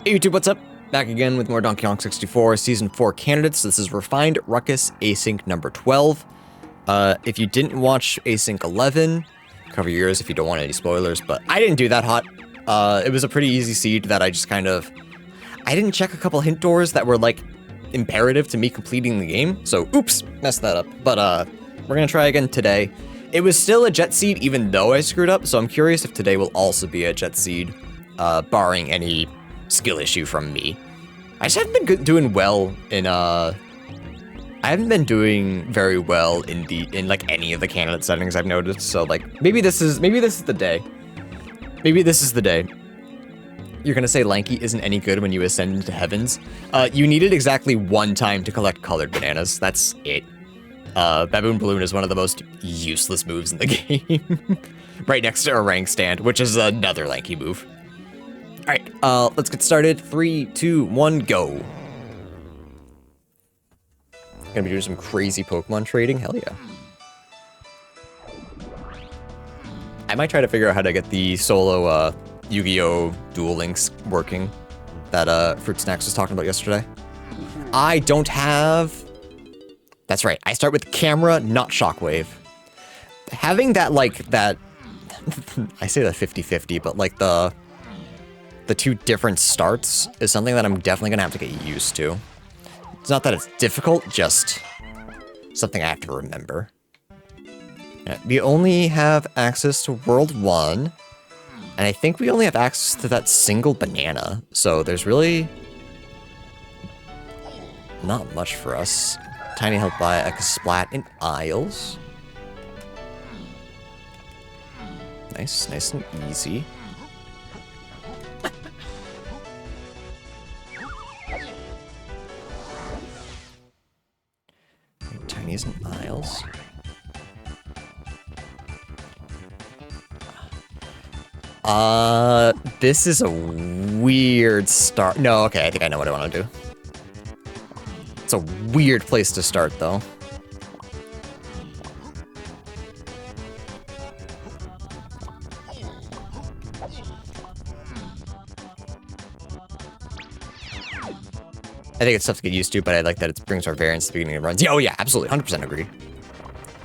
Hey YouTube, what's up? Back again with more Donkey Kong 64 Season 4 candidates. This is Refined Ruckus Async number 12. If you didn't watch Async 11, cover your ears if you don't want any spoilers, but I didn't do that hot. It was a pretty easy seed that I just kind of... I didn't check a couple hint doors that were, like, imperative to me completing the game, so oops, messed that up. But, we're gonna try again today. It was still a jet seed even though I screwed up, so I'm curious if today will also be a jet seed, barring any skill issue from me. I just haven't been doing well in, I haven't been doing very well in like any of the candidate settings I've noticed, so like, maybe this is the day. Maybe this is the day. You're gonna say Lanky isn't any good when you ascend into heavens. You need it exactly one time to collect colored bananas. That's it. Baboon Balloon is one of the most useless moves in the game. Right next to a rank stand, which is another Lanky move. Alright, let's get started. 3, 2, 1, go. Gonna be doing some crazy Pokemon trading, hell yeah. I might try to figure out how to get the solo, Yu-Gi-Oh! Duel Links working that, Fruit Snacks was talking about yesterday. I don't have... That's right, I start with camera, not shockwave. Having that, like, that... I say that 50-50, but, like, the two different starts is something that I'm definitely gonna have to get used to. It's not that it's difficult, just something I have to remember. Yeah, we only have access to World 1, and I think we only have access to that single banana, so there's really not much for us. Tiny help by a Splat in Isles. Nice, nice and easy. Tinies and Isles. This is a weird start. No, okay, I think I know what I want to do. It's a weird place to start, though. I think it's tough to get used to, but I like that it brings our variance at the beginning of runs. Yeah, oh yeah, absolutely, 100% agree.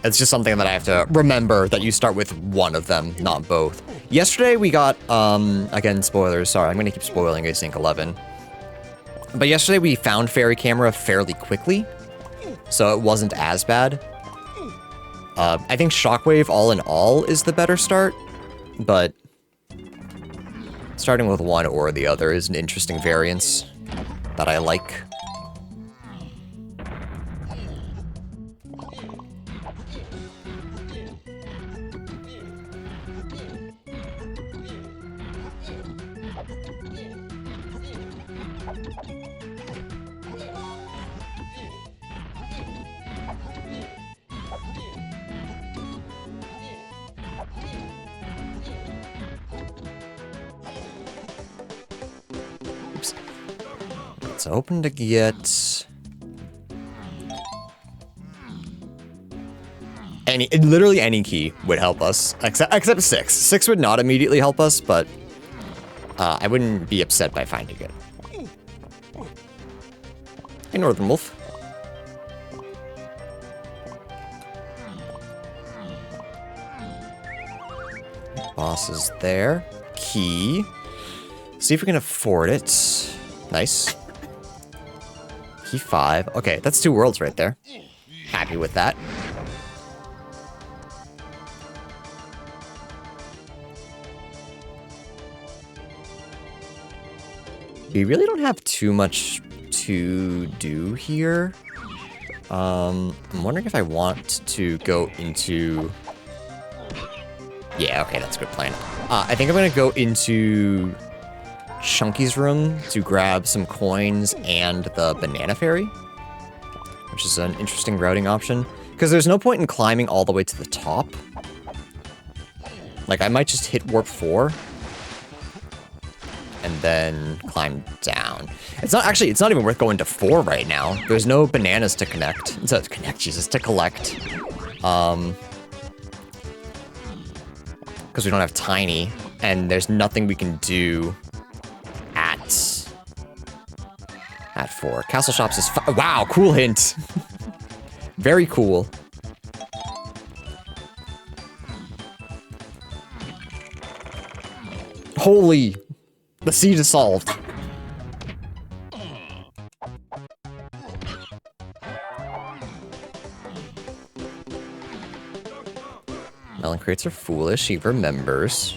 It's just something that I have to remember, that you start with one of them, not both. Yesterday we got, again, spoilers, sorry, I'm gonna keep spoiling Async 11. But yesterday we found Fairy Camera fairly quickly, so it wasn't as bad. I think Shockwave all in all is the better start, but starting with one or the other is an interesting variance that I like. Oops. It's open to get literally any key would help us, except 6. 6 would not immediately help us, but I wouldn't be upset by finding it. Hey, Northern Wolf. Boss is there. Key. See if we can afford it. Nice. Key 5. Okay, that's 2 worlds right there. Happy with that. We really don't have too much to do here. I'm wondering if I want to go into... Yeah, okay, that's a good plan. I think I'm gonna go into Chunky's room to grab some coins and the Banana Fairy, which is an interesting routing option, because there's no point in climbing all the way to the top. Like, I might just hit Warp 4 and then climb down. It's not even worth going to 4 right now. There's no bananas to to collect. Because we don't have Tiny, and there's nothing we can do at at 4. Castle Shops is wow, cool hint. Very cool. Holy, the siege is solved. Melon crates are foolish, he remembers.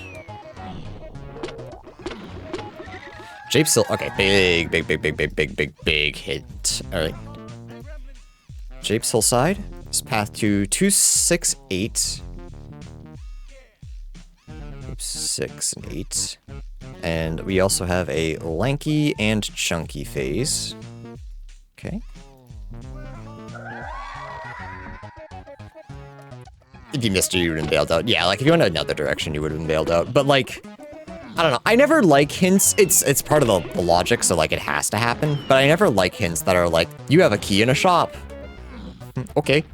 Jape's Hill, okay, big hit. Alright. Jape's Hillside is path to 268. 6 and 8. And we also have a lanky and chunky phase. Okay. If you missed it, you would have been bailed out. Yeah, like if you went another direction, you would have been bailed out. But like, I don't know. I never like hints. It's part of the logic, so like it has to happen. But I never like hints that are like, you have a key in a shop. Okay.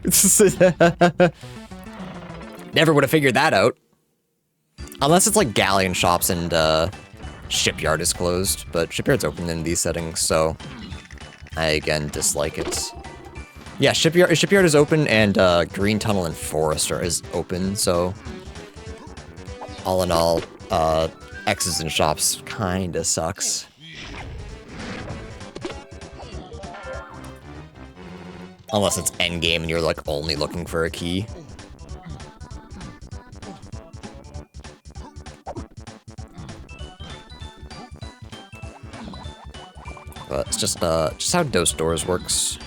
Never would have figured that out. Unless it's like Galleon Shops and Shipyard is closed. But Shipyard's open in these settings, so I again dislike it. Yeah, Shipyard is open, and Green Tunnel and Forester is open, so all in all, X's and Shops kinda sucks. Unless it's endgame and you're like only looking for a key. But it's just how Dose Doors works.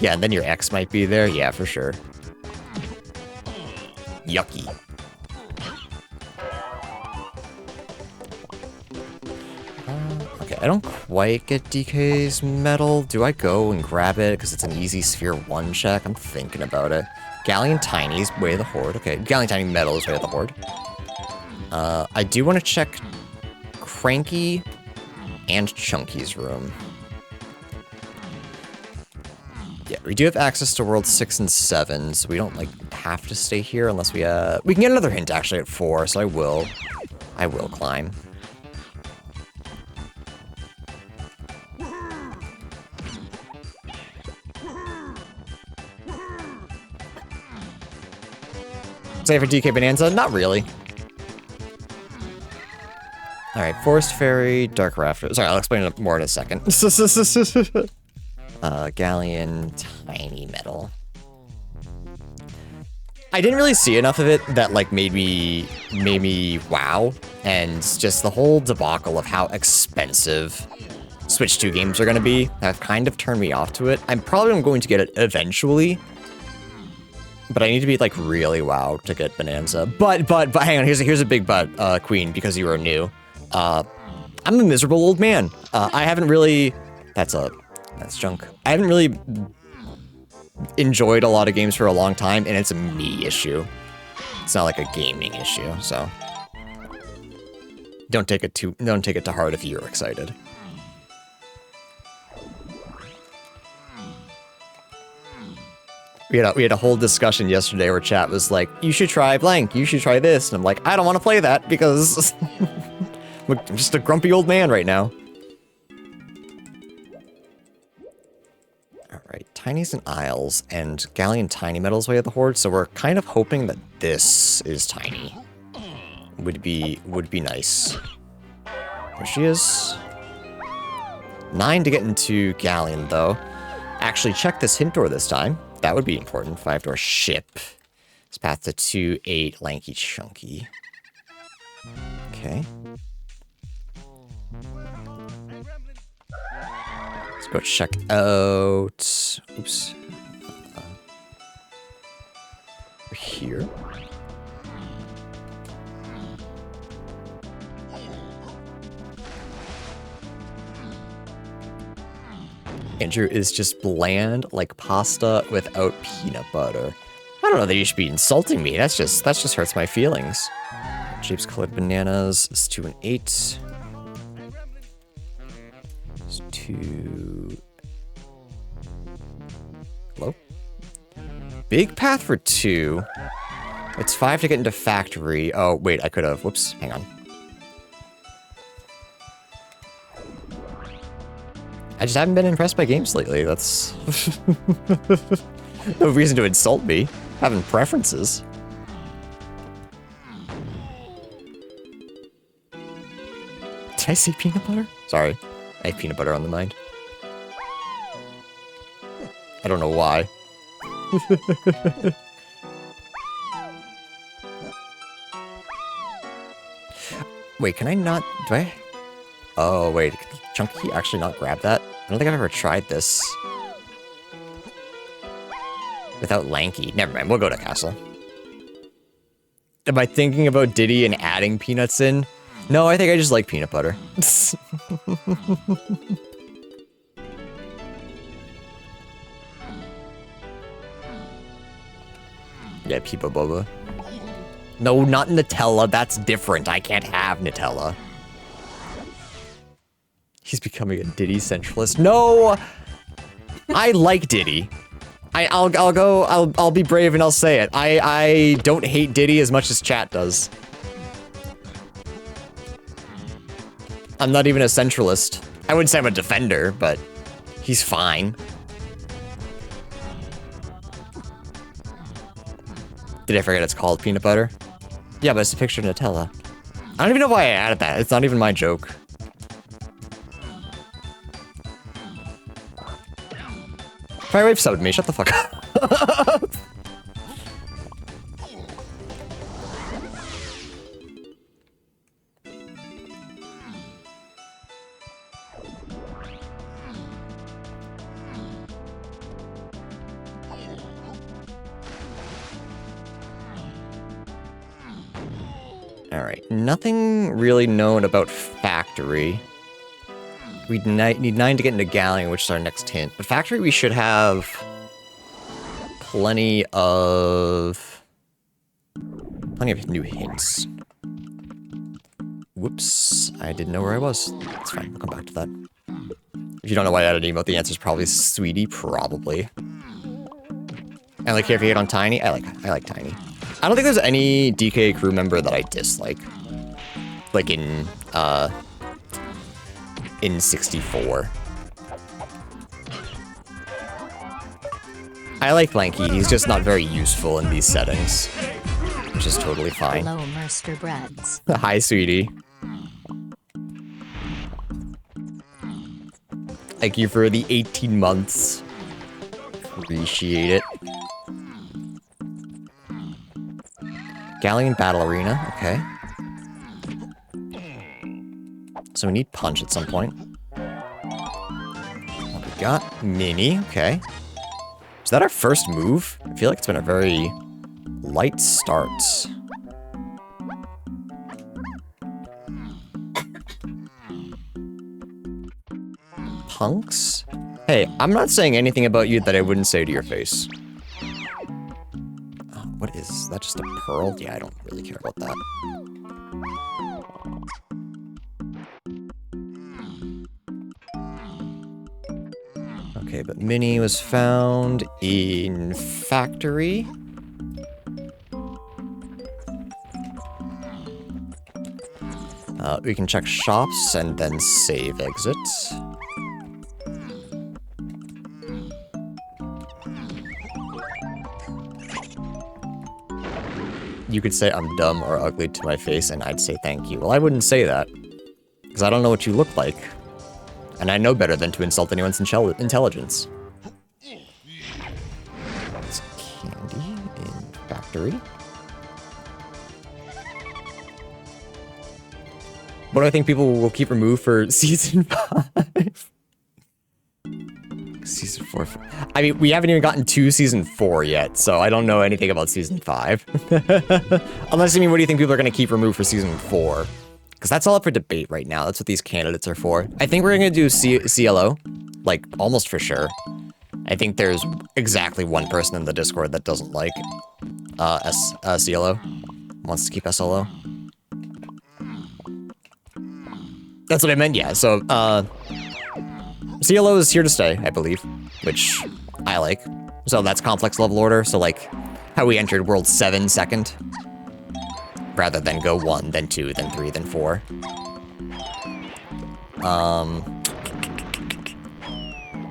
Yeah, and then your X might be there. Yeah, for sure. Yucky. Okay, I don't quite get DK's medal. Do I go and grab it because it's an easy Sphere 1 check? I'm thinking about it. Galleon Tiny's Way of the Horde. Okay, Galleon Tiny medal is Way of the Horde. I do want to check Cranky and Chunky's room. Yeah, we do have access to World 6 and 7, so we don't, like, have to stay here unless we can get another hint, actually, at 4, so I will climb. Save for DK Bonanza? Not really. Alright, Forest Fairy, Dark Rafter. Sorry, I'll explain it more in a second. Galleon Tiny Metal. I didn't really see enough of it that like made me wow, and just the whole debacle of how expensive Switch 2 games are going to be have kind of turned me off to it. I'm probably going to get it eventually, but I need to be like really wow to get Bonanza. But hang on, here's a big but, Queen, because you are new. I'm a miserable old man. I haven't really. That's junk. I haven't really enjoyed a lot of games for a long time, and it's a me issue. It's not like a gaming issue, so don't take it to heart if you're excited. We had a whole discussion yesterday where chat was like, you should try blank, you should try this, and I'm like, I don't want to play that because I'm just a grumpy old man right now. Alright, Tinies and Isles, and Galleon Tiny Metal's Way of the Horde, so we're kind of hoping that this is Tiny. Would be nice. There she is. 9 to get into Galleon, though. Actually, check this hint door this time. That would be important. 5-door ship. It's path to 2-8 Lanky Chunky. Okay. Let's go check out. Oops. We're here. Andrew is just bland like pasta without peanut butter. I don't know that you should be insulting me. That just hurts my feelings. Japes Colored Bananas is 2 and 8. It's 2. Hello? Big path for 2. It's 5 to get into factory. Oh, wait, I could have. Whoops, hang on. I just haven't been impressed by games lately. That's no reason to insult me. Having preferences. Did I say peanut butter? Sorry, I have peanut butter on the mind. I don't know why. Wait, can I not... Do I... Oh, wait. Can Chunky actually not grab that? I don't think I've ever tried this. Without Lanky. Never mind, we'll go to Castle. Am I thinking about Diddy and adding peanuts in? No, I think I just like peanut butter. Yeah, Peepa Boba. No, not Nutella. That's different. I can't have Nutella. He's becoming a Diddy centralist. No! I like Diddy. I'll be brave and I'll say it. I don't hate Diddy as much as chat does. I'm not even a centralist. I wouldn't say I'm a defender, but he's fine. Did I forget it's called peanut butter? Yeah, but it's a picture of Nutella. I don't even know why I added that. It's not even my joke. Firewave subbed me. Shut the fuck up. Alright, nothing really known about Factory. We need 9 to get into Galleon, which is our next hint. But Factory, we should have plenty of new hints. Whoops, I didn't know where I was. It's fine, we'll come back to that. If you don't know why I added an emote, the answer is probably Sweetie, probably. I like here if you hate on Tiny. I like Tiny. I don't think there's any DK crew member that I dislike. Like in 64. I like Lanky, he's just not very useful in these settings. Which is totally fine. Hello, Mr. Breads. Hi, sweetie. Thank you for the 18 months. Appreciate it. Galleon Battle Arena, okay. So we need Punch at some point. What we got? Mini, okay. Is that our first move? I feel like it's been a very light start. Punks? Hey, I'm not saying anything about you that I wouldn't say to your face. Oh, what is that? Just a pearl? Yeah, I don't really care about that. Okay, but Mini was found in Factory. We can check shops and then save exit. You could say I'm dumb or ugly to my face and I'd say thank you. Well, I wouldn't say that, because I don't know what you look like. And I know better than to insult anyone's intelligence. It's candy in Factory. What do I think people will keep removed for Season 5? Season 4. I mean, we haven't even gotten to Season 4 yet, so I don't know anything about Season 5. Unless, I mean, what do you think people are going to keep removed for Season 4? Because that's all up for debate right now. That's what these candidates are for. I think we're going to do CLO. Like, almost for sure. I think there's exactly one person in the Discord that doesn't like CLO. Wants to keep SLO. That's what I meant, yeah. So, CLO is here to stay, I believe. Which I like. So that's complex level order. So, like, how we entered World 7 second. Rather than go 1, then 2, then 3, then 4.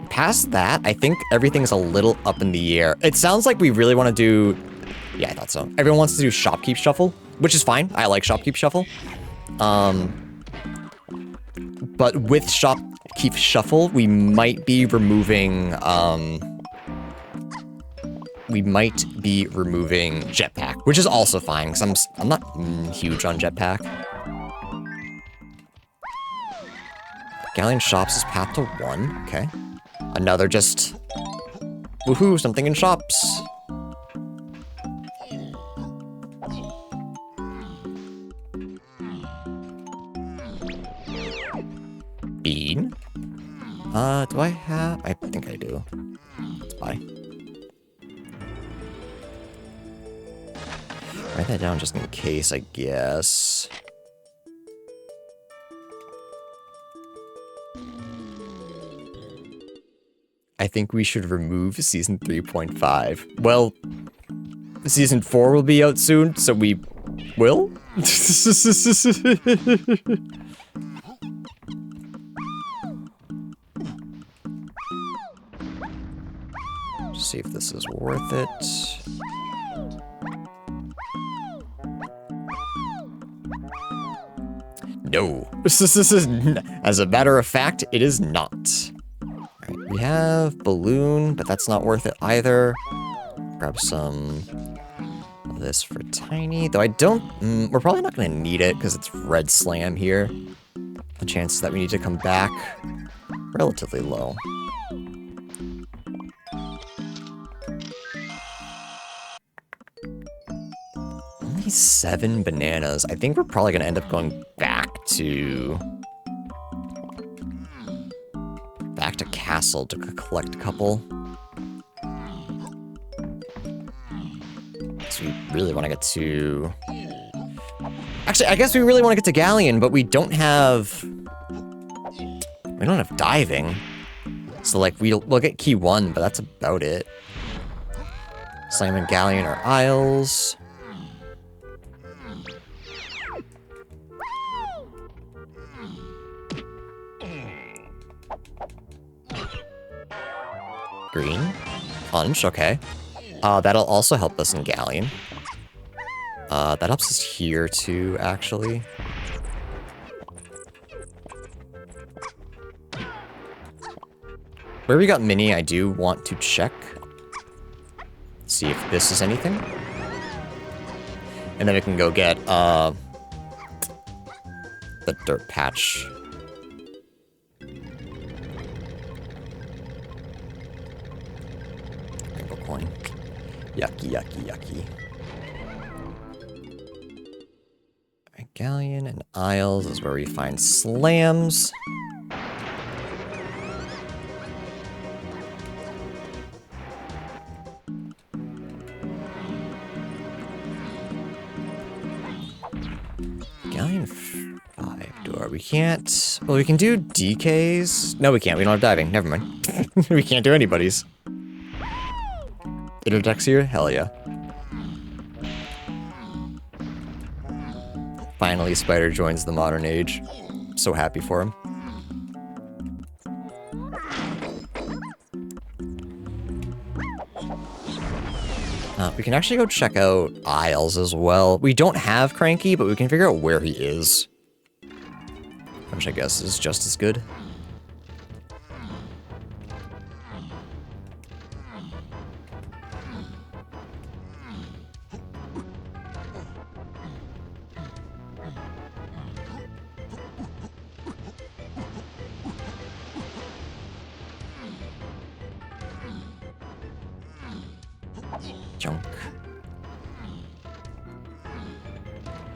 Past that, I think everything's a little up in the air. It sounds like we really want to do... Yeah, I thought so. Everyone wants to do Shopkeep Shuffle, which is fine. I like Shopkeep Shuffle. But with Shopkeep Shuffle, we might be removing... Jetpack, which is also fine, because I'm not huge on Jetpack. Galleon Shops is path to 1, okay. Another just... Woohoo, something in shops. Bean? Do I have... I think I do. Let's buy. Write that down just in case, I guess. I think we should remove Season 3.5. Well, Season 4 will be out soon, so we will? See if this is worth it. No. As a matter of fact, it is not. Alright, we have Balloon, but that's not worth it either. Grab some of this for Tiny, though I don't... we're probably not going to need it, because it's Red Slam here. The chances that we need to come back, relatively low. Only 7 bananas. I think we're probably going to end up going back to Castle to collect a couple. So we really want to get to... Actually, I guess we really want to get to Galleon, but we don't have... We don't have diving. So, like, we'll get Key 1, but that's about it. Slam and Galleon are Isles. Green. Punch, okay. That'll also help us in Galleon. That helps us here too, actually. Where we got Mini, I do want to check. See if this is anything. And then we can go get, the dirt patch. Coin. Yucky, yucky, yucky. Right, Galleon and Isles is where we find slams. Galleon 5 door. We can't... Well, we can do DKs. No, we can't. We don't have diving. Never mind. We can't do anybody's. Interdex here? Hell yeah. Finally, Spider joins the modern age. So happy for him. We can actually go check out Isles as well. We don't have Cranky, but we can figure out where he is. Which I guess is just as good. Junk.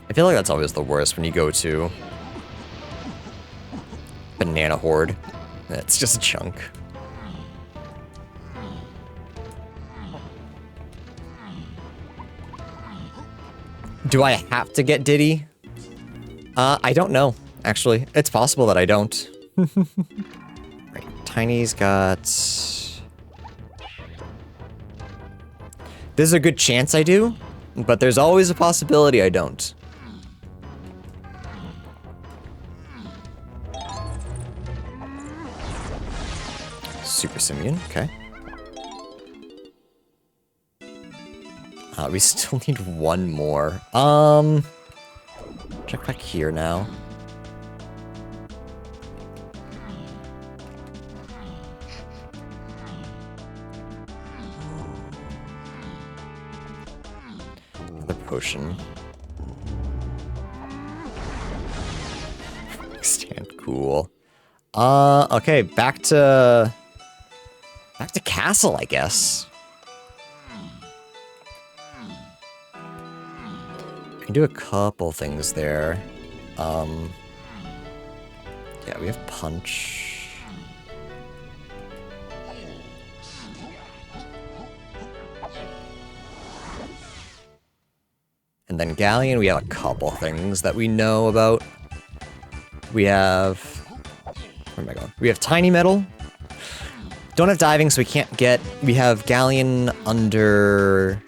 I feel like that's always the worst when you go to Banana Horde. It's just junk. Do I have to get Diddy? I don't know, actually. It's possible that I don't. Right, Tiny's got... There's a good chance I do, but there's always a possibility I don't. Super Simian, okay. We still need one more. Check back here now. Another potion. Stand cool. Okay, back to castle, I guess. We can do a couple things there. Yeah, we have punch. And then Galleon, we have a couple things that we know about. We have... Where am I going? We have Tiny Metal. Don't have diving, so we can't get... We have Galleon under...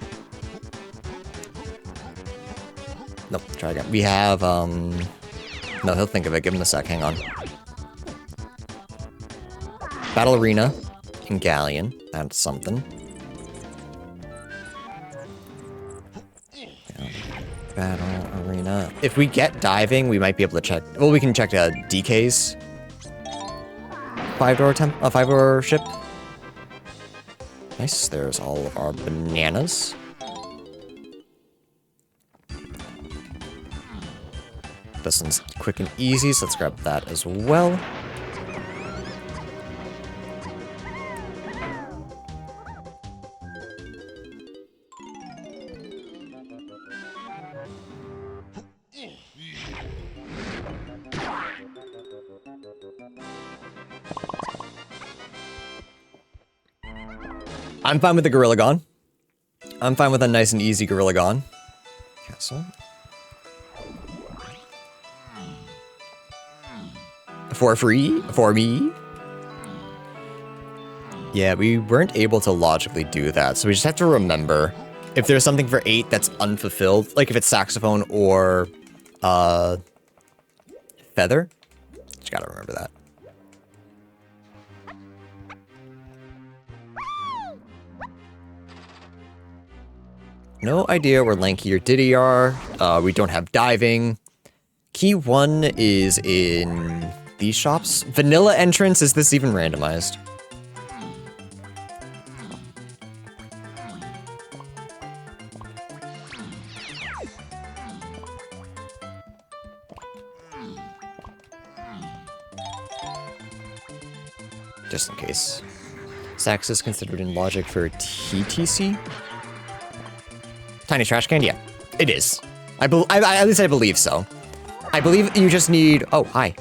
Nope, try again. We have, No, he'll think of it. Give him a sec. Hang on. Battle Arena and Galleon. That's something. Battle Arena. If we get diving, we might be able to check... Well, we can check DK's 5-door ship. Nice. There's all of our bananas. This one's quick and easy, so let's grab that as well. I'm fine with the Gorilla Gone. I'm fine with a nice and easy Gorilla Gone. Castle. For free? For me? Yeah, we weren't able to logically do that, so we just have to remember if there's something for 8 that's unfulfilled, like if it's saxophone or feather, just gotta remember that. No idea where Lanky or Diddy are. We don't have diving. Key 1 is in these shops. Vanilla entrance, is this even randomized? Just in case. Sax is considered in logic for TTC? Tiny trash can? Yeah, it is. At least I believe so. I believe you just need... Oh, hi.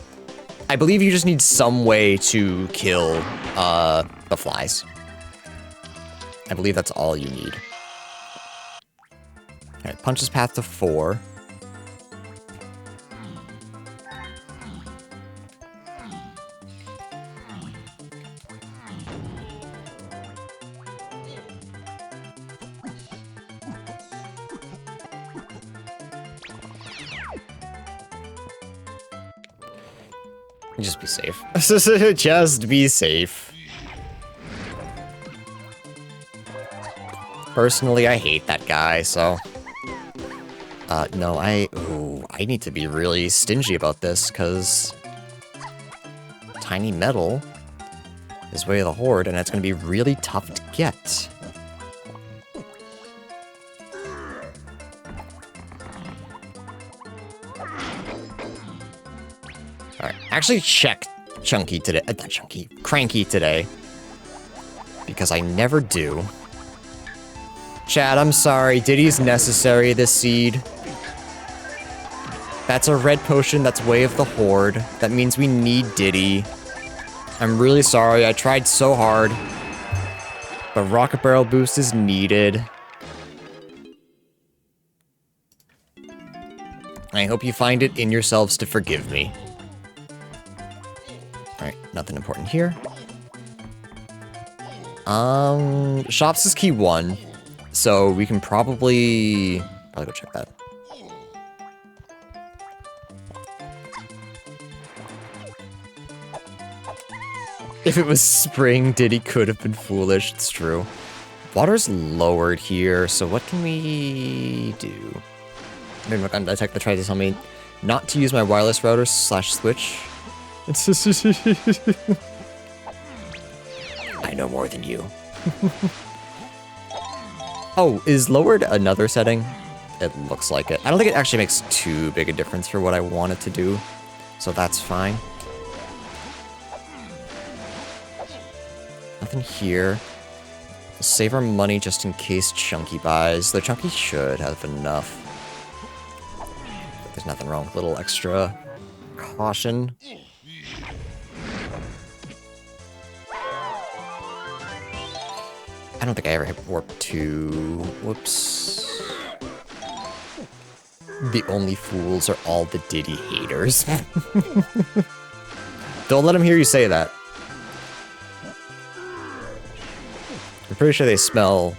I believe you just need some way to kill the flies. I believe that's all you need. Alright, punch's path to 4. Just be safe. Just be safe. Personally, I hate that guy, so... no, I need to be really stingy about this, because... Tiny Metal is Way of the Horde, and it's going to be really tough to get. Alright, actually check Chunky today. Not Chunky, Cranky today. Because I never do. Chad, I'm sorry. Diddy's necessary, this seed. That's a red potion, that's Way of the Horde. That means we need Diddy. I'm really sorry, I tried so hard. But Rocket Barrel boost is needed. I hope you find it in yourselves to forgive me. Alright, nothing important here. Shops is key 1. So we can probably go check that. If it was spring, Diddy could have been foolish. It's true. Water's lowered here, so what can we do? Maybe I'm gonna detect the tries to tell me not to use my wireless router / switch. I know more than you. Oh, is lowered another setting? It looks like it. I don't think it actually makes too big a difference for what I want it to do, so that's fine. Nothing here. We'll save our money just in case Chunky buys. Though Chunky should have enough. But there's nothing wrong with a little extra caution. I don't think I ever hit warp 2. Whoops. The only fools are all the Diddy haters. Don't let them hear you say that. I'm pretty sure they smell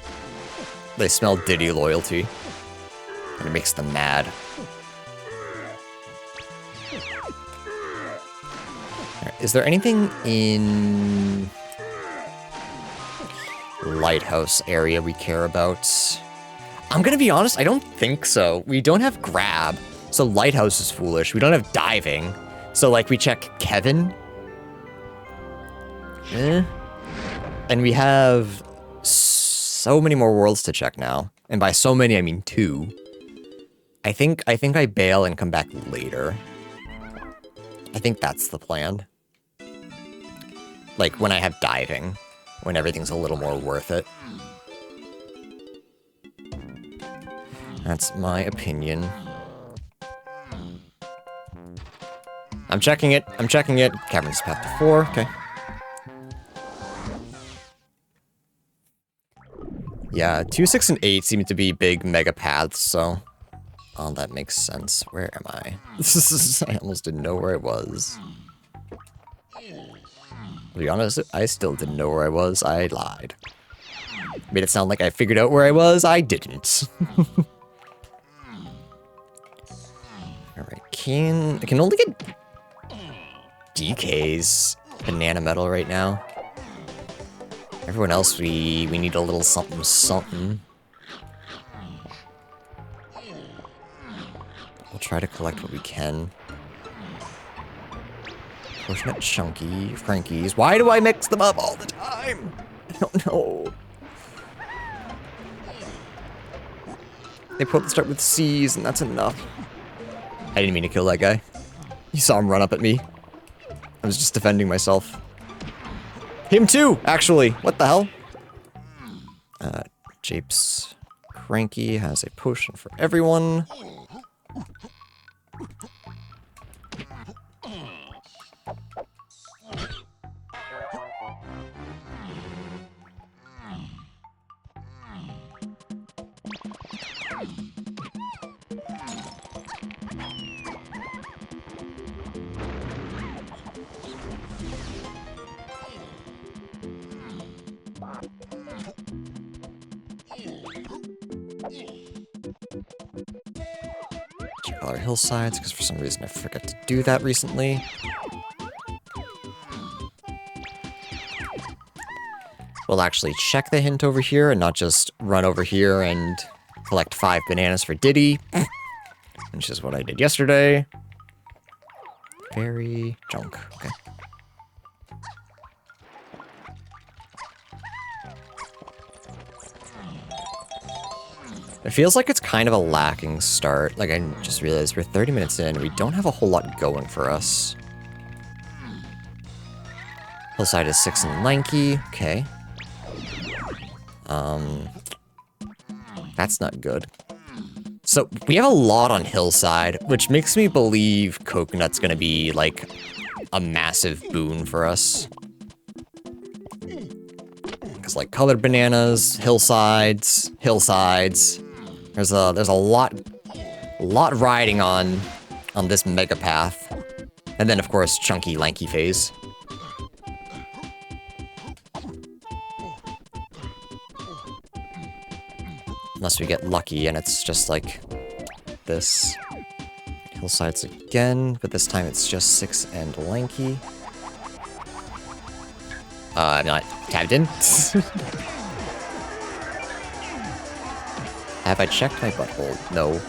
Diddy loyalty. And it makes them mad. Right, is there anything in Lighthouse area we care about? I'm gonna be honest, I don't think so. We don't have grab, so Lighthouse is foolish. We don't have diving, so like we check Kevin. And we have so many more worlds to check now. And by so many, I mean 2. I think I bail and come back later. I think that's the plan. Like, when I have diving. When everything's a little more worth it. That's my opinion. I'm checking it. I'm checking it. Cavern's path to 4. Okay. Yeah, 2, 6, and 8 seem to be big mega paths, so... Oh, that makes sense. Where am I? I almost didn't know where I was. To be honest, I still didn't know where I was. I lied. Made it sound like I figured out where I was. I didn't. Alright, I can only get DK's banana metal right now. Everyone else, we need a little something something. We'll try to collect what we can. Potion at Chunky, Frankie's. Why do I mix them up all the time? I don't know. They both start with C's, and that's enough. I didn't mean to kill that guy. You saw him run up at me. I was just defending myself. Him too, actually. What the hell? Japes Cranky has a potion for everyone. Check all our hillsides, because for some reason I forgot to do that recently. We'll actually check the hint over here and not just run over here and collect 5 bananas for Diddy, which is what I did yesterday. Very junk. Okay. It feels like it's kind of a lacking start. Like, I just realized we're 30 minutes in. We don't have a whole lot going for us. Hillside is 6 and lanky. Okay. That's not good. So, we have a lot on Hillside, which makes me believe Coconut's gonna be, like, a massive boon for us. Because, like, colored bananas, hillsides. There's a lot riding on this mega path. And then, of course, chunky, lanky phase. Unless we get lucky and it's just like this. Hillsides again, but this time it's just 6 and lanky. I'm not tabbed in. Have I checked my butthole? No.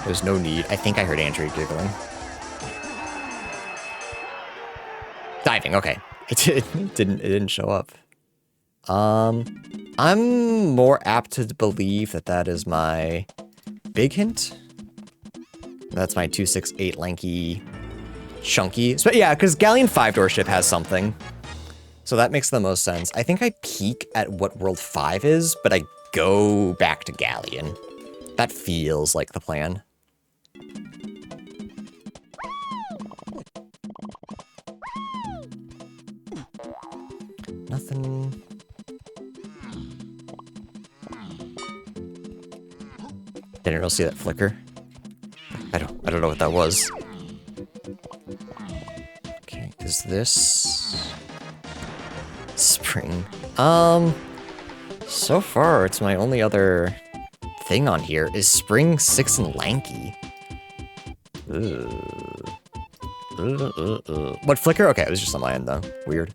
There's no need. I think I heard Andrew giggling. Diving, okay. It didn't show up. I'm more apt to believe that that is my big hint. That's my 268 lanky chunky. But yeah, because Galleon 5-door ship has something. So that makes the most sense. I think I peek at what World 5 is, but I go back to Galleon. That feels like the plan. Nothing. Didn't really see that flicker. I don't know what that was. Okay, is this spring? So far it's my only other thing on here is spring 6 and lanky. What flicker? Okay, it was just on my end though. Weird.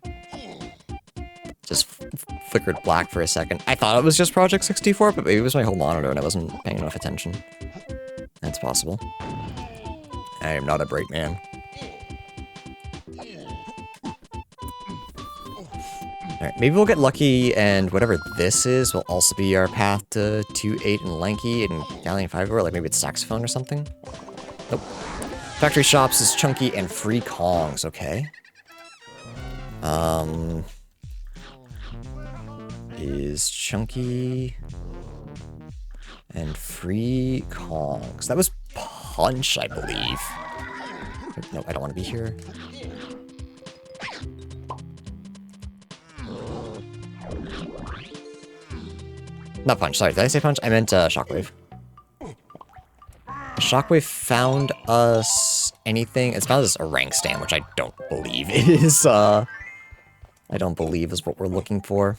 Just flickered black for a second. I thought it was just Project 64, but maybe it was my whole monitor and I wasn't paying enough attention. That's possible. I am not a bright man. Alright, maybe we'll get lucky and whatever this is will also be our path to 2-8 and lanky and Galleon 5-door, like maybe it's saxophone or something? Nope. Factory shops is chunky and free Kongs, okay. Is chunky and free Kongs. That was punch, I believe. No, I don't want to be here. Not punch, sorry. Did I say punch? I meant shockwave. Shockwave found us anything. It's found us a rank stand, which I don't believe it is. I don't believe is what we're looking for.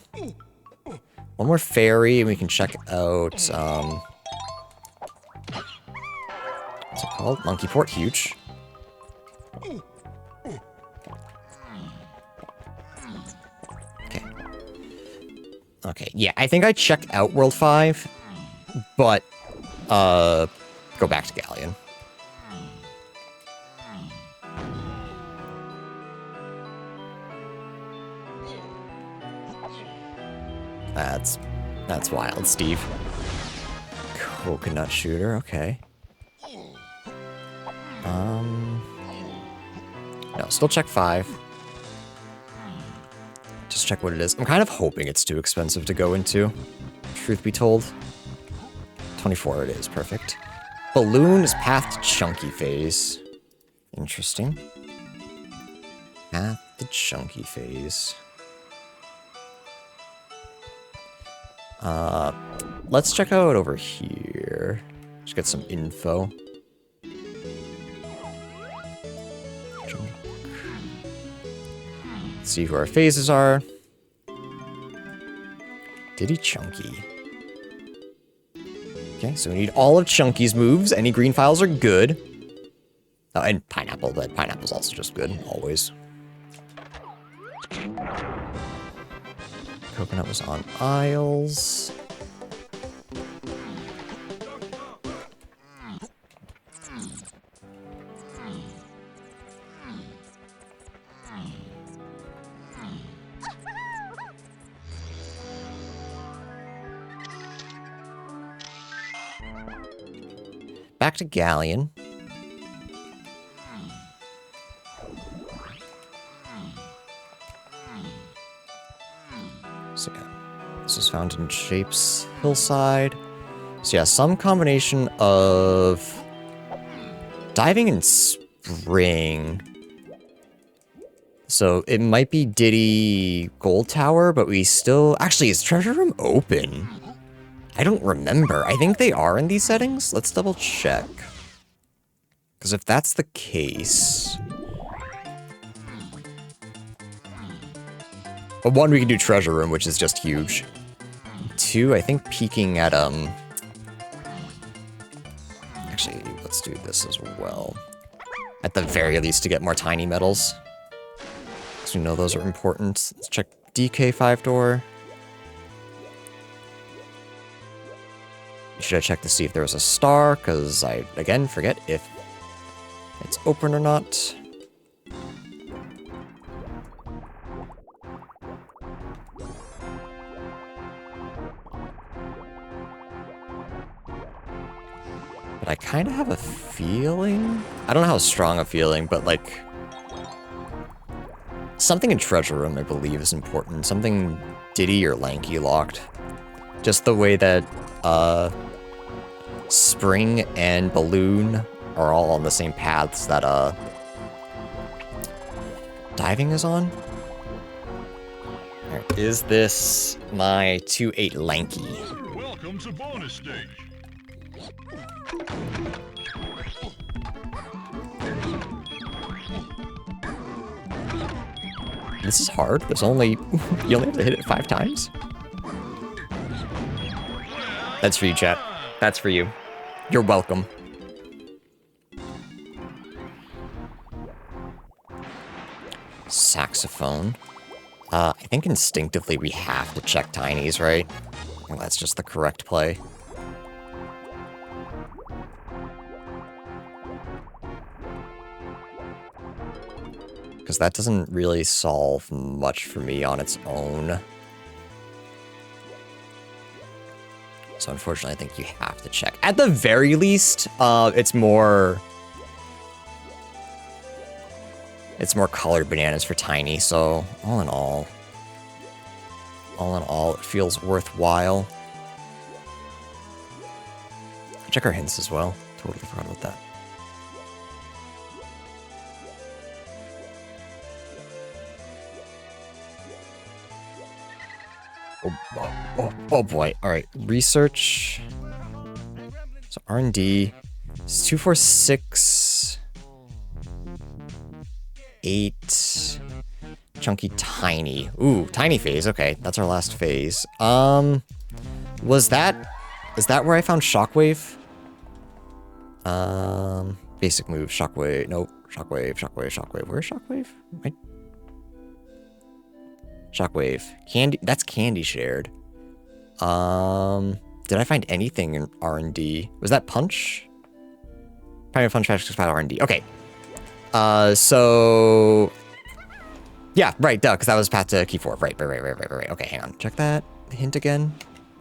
One more fairy, and we can check out, what's it called? Monkey Port, huge. Okay. Okay, yeah, I think I check out World 5, but, go back to Galleon. That's wild, Steve. Coconut shooter, okay. No, still check 5. Just check what it is. I'm kind of hoping it's too expensive to go into, truth be told. 24 it is, perfect. Balloon is path to chunky phase. Interesting. Path to chunky phase. Let's check out over here. Just get some info. Let's see who our phases are. Diddy Chunky. Okay, so we need all of Chunky's moves. Any green files are good. Oh, and Pineapple, but Pineapple's also just good, always. Coconut was on Isles. Back to Galleon. So yeah, this is found in Shapes Hillside. So yeah, some combination of diving and spring. So it might be Diddy Gold Tower, but we still... Actually, is Treasure Room open? I don't remember. I think they are in these settings. Let's double check. Because if that's the case... But one, we can do Treasure Room, which is just huge. too, I think peaking at, actually, let's do this as well. At the very least to get more tiny medals. Because we know those are important. Let's check DK 5-door. Should I check to see if there was a star? Because I, again, forget if it's open or not. But I kind of have a feeling... I don't know how strong a feeling, but like... something in Treasure Room, I believe, is important. Something Diddy or Lanky locked. Just the way that, Spring and Balloon are all on the same paths that, Diving is on? Right, is this my 2-8 Lanky? Welcome to bonus stage. This is hard. There's only... you only have to hit it 5 times? That's for you, chat. That's for you. You're welcome. Saxophone. I think instinctively we have to check tinies, right? Well, that's just the correct play. Because that doesn't really solve much for me on its own. So unfortunately, I think you have to check. At the very least, it's more colored bananas for tiny. So all in all, it feels worthwhile. Check our hints as well. Totally forgot about that. Oh boy. All right. Research. So R&D. It's 2, 4, 6. 8. Chunky tiny. Ooh, tiny phase. Okay, that's our last phase. Is that where I found Shockwave? Basic move, Shockwave. Nope. Shockwave. Where's Shockwave? Right. Shockwave. Candy. That's Candy Shared. Did I find anything in R&D? Was that Punch? Primary Punch, Fast R&D. Okay. So... yeah, right, duh, because that was path to key 4. Right. Okay, hang on. Check that. Hint again.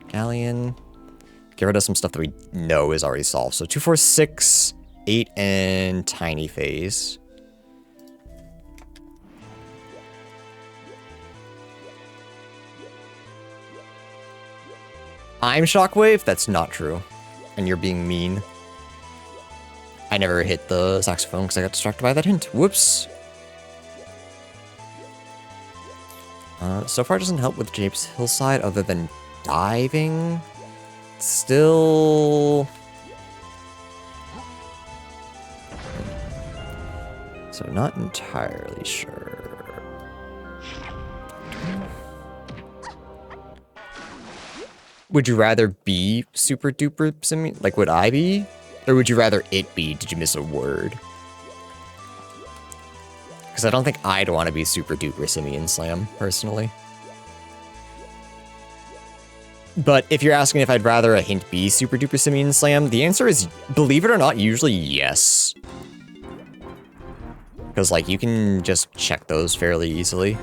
Galleon. Get rid of some stuff that we know is already solved. So 2, 4, 6, 8, and tiny phase. I'm Shockwave? That's not true. And you're being mean. I never hit the saxophone because I got distracted by that hint. Whoops. So far it doesn't help with Jape's Hillside other than diving. Still... so not entirely sure. Would you rather be super duper simian? Like, would I be? Or would you rather it be? Did you miss a word? Because I don't think I'd want to be super duper simian slam, personally. But if you're asking if I'd rather a hint be super duper simian slam, the answer is, believe it or not, usually yes. Because, like, you can just check those fairly easily.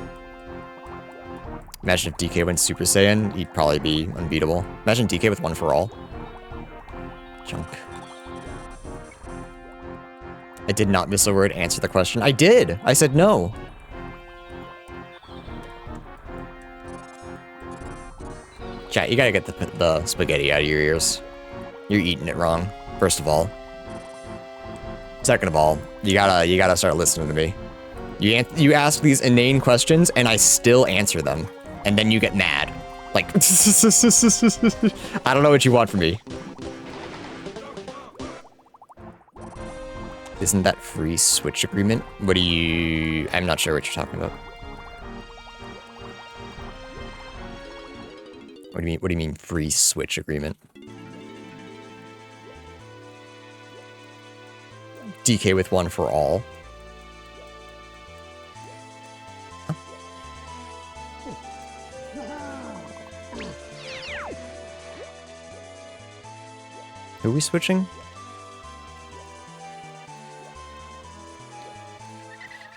Imagine if DK went Super Saiyan, he'd probably be unbeatable. Imagine DK with 1 for all. Junk. I did not miss a word, answer the question. I did! I said no. Chat, you gotta get the spaghetti out of your ears. You're eating it wrong, first of all. Second of all, you gotta start listening to me. You ask these inane questions, and I still answer them. And then you get mad. Like, I don't know what you want from me. Isn't that free Switch agreement? What do you... I'm not sure what you're talking about. What do you mean free Switch agreement? DK with one for all. Huh? Who are we switching?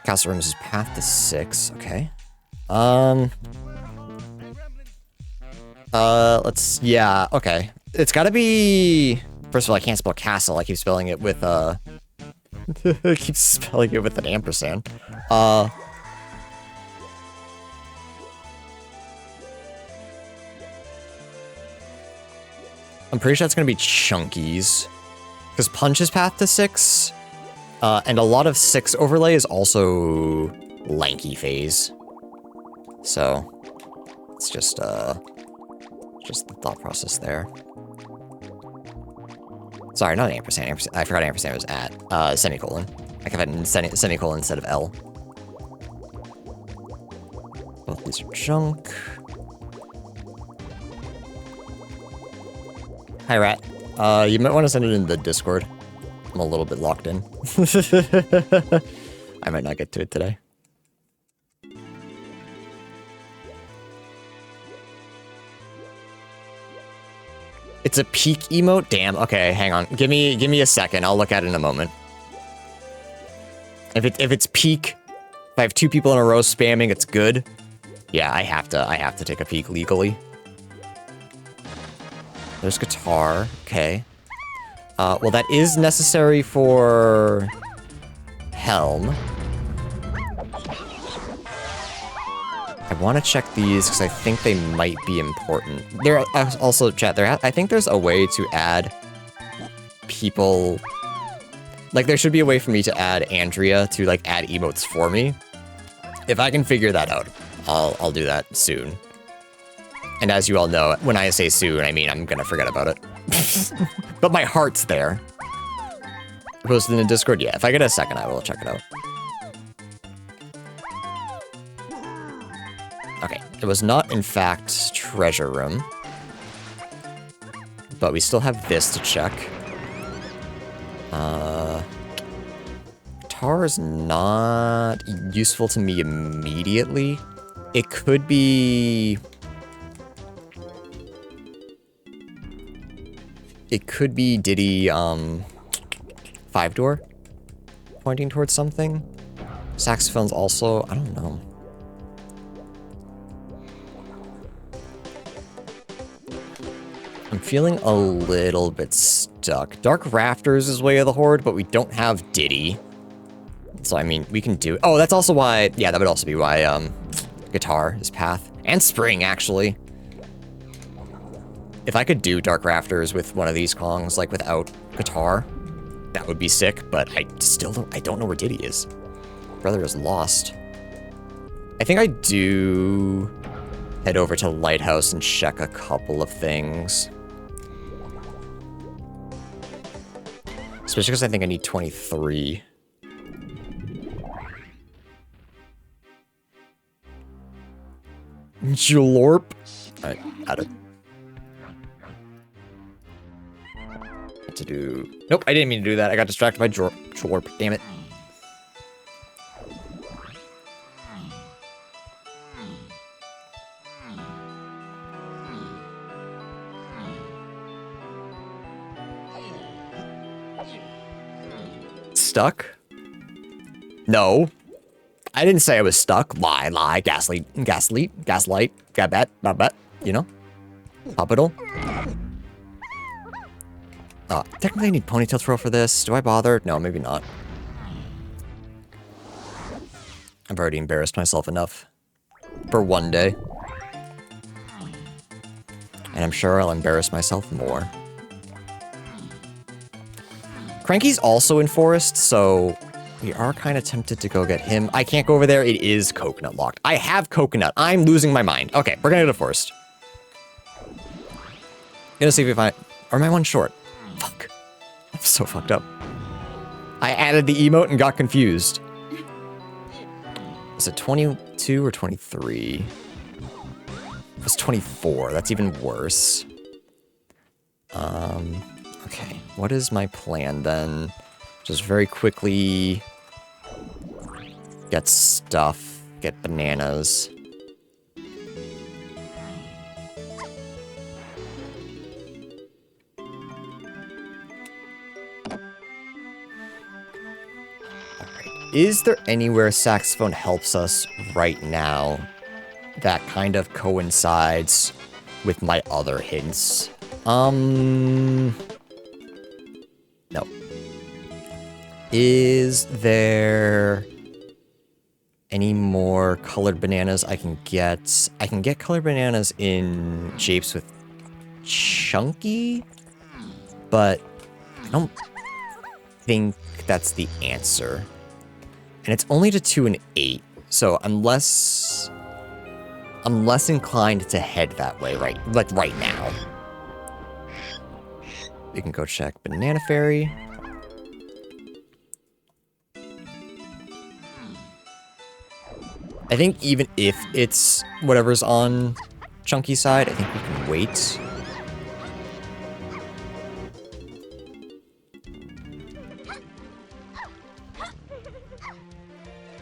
Castle Rooms is path to 6, okay. Yeah, okay. It's gotta be... First of all, I can't spell castle, I keep spelling it with, I keep spelling it with an ampersand. I'm pretty sure it's gonna be Chunkies. Because Punch is path to 6. And a lot of 6 overlay is also Lanky Phase. So, it's just the thought process there. Sorry, not an ampersand. I forgot ampersand was at. Semicolon. I could have had semicolon instead of L. Both these are junk. Hi, Rat. You might want to send it in the Discord. I'm a little bit locked in. I might not get to it today. It's a peak emote? Damn, okay, hang on. Give me a second, I'll look at it in a moment. If it's peak, if I have 2 people in a row spamming, it's good. Yeah, I have to take a peek legally. There's guitar, okay. Well, that is necessary for Helm. I want to check these because I think they might be important. There are also, chat, I think there's a way to add people... Like, there should be a way for me to add Andrea to, like, add emotes for me. If I can figure that out, I'll do that soon. And as you all know, when I say soon, I mean I'm gonna forget about it. But my heart's there. Posted in the Discord? Yeah, if I get a second, I will check it out. Okay, it was not, in fact, Treasure Room. But we still have this to check. Guitar is not useful to me immediately. It could be... It could be Diddy, 5-door? Pointing towards something? Saxophone's also... I don't know. I'm feeling a little bit stuck. Dark Rafters is Way of the Horde, but we don't have Diddy. So, I mean, we can do it. Oh, that's also why... Yeah, that would also be why, Guitar is Path. And Spring, actually. If I could do Dark Rafters with one of these Kongs, like, without Guitar, that would be sick, but I don't know where Diddy is. Brother is lost. I think I do head over to Lighthouse and check a couple of things. Especially because I think I need 23. Jalorp. Alright, got it. What to do? Nope, I didn't mean to do that. I got distracted by Jalorp. Damn it. Stuck? No. I didn't say I was stuck. Lie, gaslight, gabet, you know? Hospital. Technically I need Ponytail Twirl for this. Do I bother? No, maybe not. I've already embarrassed myself enough. For one day. And I'm sure I'll embarrass myself more. Cranky's also in Forest, so we are kind of tempted to go get him. I can't go over there. It is Coconut locked. I have Coconut. I'm losing my mind. Okay, we're gonna go to Forest. Gonna see if we find... Or am I one short? Fuck. I'm so fucked up. I added the emote and got confused. Is it 22 or 23? was 24. That's even worse. Okay. What is my plan then? Just very quickly get stuff, get bananas. Is there anywhere saxophone helps us right now that kind of coincides with my other hints? No. Is there any more colored bananas I can get? I can get colored bananas in shapes with chunky, but I don't think that's the answer. And it's only to 2 and 8, so I'm less inclined to head that way right now. We can go check Banana Fairy. I think even if it's whatever's on Chunky side, I think we can wait.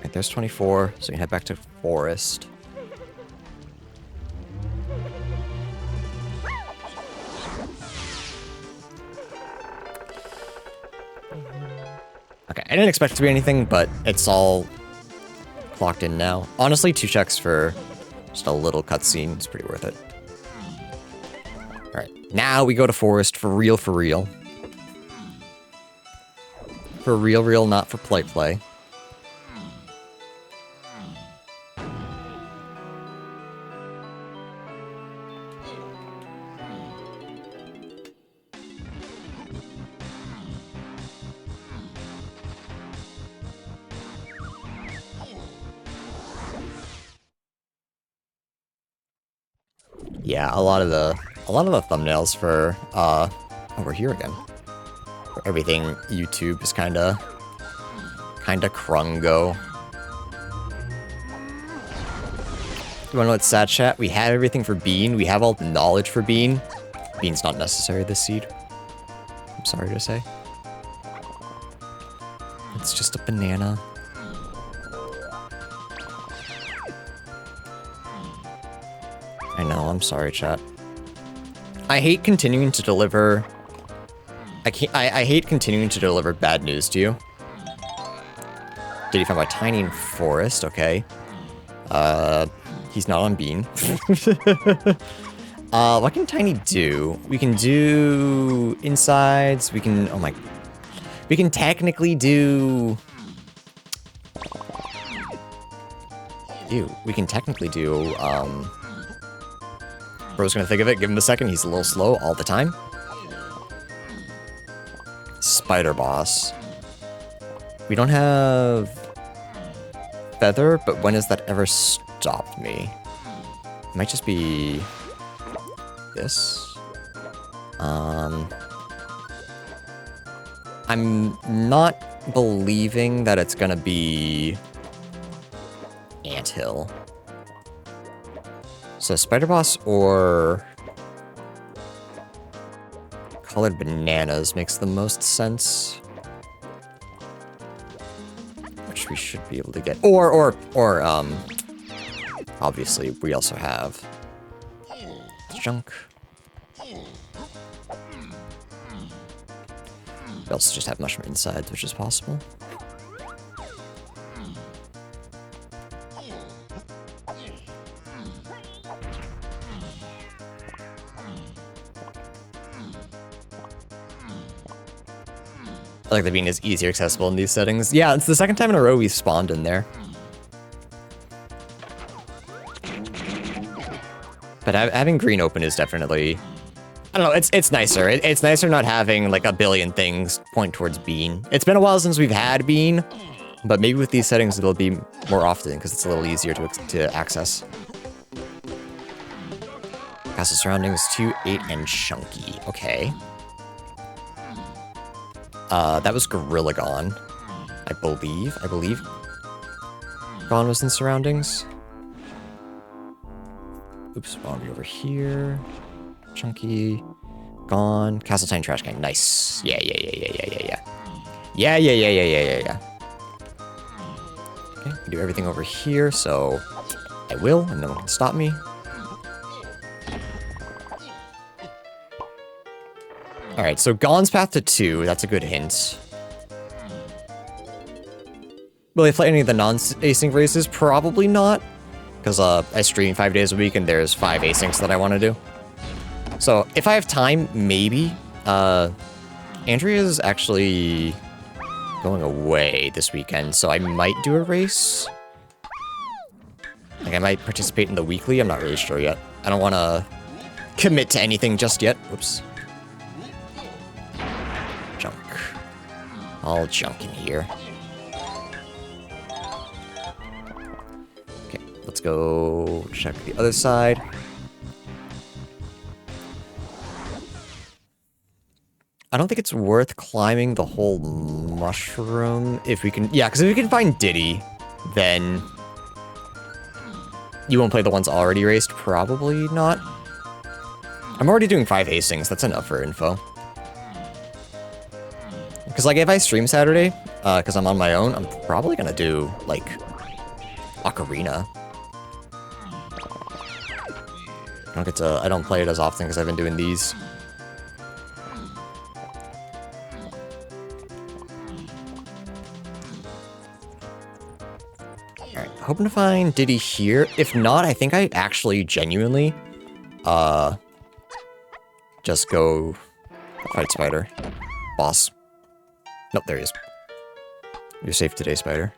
Right, there's 24, so we can head back to Forest. Okay, I didn't expect it to be anything, but it's all clocked in now. Honestly, 2 checks for just a little cutscene is pretty worth it. Alright, now we go to Forest for real, for real. For real, real, not for play. Yeah, a lot of the thumbnails for oh, we're here again. For everything YouTube is kinda crungo. You wanna know what's sad, chat? We have everything for Bean. We have all the knowledge for Bean. Bean's not necessary this seed. I'm sorry to say. It's just a banana. I know, I'm sorry, chat. I hate continuing to deliver... I hate continuing to deliver bad news to you. Did you find my tiny in Forest? Okay. He's not on Bean. What can Tiny do? We can do insides. We can... Oh my... We can technically do... Ew. We can technically do, Bro's gonna think of it. Give him a second. He's a little slow all the time. Spider Boss. We don't have Feather, but when has that ever stopped me? It might just be this. I'm not believing that it's gonna be Anthill. So Spider Boss or colored bananas makes the most sense. Which we should be able to get. Or obviously we also have junk. We also just have mushroom insides, which is possible. I like the bean is easier accessible in these settings. Yeah, it's the second time in a row we've spawned in there. But having green open is definitely... I don't know, it's nicer. It's nicer not having like a billion things point towards bean. It's been a while since we've had bean, but maybe with these settings it'll be more often because it's a little easier to access. Castle surroundings 2, 8, and chunky. Okay. That was Gorilla Gone, I believe. Gone was in surroundings. Oops, boundary over here. Chunky. Gone. Castle Tiny Trash Can. Nice. Yeah. Yeah. Okay, do everything over here, so I will, and no one can stop me. Alright, so Gone's path to 2, that's a good hint. Will they play any of the non-async races? Probably not. Because I stream 5 days a week and there's 5 asyncs that I want to do. So if I have time, maybe. Andrea's actually going away this weekend, so I might do a race. Like I might participate in the weekly, I'm not really sure yet. I don't want to commit to anything just yet. Whoops. Junk. All junk in here. Let's go check the other side. I don't think it's worth climbing the whole mushroom if we can... Yeah, because if we can find Diddy, then you won't play the ones already raced? Probably not. I'm already doing 5 asyncs. That's enough for info. Because, like, if I stream Saturday, because I'm on my own, I'm probably going to do, like, Ocarina. I don't play it as often because I've been doing these. Alright, hoping to find Diddy here. If not, I think I actually genuinely, just go fight Spider. Boss. Nope, there he is. You're safe today, Spider.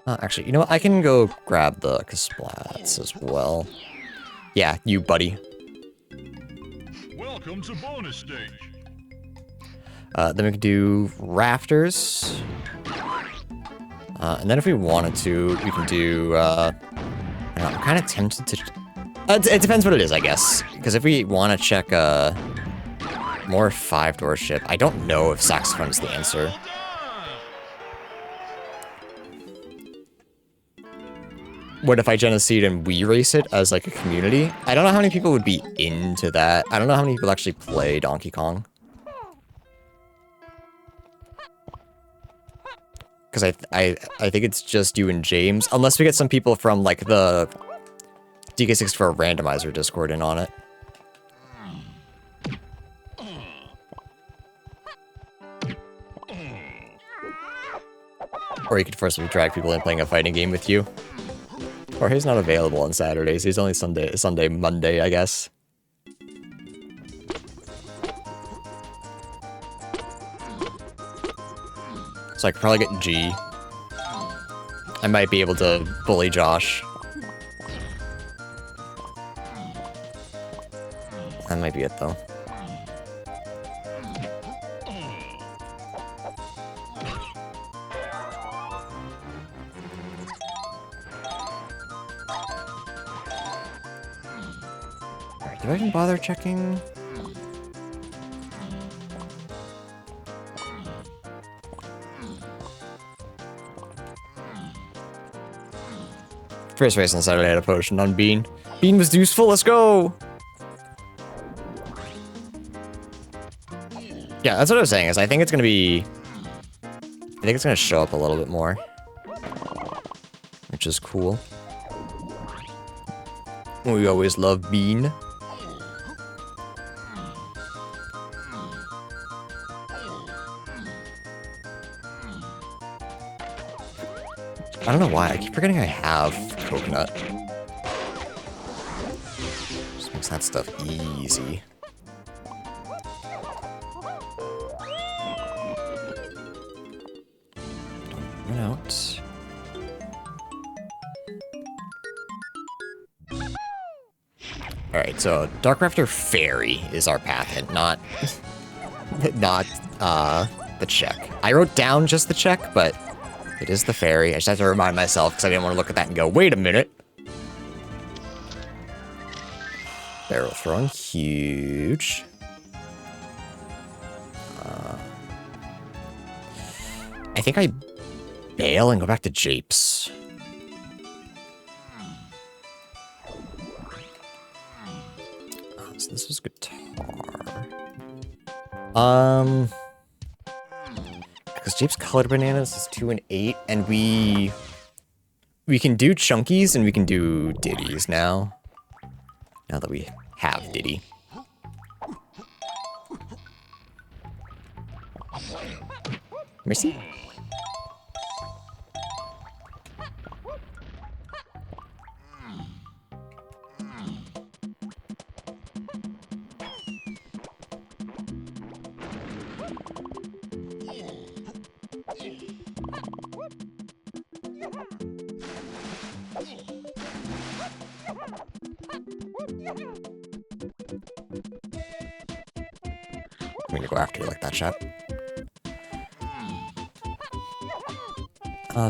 Actually, you know what? I can go grab the Kasplats as well. Yeah, you, buddy. Welcome to bonus stage. Then we can do rafters. And then if we wanted to, we can do, I don't know, I'm kind of tempted to... it depends what it is, I guess. Because if we want to check, more 5-door ship, I don't know if saxophone is the answer. What if I Genoseed and we race it as, like, a community? I don't know how many people would be into that. I don't know how many people actually play Donkey Kong. Because I think it's just you and James. Unless we get some people from, like, the DK64R Randomizer Discord in on it. Or you could forcibly drag people in playing a fighting game with you. Or he's not available on Saturdays. He's only Sunday, Monday, I guess. So I could probably get G. I might be able to bully Josh. That might be it, though. Alright, do I even bother checking? First race on Saturday, I had a potion on Bean. Bean was useful, let's go! Yeah, that's what I was saying, is I think it's gonna be... I think it's gonna show up a little bit more. Which is cool. We always love Bean. I don't know why, I keep forgetting I have coconut. Just makes that stuff easy. Don't run out. Alright, so Dark Rafter Fairy is our path hint, not the check. I wrote down just the check, but it is the fairy. I just have to remind myself because I didn't want to look at that and go, wait a minute. barrel throwing. Huge. I think I bail and go back to Japes. So this was guitar. Because Japes Colored Bananas is 2 and 8, and we can do chunkies and we can do ditties now. Now that we have Diddy. Mercy? I'm gonna go after you like that, chat.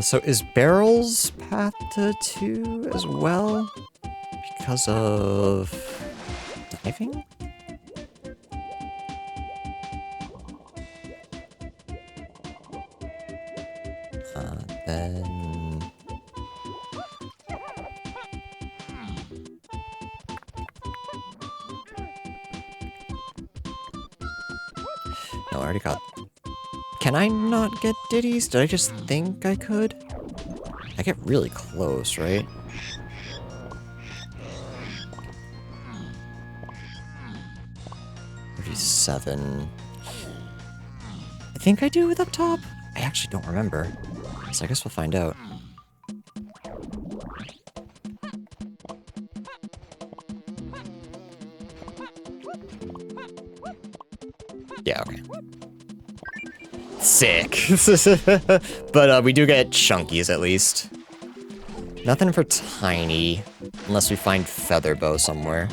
So is barrels path to 2 as well? Because of diving? Then... No, I already got... Can I not get ditties? Did I just think I could? I get really close, right? $37. I think I do with up top. I actually don't remember. So I guess we'll find out. Yeah, okay. Sick. But we do get chunkies at least. Nothing for tiny, unless we find feather bow somewhere.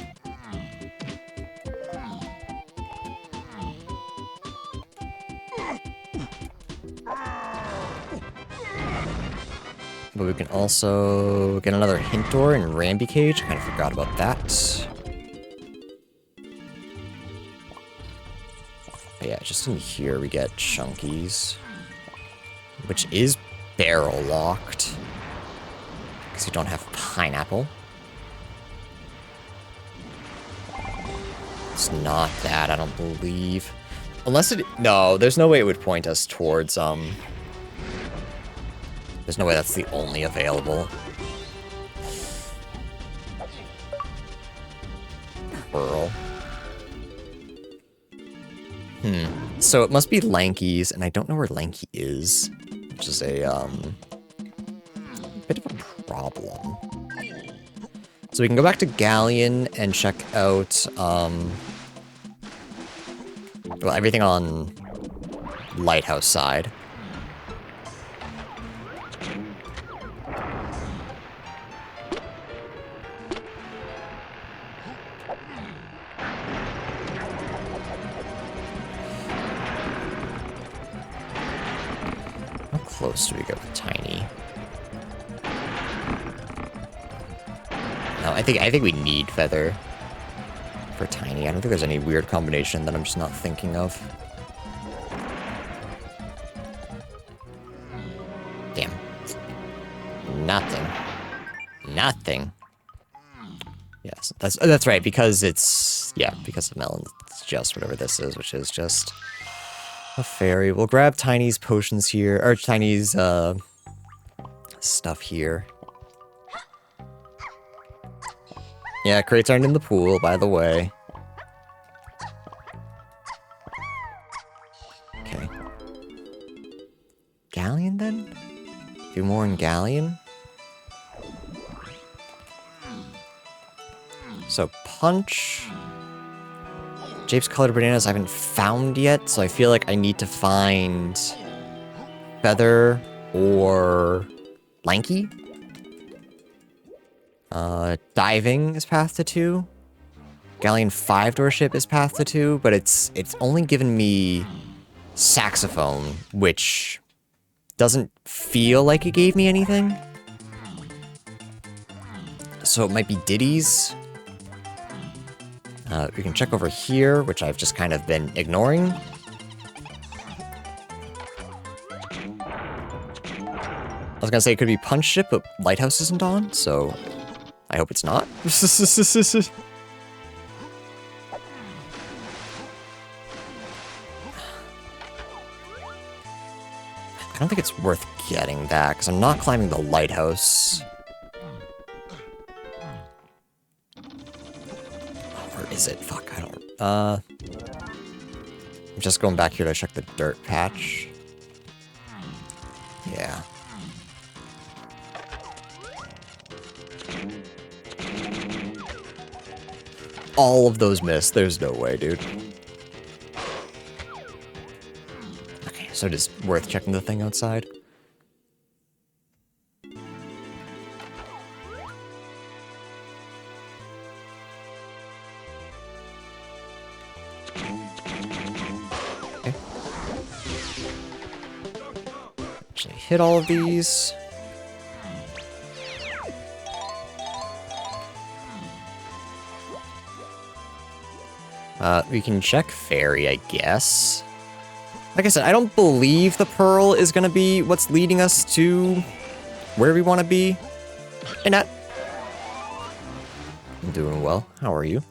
But we can also get another hint door in Ramby Cage. I kind of forgot about that. But yeah, just in here we get chunkies, which is barrel locked because you don't have pineapple. It's not that, I don't believe. Unless it... No, there's no way it would point us towards, There's no way that's the only available. Pearl. So it must be Lanky's, and I don't know where Lanky is, which is a, bit of a problem. So we can go back to Galleon and check out, well, everything on Lighthouse side. How close do we get with Tiny? No, I think we need Feather for Tiny. I don't think there's any weird combination that I'm just not thinking of. Damn. Nothing. Nothing. Yes, that's right, because it's... Yeah, because of Melon, it's just whatever this is, which is just a fairy. We'll grab Tiny's potions here, or Tiny's, stuff here. Yeah, crates aren't in the pool, by the way. Okay. Galleon, then? Do more in Galleon? So, Punch. Japes Colored Bananas I haven't found yet, so I feel like I need to find Feather or Lanky. Diving is path to 2. Galleon 5-door ship is path to 2, but it's only given me Saxophone, which doesn't feel like it gave me anything. So it might be Ditties. We can check over here, which I've just kind of been ignoring. I was gonna say it could be Punch Ship, but Lighthouse isn't on, so I hope it's not. I don't think it's worth getting that, because I'm not climbing the lighthouse. Where is it? Fuck, I don't... I'm just going back here to check the dirt patch. Yeah. All of those missed. There's no way, dude. So it is worth checking the thing outside. Okay. Actually hit all of these. We can check Fairy, I guess. Like I said, I don't believe the Pearl is going to be what's leading us to where we want to be. Hey, Nat. I'm doing well. How are you?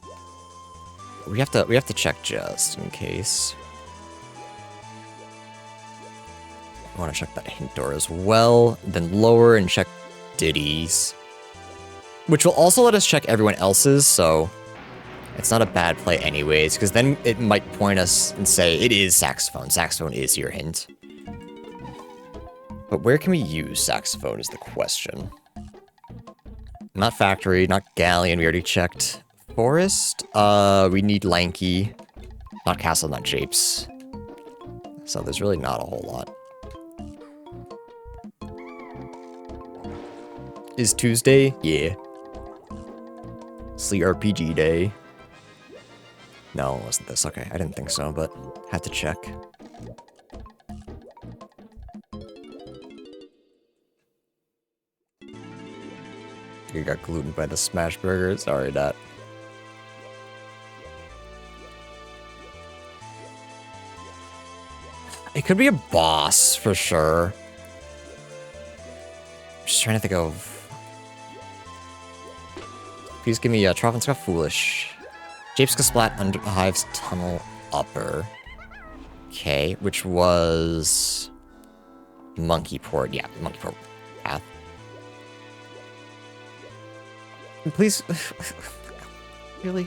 We have to check just in case. I want to check that hint door as well. Then lower and check Diddy's. Which will also let us check everyone else's, so... It's not a bad play anyways, because then it might point us and say, it is Saxophone. Saxophone is your hint. But where can we use Saxophone is the question. Not Factory, not Galleon, we already checked. Forest, we need Lanky. Not Castle, not Japes. So there's really not a whole lot. Is Tuesday? Yeah. Sleep RPG day. No, it wasn't this. Okay, I didn't think so, but had to check. You got glutened by the smash burger. Sorry, Dad. It could be a boss, for sure. I'm just trying to think of... Please give me a Trovenska Foolish. Japeska Splat under the Hive's Tunnel Upper. Okay, which was... Monkey Port. Yeah, Monkey Port path. Please... Really?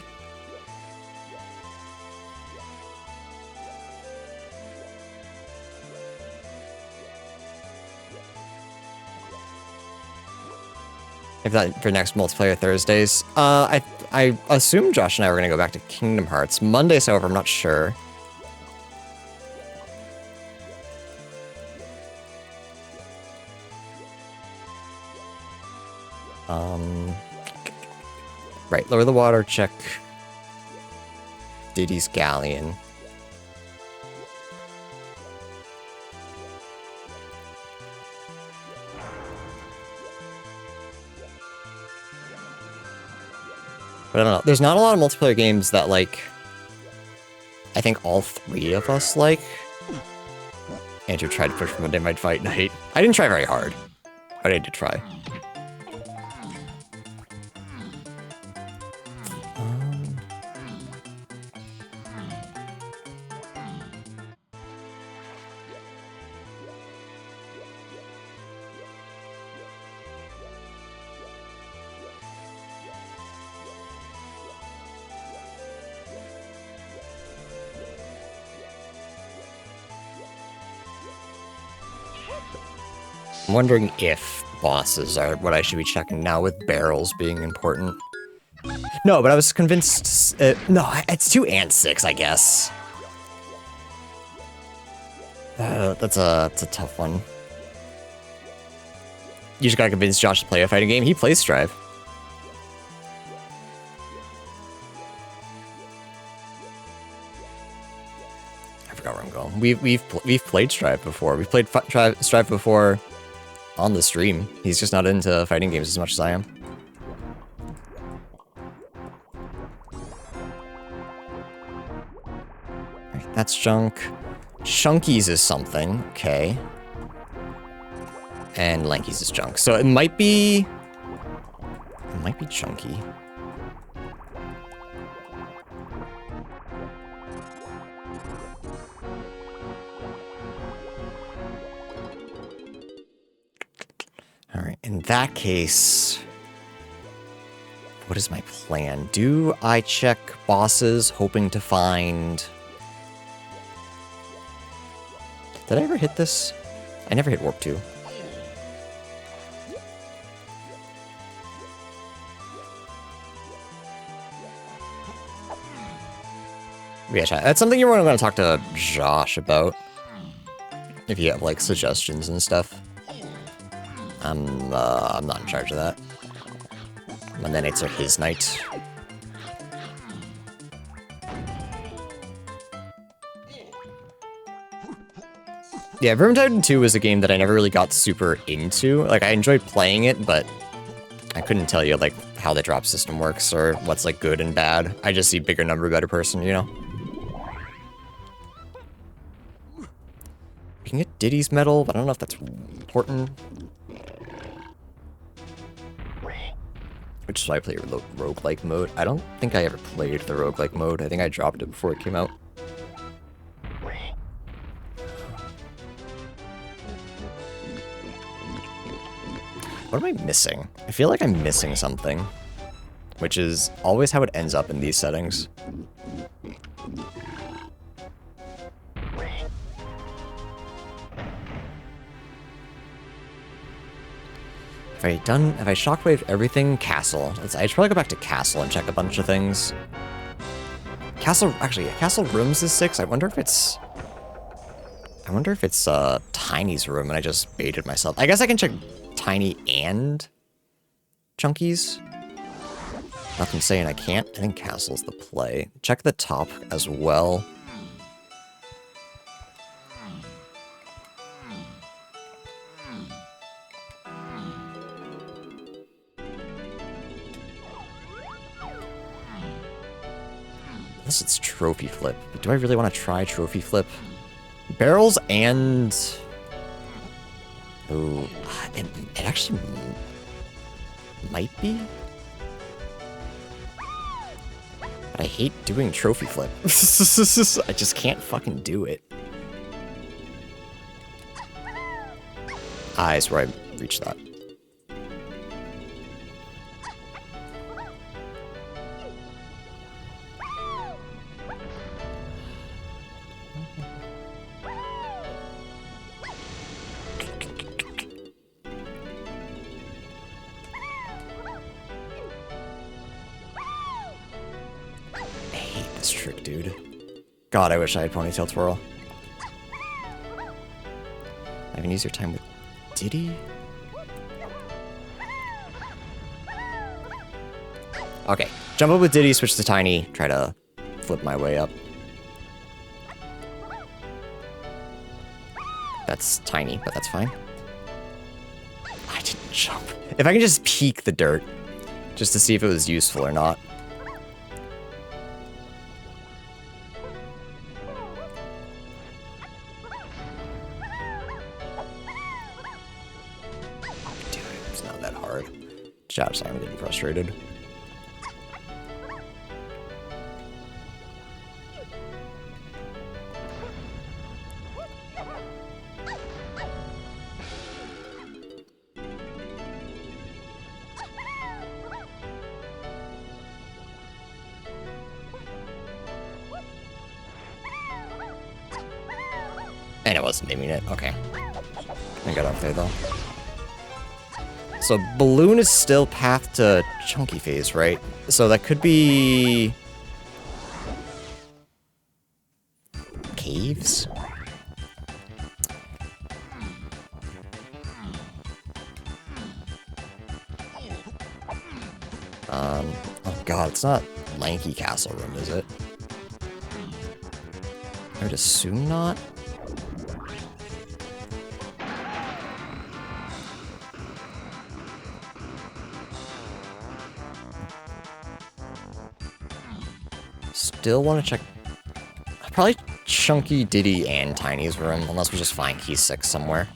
If that for next multiplayer Thursdays. I assume Josh and I were gonna go back to Kingdom Hearts. Mondays, however, I'm not sure. Right, lower the water, check Diddy's Galleon. But I don't know. There's not a lot of multiplayer games that, like, I think all three of us like. Andrew tried to push for Monday Night Fight Night. I didn't try very hard, but I did try. I'm wondering if bosses are what I should be checking now, with barrels being important. No, but I was convinced... no, it's 2 and 6, I guess. That's a tough one. You just gotta convince Josh to play a fighting game. He plays Strive. I forgot where I'm going. We've played Strive before. We've played Strive before on the stream. He's just not into fighting games as much as I am. That's junk. Chunkies is something. Okay. And Lankies is junk. So it might be... It might be chunky. Alright, in that case... What is my plan? Do I check bosses, hoping to find... Did I ever hit this? I never hit Warp 2. Yeah, that's something you want to talk to Josh about. If you have, like, suggestions and stuff. I'm not in charge of that. Monday nights are his night. Yeah, Vermintide 2 was a game that I never really got super into. Like, I enjoyed playing it, but I couldn't tell you, like, how the drop system works or what's, like, good and bad. I just see bigger number, better person, you know? We can get Diddy's medal, but I don't know if that's important. Which is why I play roguelike mode. I don't think I ever played the roguelike mode. I think I dropped it before it came out. What am I missing? I feel like I'm missing something. Which is always how it ends up in these settings. Have I shockwaved everything? Castle. I should probably go back to Castle and check a bunch of things. Castle, actually, Castle Rooms is 6. I wonder if it's Tiny's room and I just baited myself. I guess I can check Tiny and Chunky's. Nothing saying I can't. I think Castle's the play. Check the top as well. Unless it's Trophy Flip. But do I really want to try Trophy Flip? Barrels and... Ooh, it actually might be. But I hate doing Trophy Flip. I just can't fucking do it. That's where I reached that. Trick, dude. God, I wish I had Ponytail Twirl. I can use your time with Diddy. Okay, jump up with Diddy, switch to Tiny, try to flip my way up. That's Tiny, but that's fine. I didn't jump. If I can just peek the dirt, just to see if it was useful or not. Josh, I'm getting frustrated. And I wasn't aiming it. Okay. I got off there though. So Balloon is still path to Chunky Phase, right? So that could be... Caves? Oh god, it's not Lanky Castle Room, is it? I would assume not. Still want to check... I probably Chunky, Diddy, and Tiny's room, unless we just find key 6 somewhere.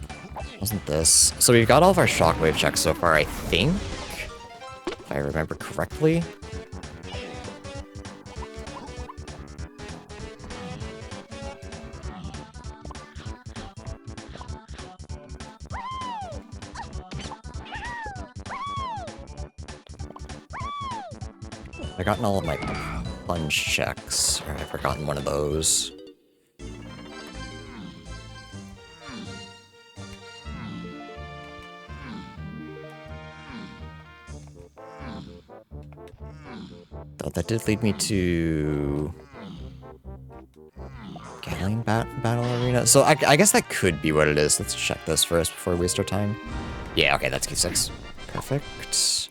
Wasn't this? So we've got all of our shockwave checks so far, I think. If I remember correctly. I've gotten all of my plunge checks, or I've forgotten one of those. Though that did lead me to Galleon Battle Arena. So I guess that could be what it is. Let's check this first before we waste our time. Yeah, okay, that's key 6. Perfect.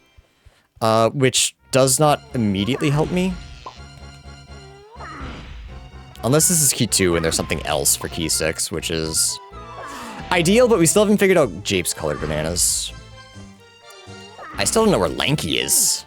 Which does not immediately help me. Unless this is key 2 and there's something else for key 6, which is ideal, but we still haven't figured out Jape's colored bananas. I still don't know where Lanky is.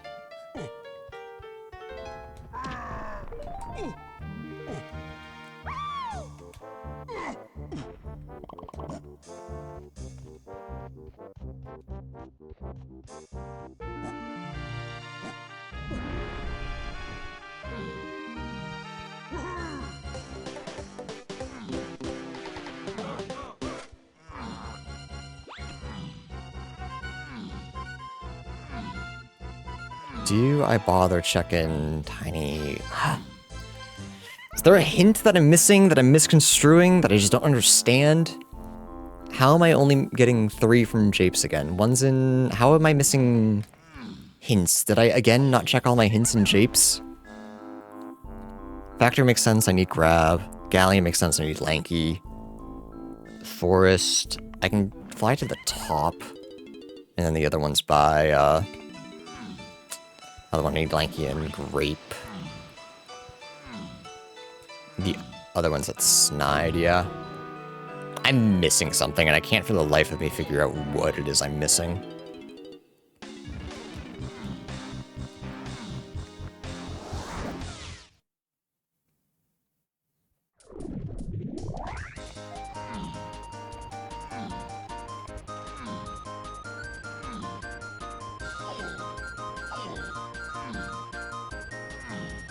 Do I bother checking Tiny? Is there a hint that I'm missing, that I'm misconstruing, that I just don't understand? How am I only getting 3 from Japes again? One's in... How am I missing hints? Did I, again, not check all my hints in Japes? Factor makes sense, I need Grab. Galleon makes sense, I need Lanky. Forest... I can fly to the top. And then the other one's by, other one I need Lanky and Grape. The other one's at Snide, yeah. I'm missing something, and I can't for the life of me figure out what it is I'm missing.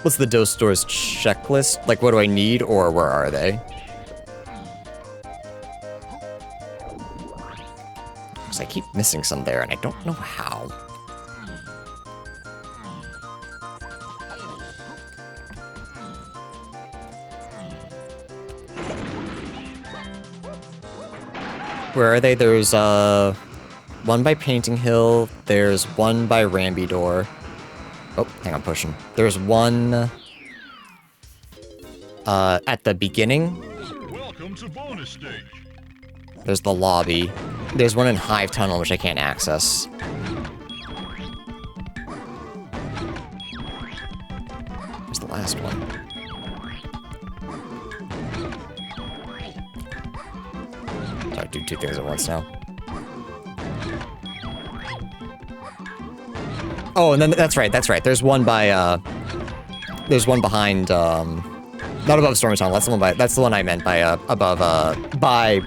What's the Dose Store's checklist? Like, what do I need, or where are they? Because I keep missing some there, and I don't know how. Where are they? There's, one by Painting Hill, there's one by Rambidor. Oh, hang on, pushing. There's one at the beginning. Welcome to bonus stage. There's the lobby. There's one in Hive Tunnel, which I can't access. Where's the last one? Sorry, I do 2 things at once now. Oh, and then that's right. There's one by, there's one behind, not above Stormy Tunnel. That's the one I meant by, above, by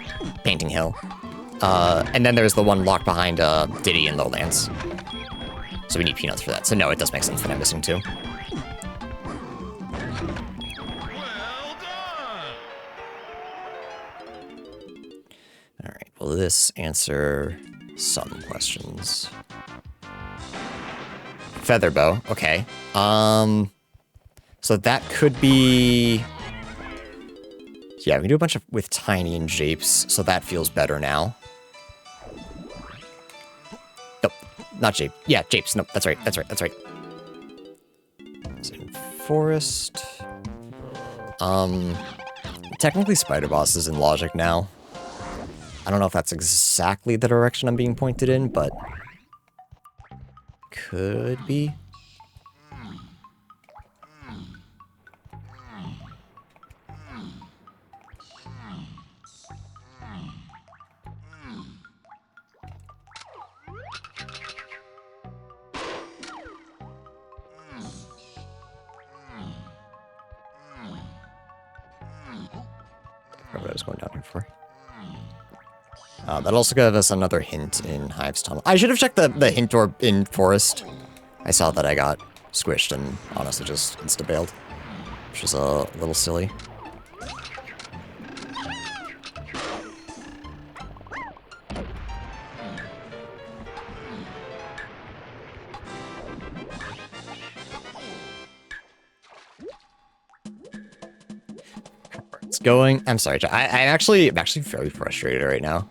Painting Hill. And then there's the one locked behind, Diddy and Lowlands. So we need peanuts for that. So no, it does make sense that I'm missing 2. Well done. Alright, will this answer some questions? Featherbow, okay. So that could be... Yeah, we can do a bunch of with Tiny and Japes, so that feels better now. Nope, not Jape. Yeah, Japes. Nope, that's right. It's in Forest. Technically Spider Boss is in Logic now. I don't know if that's exactly the direction I'm being pointed in, but... Could be. What I was going down here for. That also gave us another hint in Hive's tunnel. I should have checked the hint orb in Forest. I saw that I got squished and honestly just insta-bailed, which is a little silly. It's going. I'm sorry, I'm actually very frustrated right now.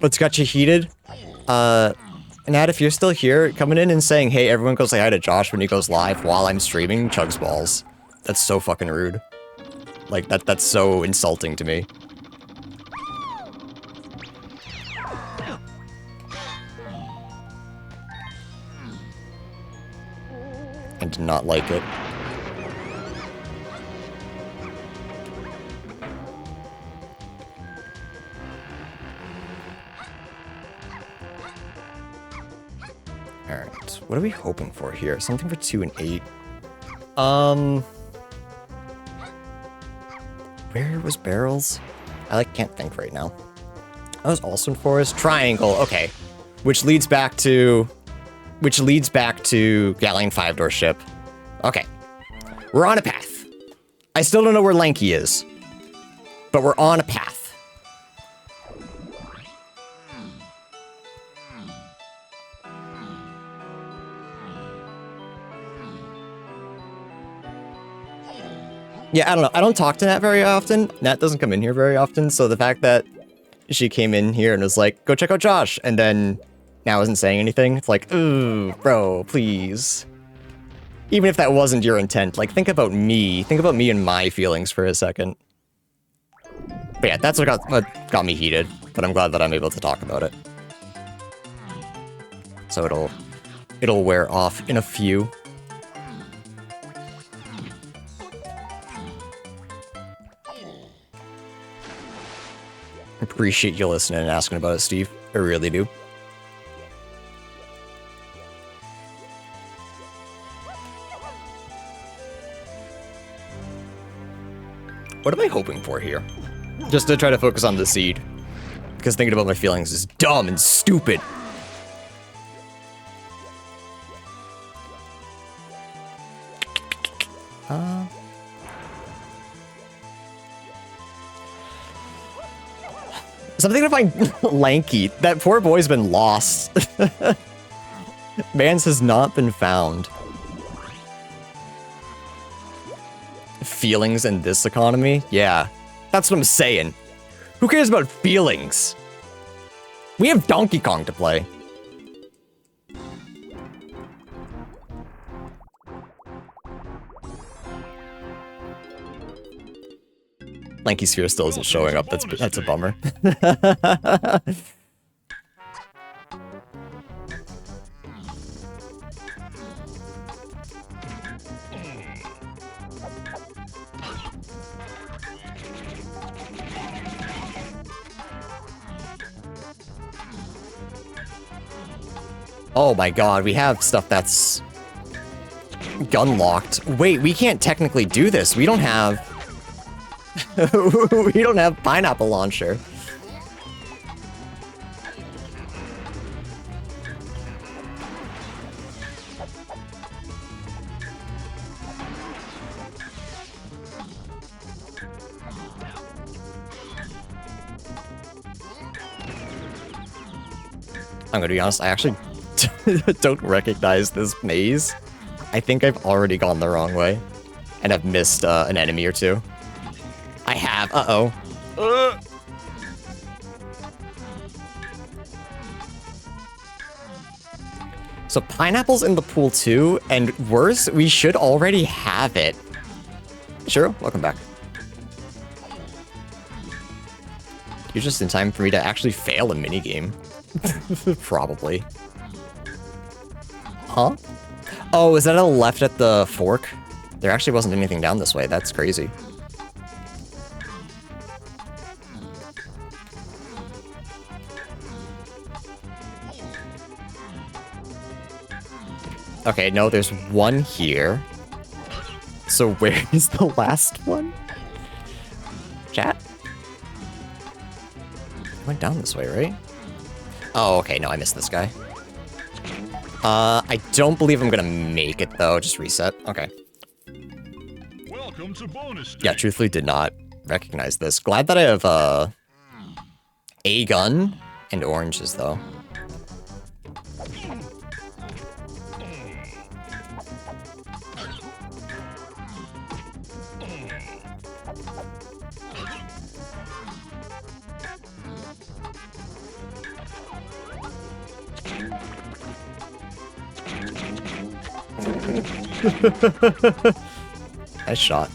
What's got you heated? Nat, if you're still here, coming in and saying, hey, everyone go say hi to Josh when he goes live while I'm streaming, chugs balls. That's so fucking rude. Like, that's so insulting to me. I did not like it. Alright, what are we hoping for here? Something for 2 and 8. Where was barrels? I can't think right now. I was also in Forest. Triangle, okay. Which leads back to Galleon 5-door ship. Okay. We're on a path. I still don't know where Lanky is. But we're on a path. Yeah, I don't know. I don't talk to Nat very often. Nat doesn't come in here very often, so the fact that she came in here and was like, go check out Josh, and then now isn't saying anything, it's like, ooh, bro, please. Even if that wasn't your intent, like, think about me. Think about me and my feelings for a second. But yeah, that's what got me heated, but I'm glad that I'm able to talk about it. So it'll wear off in a few. Appreciate you listening and asking about it, Steve. I really do. What am I hoping for here? Just to try to focus on the seed. Because thinking about my feelings is dumb and stupid. Something to find Lanky. That poor boy's been lost. Mans has not been found. Feelings in this economy? Yeah. That's what I'm saying. Who cares about feelings? We have Donkey Kong to play. Lanky Sphere still isn't showing up. That's a bummer. Oh my god, we have stuff that's gun locked. Wait, we can't technically do this. We don't have we don't have pineapple launcher. I'm gonna be honest, I actually don't recognize this maze. I think I've already gone the wrong way and I've missed an enemy or two. I have. Uh-oh. So pineapple's in the pool too, and worse, we should already have it. Sure, welcome back. You're just in time for me to actually fail a minigame. Probably. Huh? Oh, is that a left at the fork? There actually wasn't anything down this way. That's crazy. Okay, no, there's one here. So where is the last one? Chat? I went down this way, right? Oh, okay, no, I missed this guy. I don't believe I'm gonna make it, though. Just reset. Okay. Welcome to bonus stage. Yeah, truthfully did not recognize this. Glad that I have, a gun and oranges, though. Nice shot.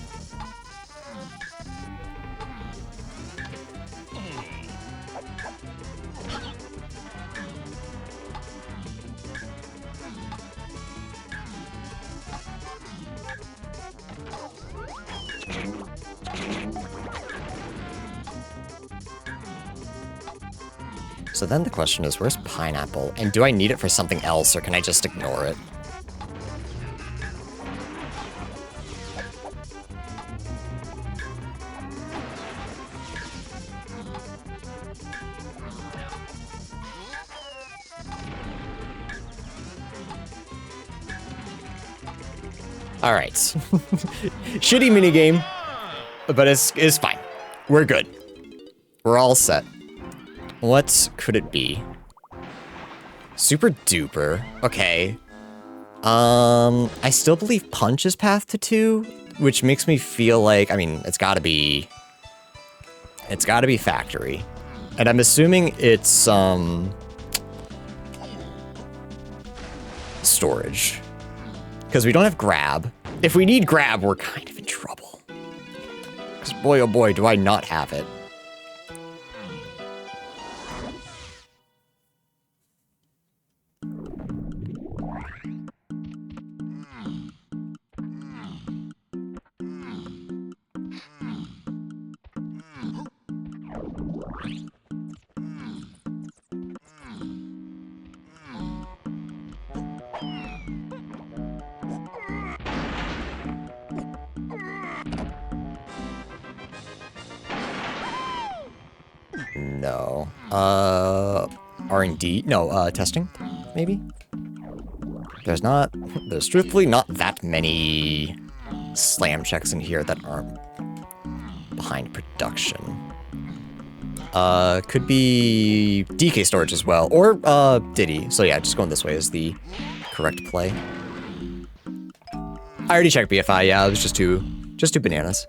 So then the question is, where's pineapple? And do I need it for something else, or can I just ignore it? Alright. Shitty minigame, but it's fine. We're good. We're all set. What could it be? Super duper. Okay. I still believe punch is path to 2, which makes me feel like, I mean, it's gotta be factory. And I'm assuming it's, storage. Because we don't have grab. If we need grab, we're kind of in trouble. Because boy, oh boy, do I not have it. No. R&D? No, testing? Maybe? There's truthfully not that many slam checks in here that aren't behind production. Could be DK storage as well, or, Diddy. So yeah, just going this way is the correct play. I already checked BFI, yeah, it was just two bananas.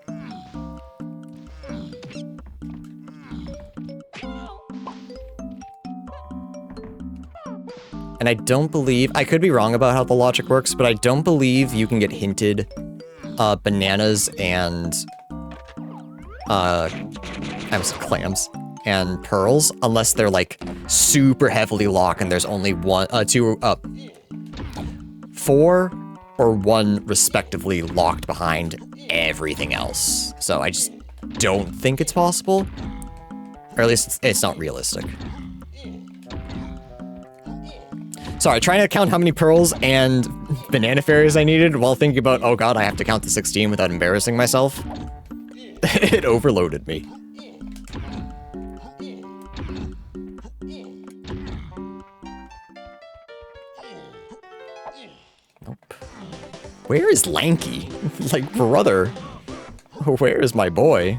And I don't believe, I could be wrong about how the logic works, but I don't believe you can get hinted bananas and I was clams and pearls unless they're like super heavily locked and there's only four or one respectively locked behind everything else. So I just don't think it's possible, or at least it's not realistic. Sorry, trying to count how many pearls and banana fairies I needed while thinking about, oh god, I have to count to 16 without embarrassing myself. It overloaded me. Nope. Where is Lanky? Like, brother, where is my boy?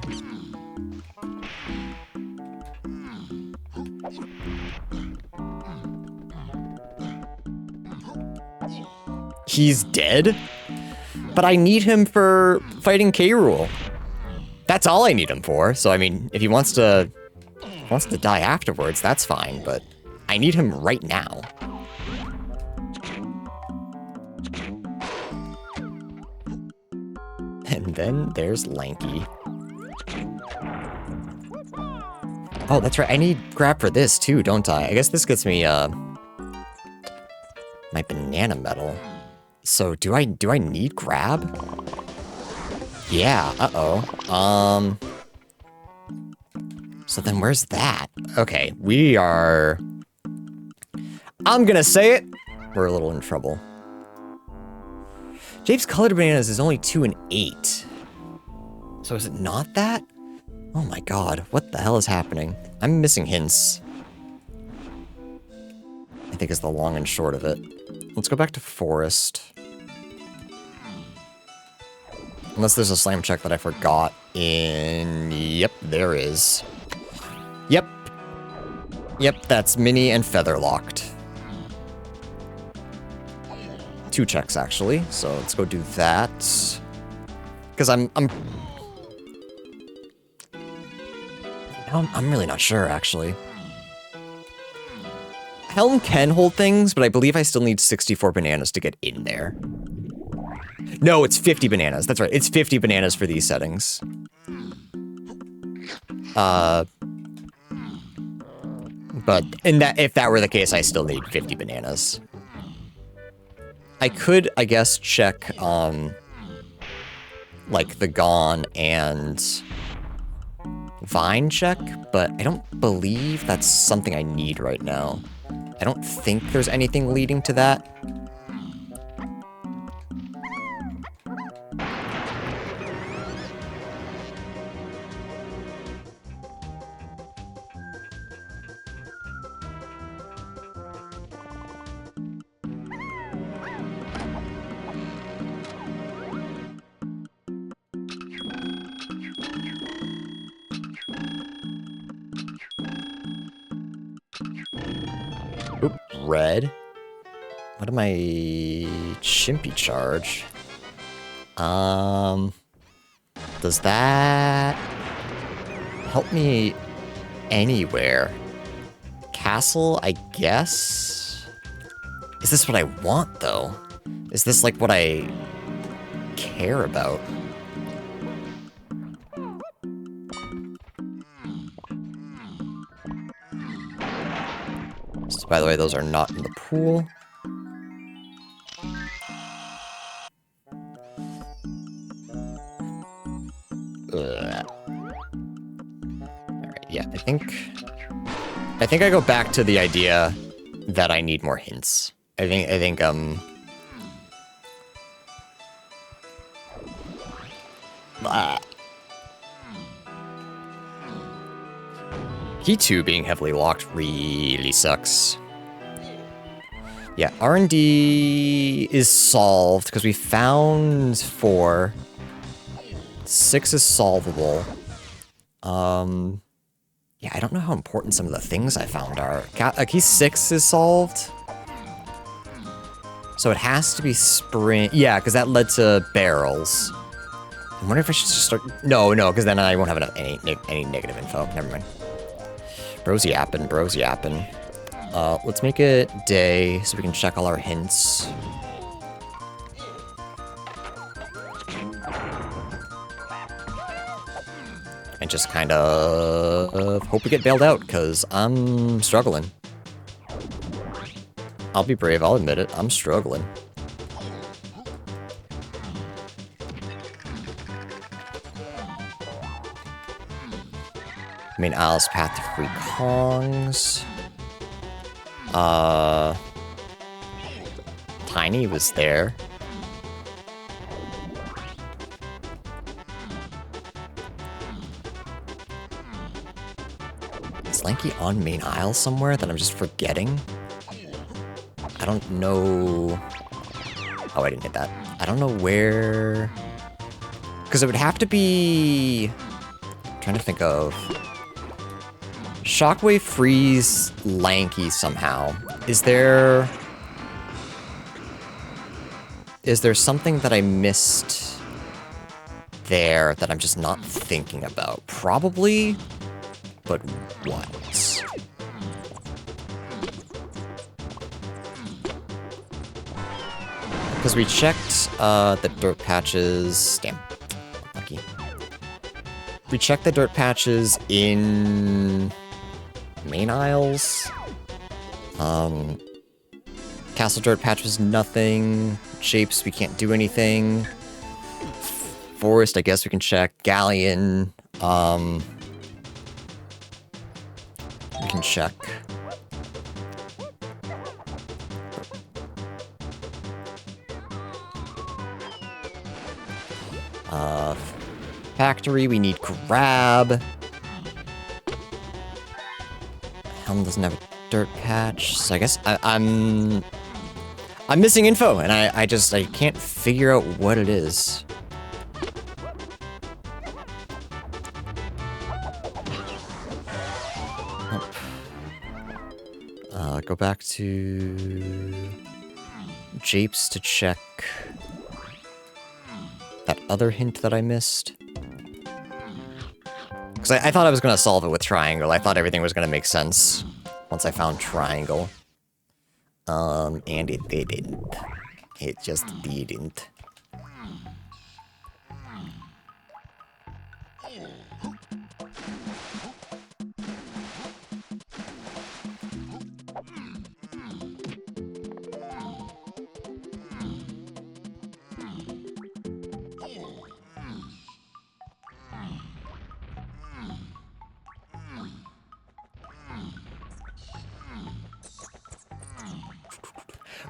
He's dead? But I need him for fighting K. Rool. That's all I need him for. So, I mean, if he wants to die afterwards, that's fine, but I need him right now. And then there's Lanky. Oh, that's right. I need grab for this too, don't I? I guess this gets me, my banana medal. So do I need grab? Yeah, uh-oh. So then where's that? Okay, we are... I'm gonna say it! We're a little in trouble. Jape's colored bananas is only 2 and 8. So is it not that? Oh my god, what the hell is happening? I'm missing hints. I think is the long and short of it. Let's go back to forest. Unless there's a slam check that I forgot in... Yep, there is. Yep. Yep, that's mini and feather locked. 2 checks, actually. So let's go do that. Because I'm really not sure, actually. Helm can hold things, but I believe I still need 64 bananas to get in there. No, it's 50 bananas. That's right. It's 50 bananas for these settings. But if that were the case, I still need 50 bananas. I could, I guess, check, like, the Gone and Vine check, but I don't believe that's something I need right now. I don't think there's anything leading to that. Oop, red. What am I... Chimpy charge? Does that... help me anywhere? Castle, I guess? Is this what I want, though? Is this, like, what I care about? So, by the way, those are not in the pool. Alright, yeah, I think I go back to the idea that I need more hints. I think Key 2 being heavily locked really sucks. Yeah, R&D is solved because we found 4. 6 is solvable. Yeah, I don't know how important some of the things I found are. Key 6 is solved. So it has to be sprint. Yeah, because that led to barrels. I wonder if I should just start... No, because then I won't have enough any negative info. Never mind. Bro's yapping. Let's make it day so we can check all our hints. And just kind of hope we get bailed out, because I'm struggling. I'll be brave, I'll admit it, I'm struggling. Main Isle's path to free Kongs. Tiny was there. Is Lanky on Main Isle somewhere that I'm just forgetting? I don't know... Oh, I didn't hit that. I don't know where... Because it would have to be... I'm trying to think of... Shockwave freeze Lanky somehow. Is there something that I missed there that I'm just not thinking about? Probably, but what? Because we checked the dirt patches. Damn, lucky. We checked the dirt patches in Main Isles. Castle dirt patch was nothing. Shapes, we can't do anything. Forest, I guess we can check. Galleon, we can check. Factory, we need grab. Helm doesn't have a dirt patch, so I guess I'm missing info, and I can't figure out what it is. Nope. Go back to Japes to check that other hint that I missed. Because I thought I was going to solve it with triangle. I thought everything was going to make sense once I found triangle. And it didn't. It just didn't.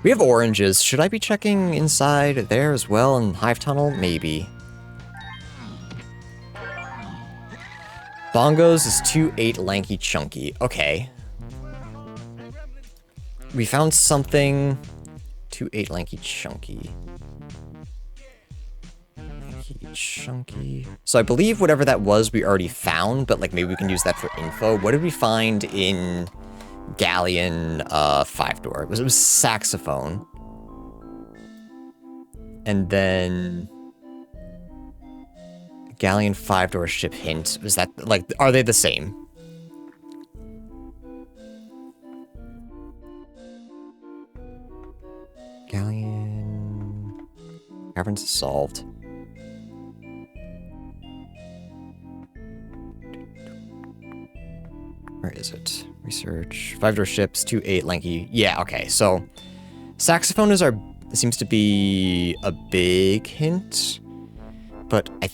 We have oranges. Should I be checking inside there as well in Hive Tunnel? Maybe. Bongos is 2-8 lanky chunky. Okay. We found something. 2-8 lanky chunky. Lanky chunky. So I believe whatever that was we already found, but like maybe we can use that for info. What did we find in Galleon 5-door? It was saxophone. And then Galleon 5-door ship hint. Was that like, are they the same? Galleon Caverns is solved. Where is it? Research. 5-door ships, 2-8 lanky. Yeah, okay. So saxophone is seems to be a big hint, but I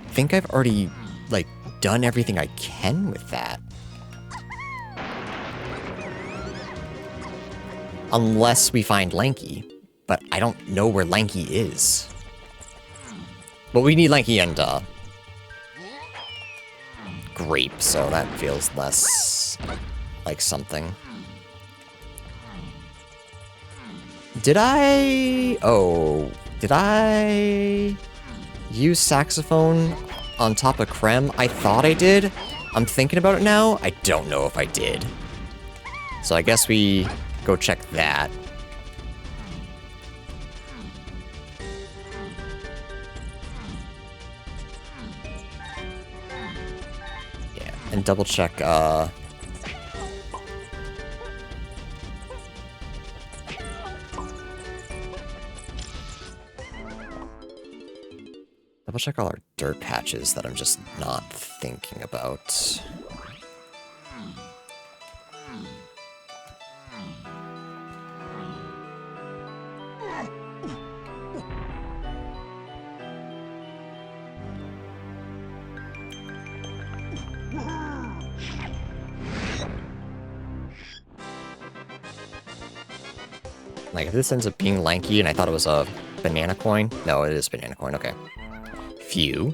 think I've already like done everything I can with that. Unless we find lanky, but I don't know where lanky is. But we need lanky and grape, so that feels less like something. Did I use saxophone on top of creme? I thought I did. I'm thinking about it now. I don't know if I did. So I guess we go check that. Yeah, and double check, double check all our dirt patches that I'm just not thinking about. Like, if this ends up being lanky and I thought it was a banana coin. No, it is banana coin, okay. Few.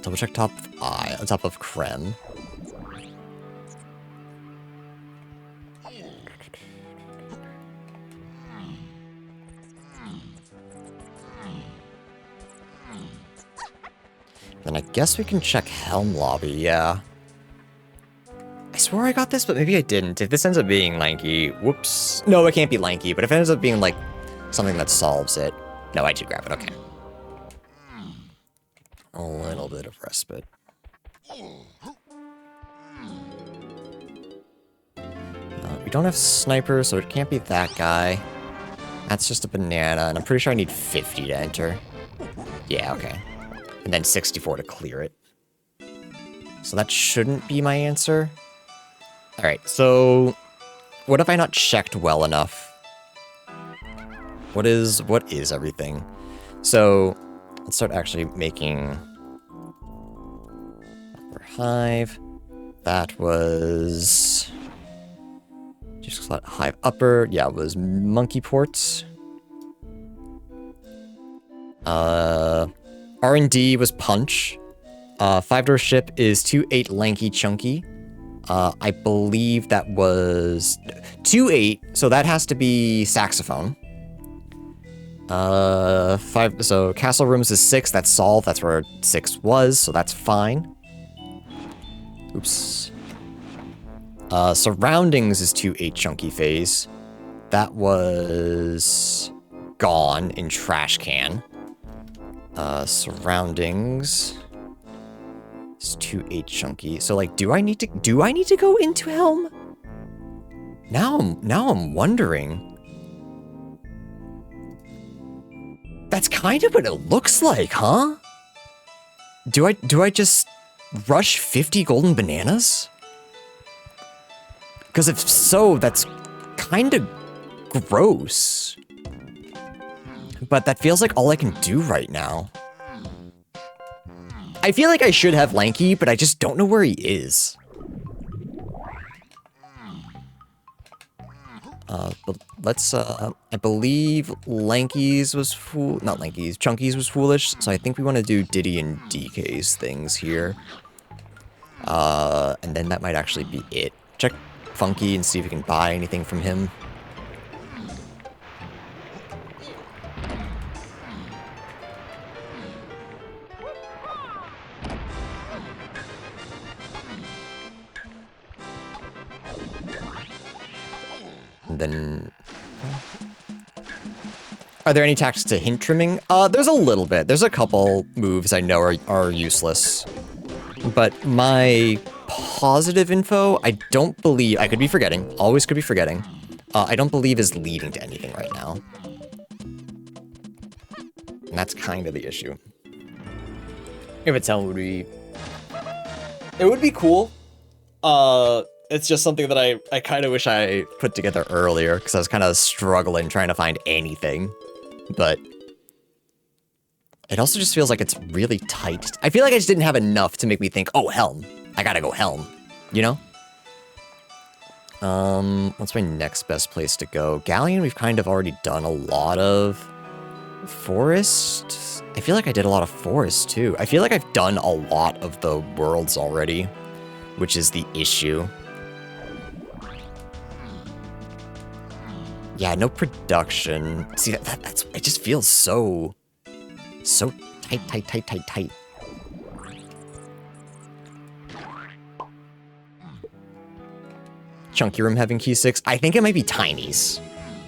Double check top of eye, on top of creme. Then I guess we can check Helm Lobby, yeah. I swore I got this, but maybe I didn't. If this ends up being lanky, whoops. No, it can't be lanky, but if it ends up being like something that solves it. No, I did grab it, okay. A little bit of respite. We don't have sniper, so it can't be that guy. That's just a banana, and I'm pretty sure I need 50 to enter. Yeah, okay. And then 64 to clear it. So that shouldn't be my answer. Alright, so what have I not checked well enough? What is everything? So let's start actually making upper hive. That was just hive upper. Yeah, it was monkey ports. R&D was punch. 5-door ship is 2-8 lanky chunky. I believe that was 2-8, so that has to be saxophone. 5, so castle rooms is 6, that's solved, that's where 6 was, so that's fine. Oops. Surroundings is 2-8 chunky phase. That was gone in trash can. Surroundings is 2-8 chunky. So like, do I need to go into Helm? Now I'm wondering. That's kind of what it looks like, huh? Do I just rush 50 golden bananas? Because if so, that's kind of gross. But that feels like all I can do right now. I feel like I should have Lanky, but I just don't know where he is. But let's, I believe Lanky's was not Lanky's, Chunky's was foolish, so I think we want to do Diddy and DK's things here. And then that might actually be it. Check Funky and see if we can buy anything from him. And then, are there any tactics to hint trimming? There's a little bit. There's a couple moves I know are useless. But my positive info, I don't believe, I could be forgetting, always could be forgetting, I don't believe is leading to anything right now. And that's kind of the issue. If it's Helm, it would be cool. It's just something that I kind of wish I put together earlier, because I was kind of struggling trying to find anything. But it also just feels like it's really tight. I feel like I just didn't have enough to make me think, oh, Helm. I gotta go Helm. You know? What's my next best place to go? Galleon, we've kind of already done a lot of. Forest? I feel like I did a lot of forest, too. I feel like I've done a lot of the worlds already, which is the issue. Yeah, no production. See, that's it just feels so tight. Chunky room having key 6. I think it might be Tiny's.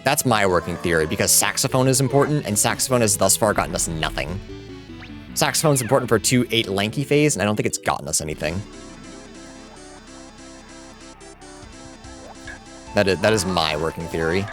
That's my working theory, because saxophone is important, and saxophone has thus far gotten us nothing. Saxophone's important for 2-8 lanky phase, and I don't think it's gotten us anything. That is my working theory.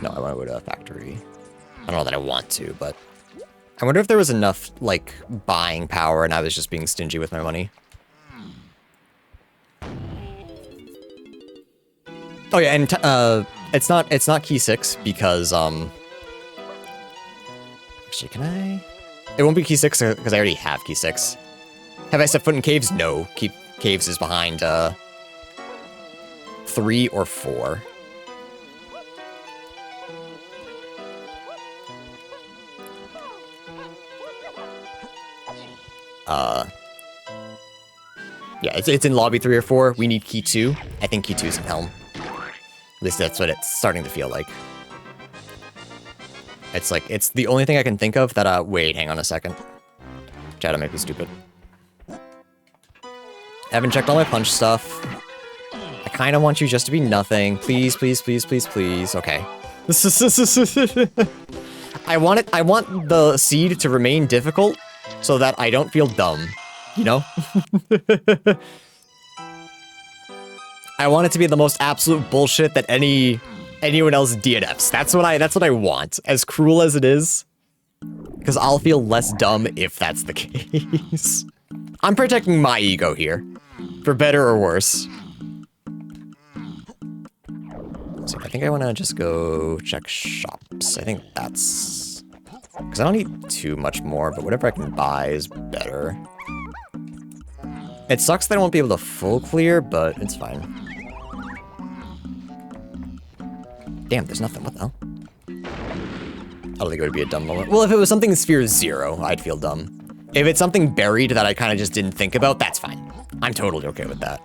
No, I want to go to a factory. I don't know that I want to, but I wonder if there was enough, like, buying power and I was just being stingy with my money. Oh yeah, and it's not key 6 because actually, can I? It won't be key 6 because I already have key 6. Have I set foot in caves? No, caves is behind 3 or 4. Yeah, it's in lobby 3 or 4. We need key 2. I think key 2 is in Helm. At least that's what it's starting to feel like. It's like, it's the only thing I can think of that, wait, hang on a second. Chat, I might be stupid. I haven't checked all my punch stuff. I kind of want you just to be nothing. Please, please, please, please, please. Okay. I want the seed to remain difficult so that I don't feel dumb. you know? I want it to be the most absolute bullshit that anyone else DNFs. That's what I want. As cruel as it is, because I'll feel less dumb if that's the case. I'm protecting my ego here, for better or worse. So I think I want to just go check shops. I think that's because I don't need too much more, but whatever I can buy is better. It sucks that I won't be able to full clear, but it's fine. Damn, there's nothing. What the hell? I don't think it would be a dumb moment. Well, if it was something Sphere 0, I'd feel dumb. If it's something buried that I kind of just didn't think about, that's fine. I'm totally okay with that.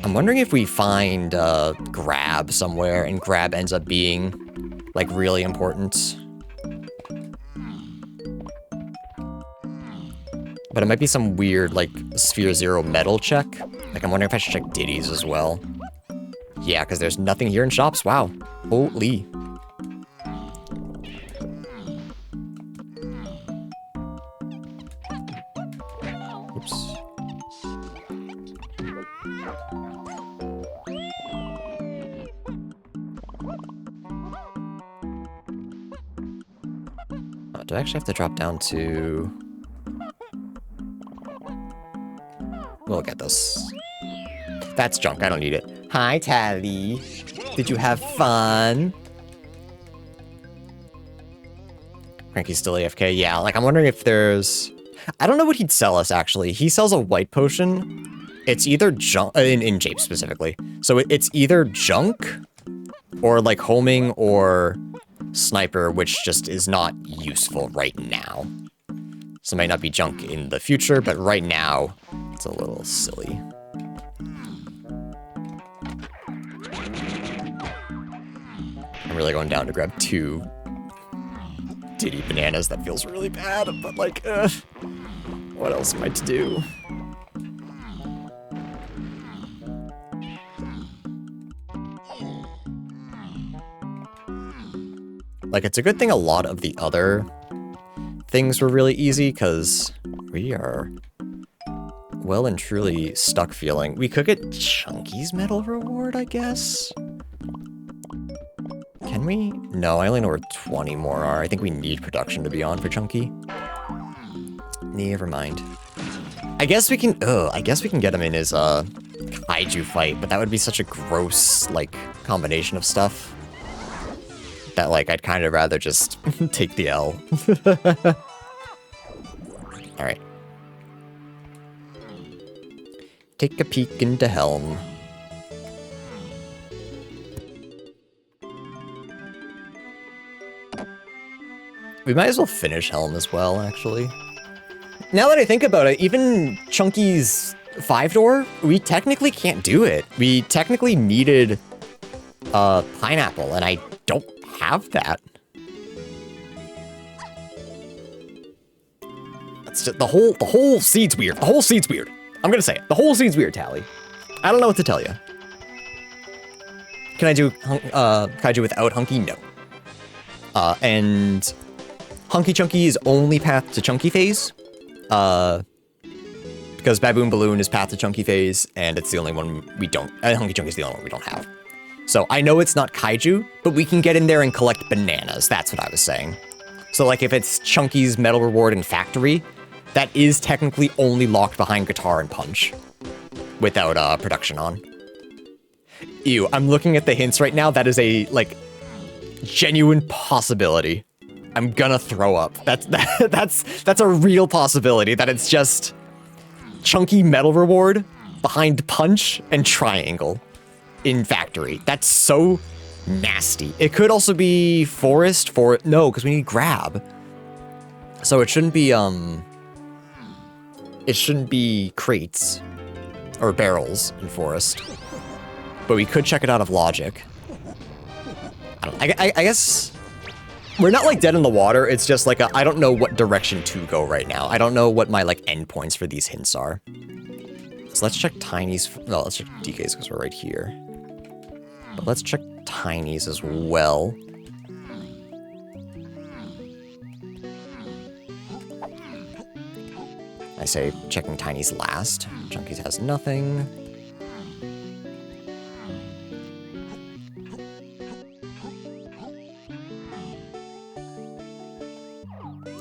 I'm wondering if we find grab somewhere and grab ends up being like really important. But it might be some weird like Sphere 0 metal check. Like I'm wondering if I should check Diddy's as well. Yeah, because there's nothing here in shops. Wow. Holy. Oops. Do I actually have to drop down to... We'll get this. That's junk. I don't need it. Hi, Tally. Did you have fun? Cranky's still AFK. Yeah, like I'm wondering if there's... I don't know what he'd sell us, actually. He sells a white potion. It's either junk... in Jape, specifically. So it's either junk, or like homing, or sniper, which just is not useful right now. So it might not be junk in the future, but right now, it's a little silly. I'm really going down to grab 2 Diddy bananas. That feels really bad, but like, what else am I to do? Like, it's a good thing a lot of the other things were really easy, because we are well and truly stuck feeling. We could get Chunky's medal reward, I guess? Can we? No, I only know where 20 more are. I think we need production to be on for Chunky. Never mind. I guess we can, I guess we can get him in his, kaiju fight, but that would be such a gross, like, combination of stuff that, like, I'd kind of rather just take the L. Alright. Take a peek into Helm. We might as well finish Helm as well, actually. Now that I think about it, even Chunky's 5-door, we technically can't do it. We technically needed pineapple, and I don't have that. That's just, the whole seed's weird. The whole seed's weird. I'm gonna say it. The whole seed's weird, Tally. I don't know what to tell you. Can I do kaiju without Hunky? No. And Hunky Chunky is only path to Chunky phase. Because Baboon Balloon is path to Chunky phase, and it's the only one we don't. Hunky Chunky is the only one we don't have. So I know it's not kaiju, but we can get in there and collect bananas. That's what I was saying. So like if it's Chunky's medal reward in factory, that is technically only locked behind guitar and punch without production on. Ew, I'm looking at the hints right now. That is a like genuine possibility. I'm gonna throw up. That's a real possibility that it's just Chunky medal reward behind punch and triangle in factory. That's so nasty. It could also be forest for no, because we need grab. So it shouldn't be crates or barrels in forest. But we could check it out of logic. I guess we're not like dead in the water. It's just like I don't know what direction to go right now. I don't know what my like endpoints for these hints are. So let's check Tiny's. No, let's check DK's because we're right here. But let's check Tiny's as well. I say checking Tiny's last. Chunky's has nothing.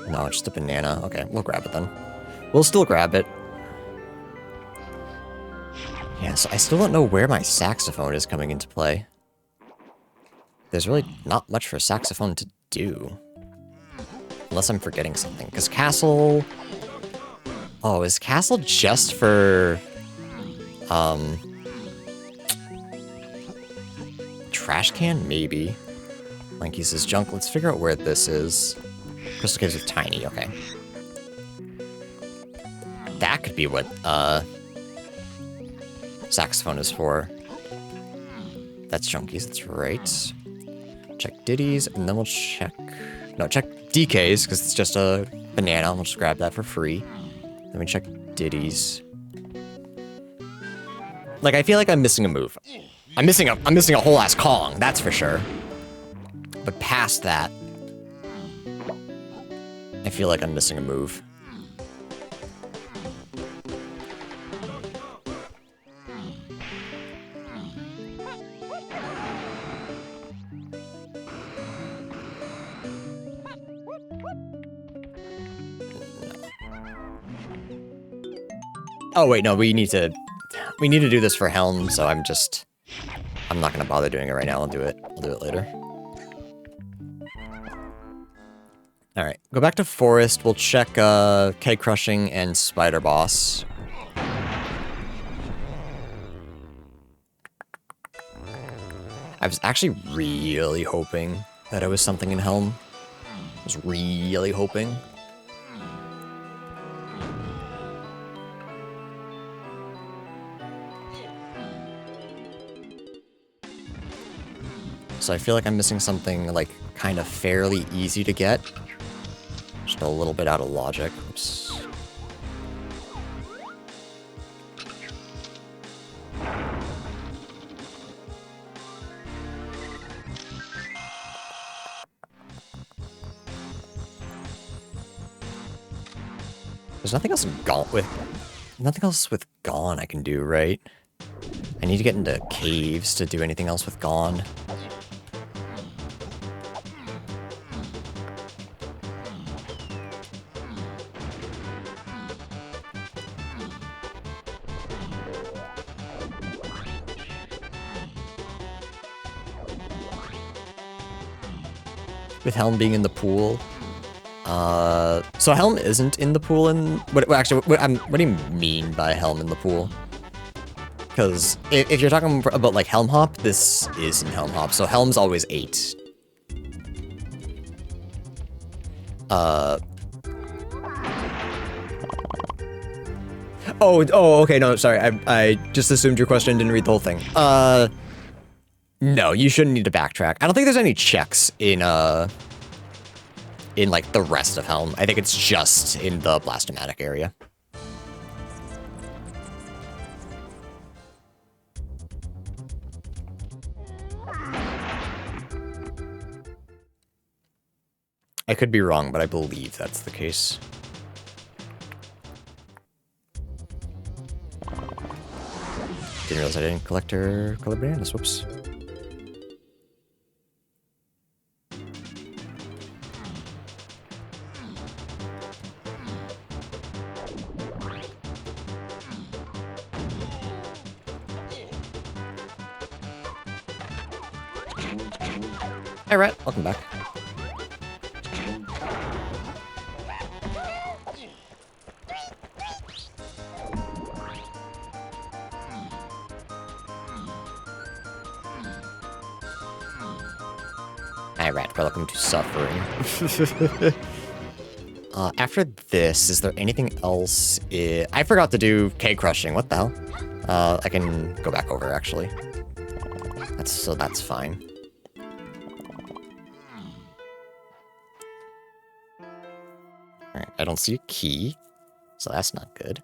No, just a banana. Okay, we'll grab it then. We'll still grab it. Yeah, so I still don't know where my saxophone is coming into play. There's really not much for saxophone to do. Unless I'm forgetting something. Because Castle... Oh, is Castle just for... Trash can? Maybe. Lanky says junk. Let's figure out where this is. Crystal Caves with Tiny, okay. That could be what, saxophone is for. That's Chunky's, that's right. Check Diddy's, and then we'll check... No, check DK's, because it's just a banana. We'll just grab that for free. Then we check Diddy's. Like, I feel like I'm missing a move. I'm missing a whole ass Kong, that's for sure. But past that, I feel like I'm missing a move. Oh wait, no, we need to do this for Helm, so I'm not gonna bother doing it right now. I'll do it later. Alright, go back to Forest. We'll check Keg Crushing and Spider Boss. I was actually really hoping that it was something in Helm. I was really hoping. So I feel like I'm missing something, like, kind of fairly easy to get. Just a little bit out of logic. Oops. There's nothing else with Gone I can do, right? I need to get into caves to do anything else with Gone. With Helm being in the pool. So Helm isn't in the pool in... What do you mean by Helm in the pool? Because if you're talking about, like, Helm Hop, this is in Helm Hop, so Helm's always 8. Oh, okay, no, sorry, I just assumed your question, didn't read the whole thing. No, you shouldn't need to backtrack. I don't think there's any checks in like, the rest of Helm. I think it's just in the Blastomatic area. I could be wrong, but I believe that's the case. Didn't realize I didn't collect her colored bananas. Whoops. Hey, Rat. Welcome back. Hi, Rat. Welcome to Suffering. After this, is there anything else? I forgot to do Keg Crushing. What the hell? I can go back over, actually. That's fine. Alright, I don't see a key, so that's not good.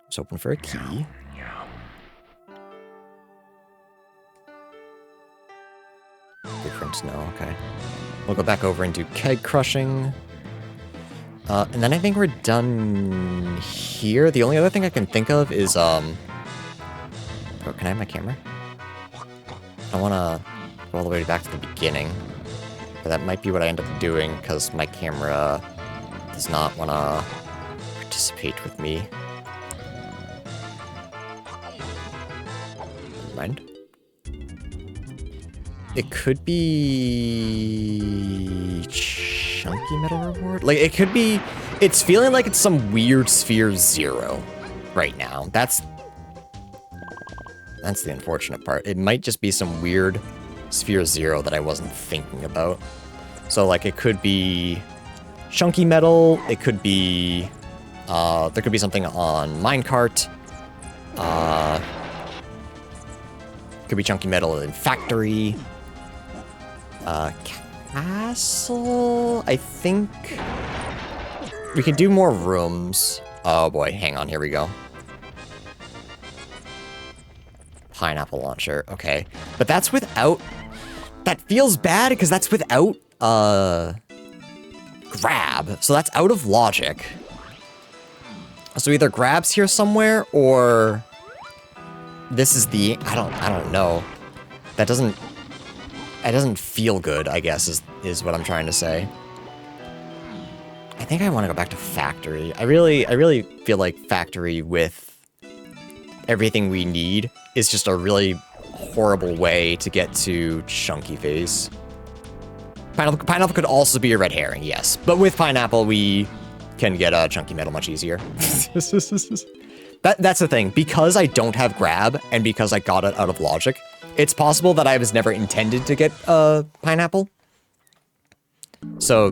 Just hoping for a key. Blueprints, no, okay. We'll go back over and do Keg Crushing. And then I think we're done here. The only other thing I can think of is, oh, can I have my camera? I want to go all the way back to the beginning. But that might be what I end up doing, because my camera does not want to participate with me. Never mind. It could be... Chunky metal reward? Like, it could be... It's feeling like it's some weird Sphere Zero right now. That's the unfortunate part. It might just be some weird Sphere Zero that I wasn't thinking about. So, like, it could be chunky metal. It could be... there could be something on minecart. Could be chunky metal in factory. Castle? I think... We can do more rooms. Oh boy, hang on, here we go. Pineapple launcher, okay. But that's without... That feels bad, because that's without, grab. So that's out of logic. So either grab's here somewhere, or... This is the... I don't know. That doesn't... It doesn't feel good, I guess, is what I'm trying to say. I think I want to go back to factory. I really feel like factory with everything we need is just a really horrible way to get to chunky phase. Pineapple could also be a red herring, yes. But with pineapple, we can get a chunky metal much easier. That's the thing. Because I don't have grab, and because I got it out of logic, it's possible that I was never intended to get pineapple. So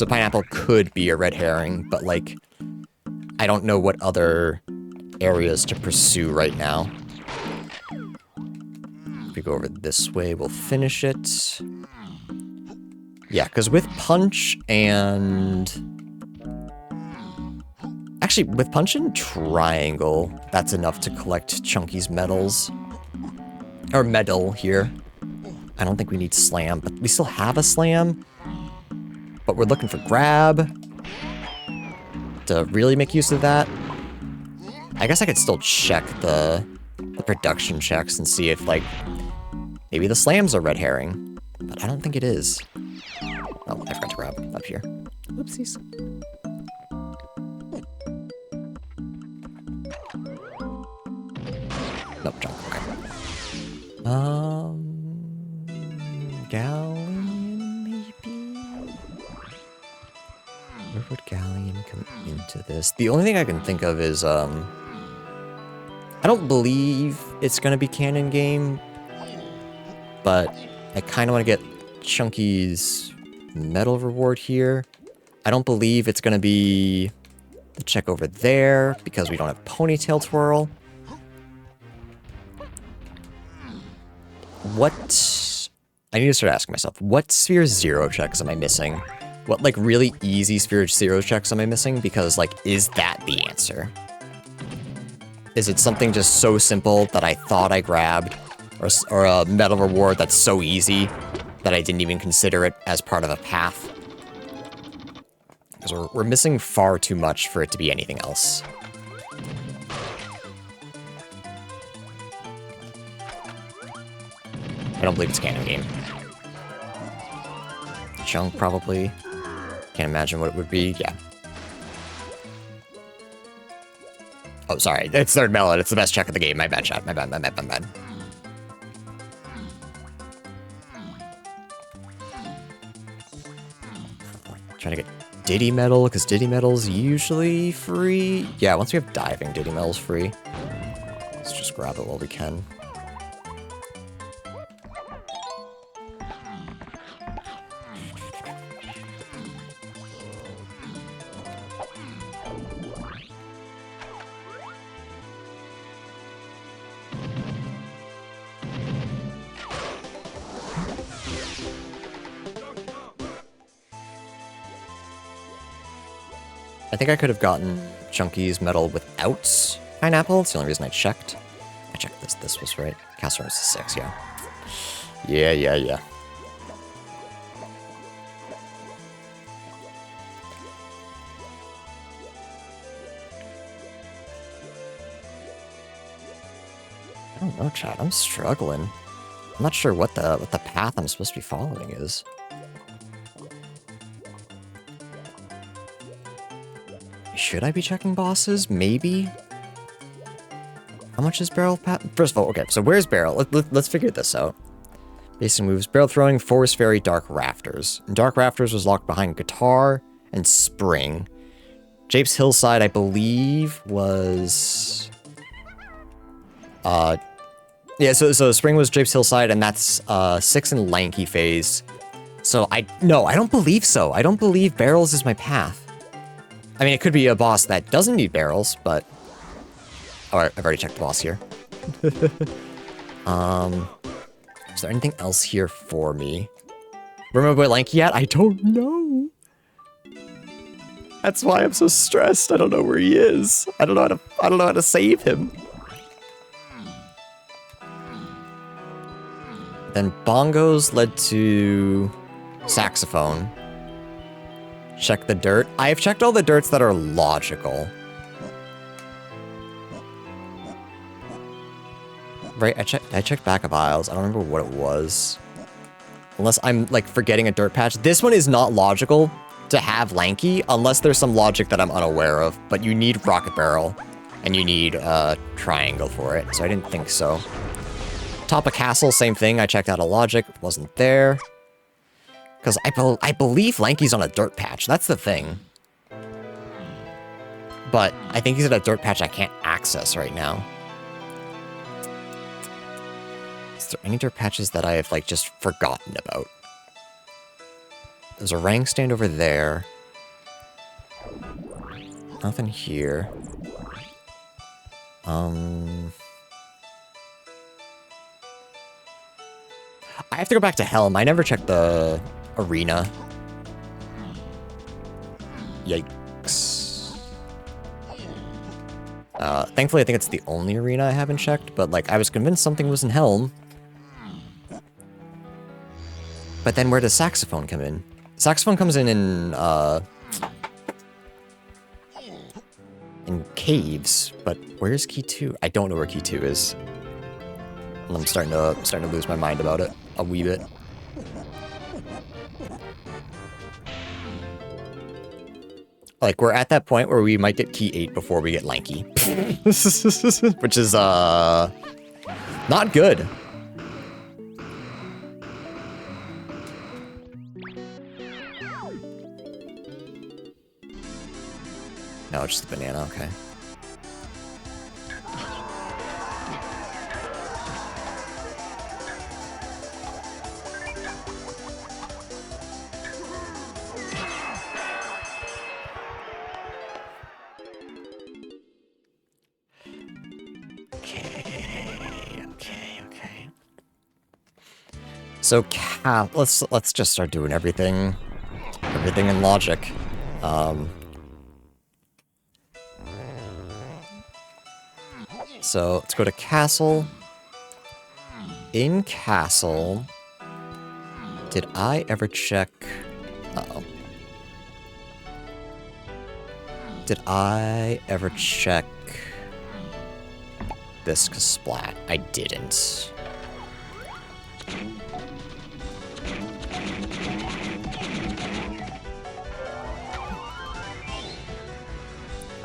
pineapple could be a red herring, but, like, I don't know what other areas to pursue right now. If we go over this way, we'll finish it. Yeah, because with punch and... Actually, with punch and triangle, that's enough to collect Chunky's medals. Or medal here. I don't think we need slam, but we still have a slam. But we're looking for grab to really make use of that. I guess I could still check the production checks and see if, like, maybe the slam's a red herring. But I don't think it is. Oh, I forgot to grab up here. Oopsies. Nope, junk. Okay. Galleon, maybe? Where would Galleon come into this? The only thing I can think of is, I don't believe it's gonna be canon game, but I kind of want to get Chunky's medal reward here. I don't believe it's gonna be the check over there, because we don't have ponytail twirl. What... I need to start asking myself, what Sphere Zero checks am I missing? What, like, really easy Sphere Zero checks am I missing? Because, like, is that the answer? Is it something just so simple that I thought I grabbed? Or a medal reward that's so easy that I didn't even consider it as part of a path? Because we're missing far too much for it to be anything else. I don't believe it's a canon game. Chunk, probably. Can't imagine what it would be. Yeah. Oh, sorry. It's third melon. It's the best check of the game. My bad, chat. My bad. Trying to get Diddy Medal, because Diddy Medal's usually free. Yeah, once we have diving, Diddy Medal's free. Let's just grab it while we can. I think I could have gotten Chunky's medal without pineapple. It's the only reason I checked. I checked this. This was right. Castle was 6, yeah. Yeah. I don't know, chat. I'm struggling. I'm not sure what the path I'm supposed to be following is. Should I be checking bosses? Maybe? How much is barrel path? First of all, okay, so where's barrel? Let's figure this out. Basic moves. Barrel throwing, Forest Fairy, Dark Rafters. And Dark Rafters was locked behind Guitar and Spring. Jape's Hillside, I believe, was... Yeah, so Spring was Jape's Hillside, and that's 6 in Lanky phase. So no, I don't believe so. I don't believe barrels is my path. I mean, it could be a boss that doesn't need barrels, but... Alright, I've already checked the boss here. Is there anything else here for me? Remember my boy Lanky at? I don't know. That's why I'm so stressed. I don't know where he is. I don't know how to save him. Then bongos led to saxophone. Check the dirt. I've checked all the dirts that are logical. Right, I checked backup aisles. I don't remember what it was. Unless I'm, like, forgetting a dirt patch. This one is not logical to have Lanky, unless there's some logic that I'm unaware of. But you need Rocket Barrel, and you need Triangle for it, so I didn't think so. Top of Castle, same thing. I checked out a logic. Wasn't there. Because I believe Lanky's on a dirt patch. That's the thing. But I think he's at a dirt patch I can't access right now. Is there any dirt patches that I have, like, just forgotten about? There's a rank stand over there. Nothing here. I have to go back to Helm. I never checked the arena. Yikes. Thankfully, I think it's the only arena I haven't checked, but, like, I was convinced something was in Helm. But then where does saxophone come in? Saxophone comes in caves, but where's key 2? I don't know where key 2 is. And I'm starting to lose my mind about it a wee bit. Like, we're at that point where we might get key 8 before we get Lanky. Which is, not good. No, just the banana, okay. Okay. So, let's just start doing everything in logic. So, let's go to Castle. In Castle, did I ever check... Uh-oh. Did I ever check this Splat? I didn't.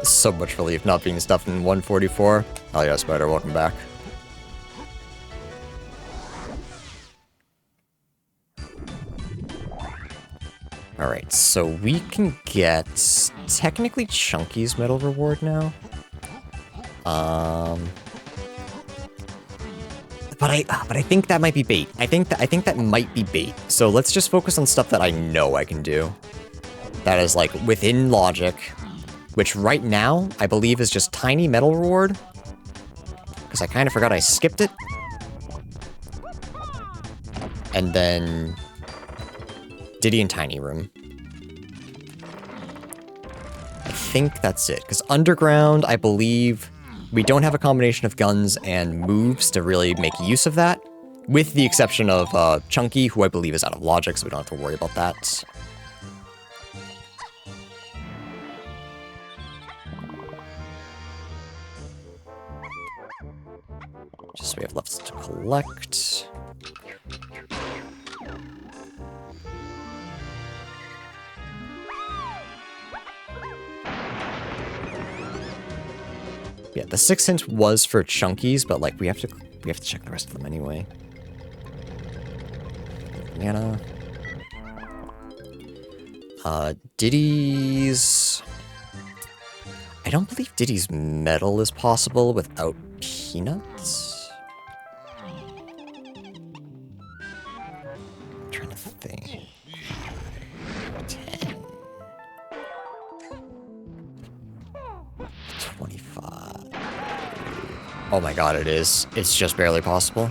So much relief not being stuffed in 144. Oh yeah, Spider, welcome back. Alright, so we can get technically Chunky's medal reward now. But I think that might be bait. I think that might be bait. So let's just focus on stuff that I know I can do. That is like within logic, which right now I believe is just tiny medal reward. Because I kind of forgot I skipped it. And then Diddy and Tiny Room. I think that's it. Because Underground, I believe we don't have a combination of guns and moves to really make use of that. With the exception of Chunky, who I believe is out of logic, so we don't have to worry about that. Just so we have left to collect. Yeah, the 6 hint was for chunkies, but like we have to check the rest of them anyway. Banana. Diddy's... I don't believe Diddy's metal is possible without peanuts. I'm trying to think. 10. 25. Oh my god, it is. It's just barely possible.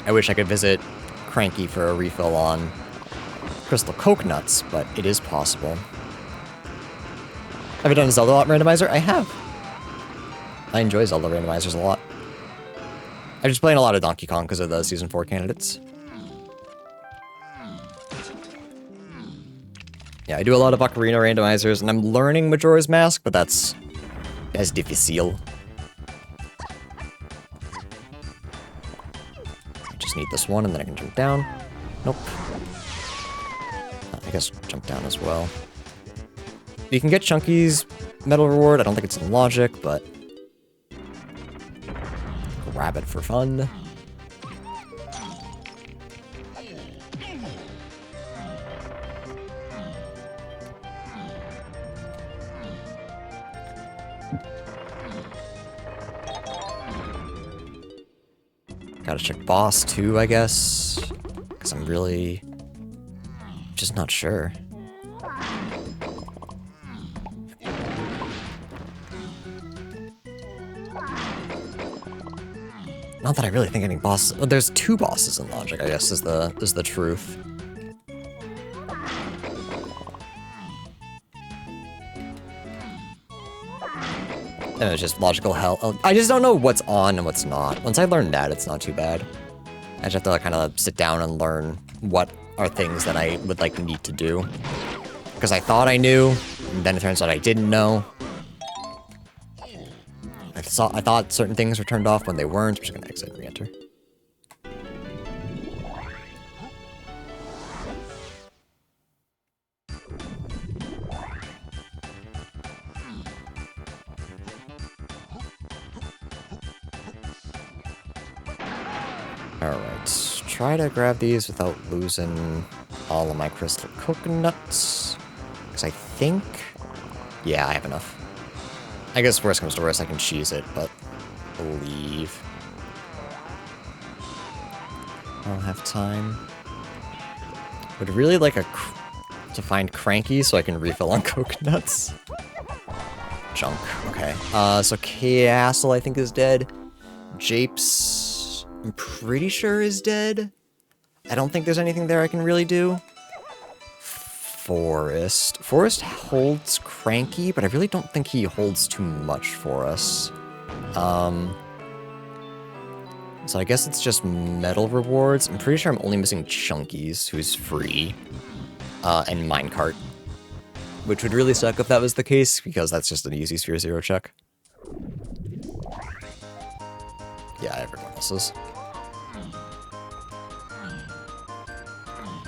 I wish I could visit Cranky for a refill on crystal coconuts, but it is possible. Have you done Zelda Randomizer? I have. I enjoy Zelda Randomizers a lot. I'm just playing a lot of Donkey Kong because of the Season 4 candidates. Yeah, I do a lot of Ocarina Randomizers, and I'm learning Majora's Mask, but that's difficile. I just need this one, and then I can jump down. Nope. I guess jump down as well. You can get Chunky's medal reward. I don't think it's in logic, but grab it for fun. Gotta check boss too, I guess, because I'm really just not sure. Not that I really think any boss. Well, there's 2 bosses in logic, I guess, is the truth. And it's just logical hell. I just don't know what's on and what's not. Once I learn that, it's not too bad. I just have to kind of sit down and learn what are things that I would like need to do. Because I thought I knew, and then it turns out I didn't know. I thought certain things were turned off when they weren't. I'm just gonna exit and re-enter. Alright, try to grab these without losing all of my crystal coconuts. Because I think... yeah, I have enough. I guess worst comes to worst, I can cheese it, but I believe I'll have time. Would really like to find Cranky so I can refill on coconuts. Junk, okay. So Castle I think is dead. Japes, I'm pretty sure is dead. I don't think there's anything there I can really do. Forest. Forest holds Cranky, but I really don't think he holds too much for us. So I guess it's just medal rewards. I'm pretty sure I'm only missing Chunkies, who's free, and Minecart. Which would really suck if that was the case, because that's just an easy Sphere Zero check. Yeah, everyone else's.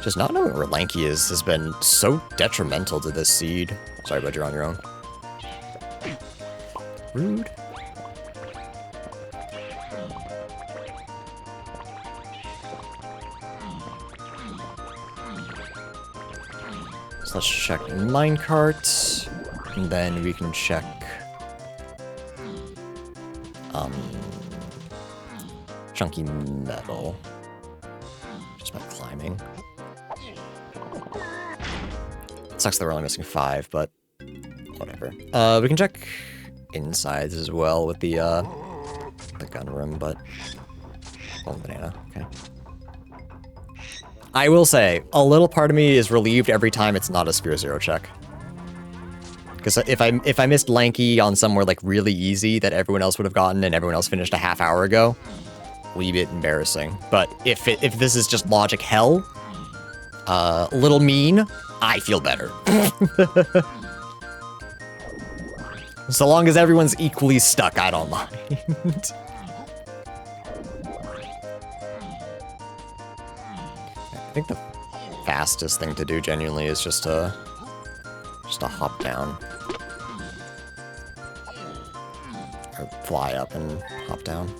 Just not knowing where Lanky is has been so detrimental to this seed. Sorry, bud, you're on your own. Rude. So let's check Minecart, and then we can check Chunky Metal, just by climbing. Sucks that we're only missing 5, but whatever. We can check insides as well with the gun room, but oh, banana. Okay. I will say, a little part of me is relieved every time it's not a Sphere Zero check. Because if I missed Lanky on somewhere like really easy that everyone else would have gotten and everyone else finished a half hour ago, wee bit embarrassing. But if this is just logic hell, little mean, I feel better. So long as everyone's equally stuck, I don't mind. I think the fastest thing to do genuinely is just to hop down. Or fly up and hop down.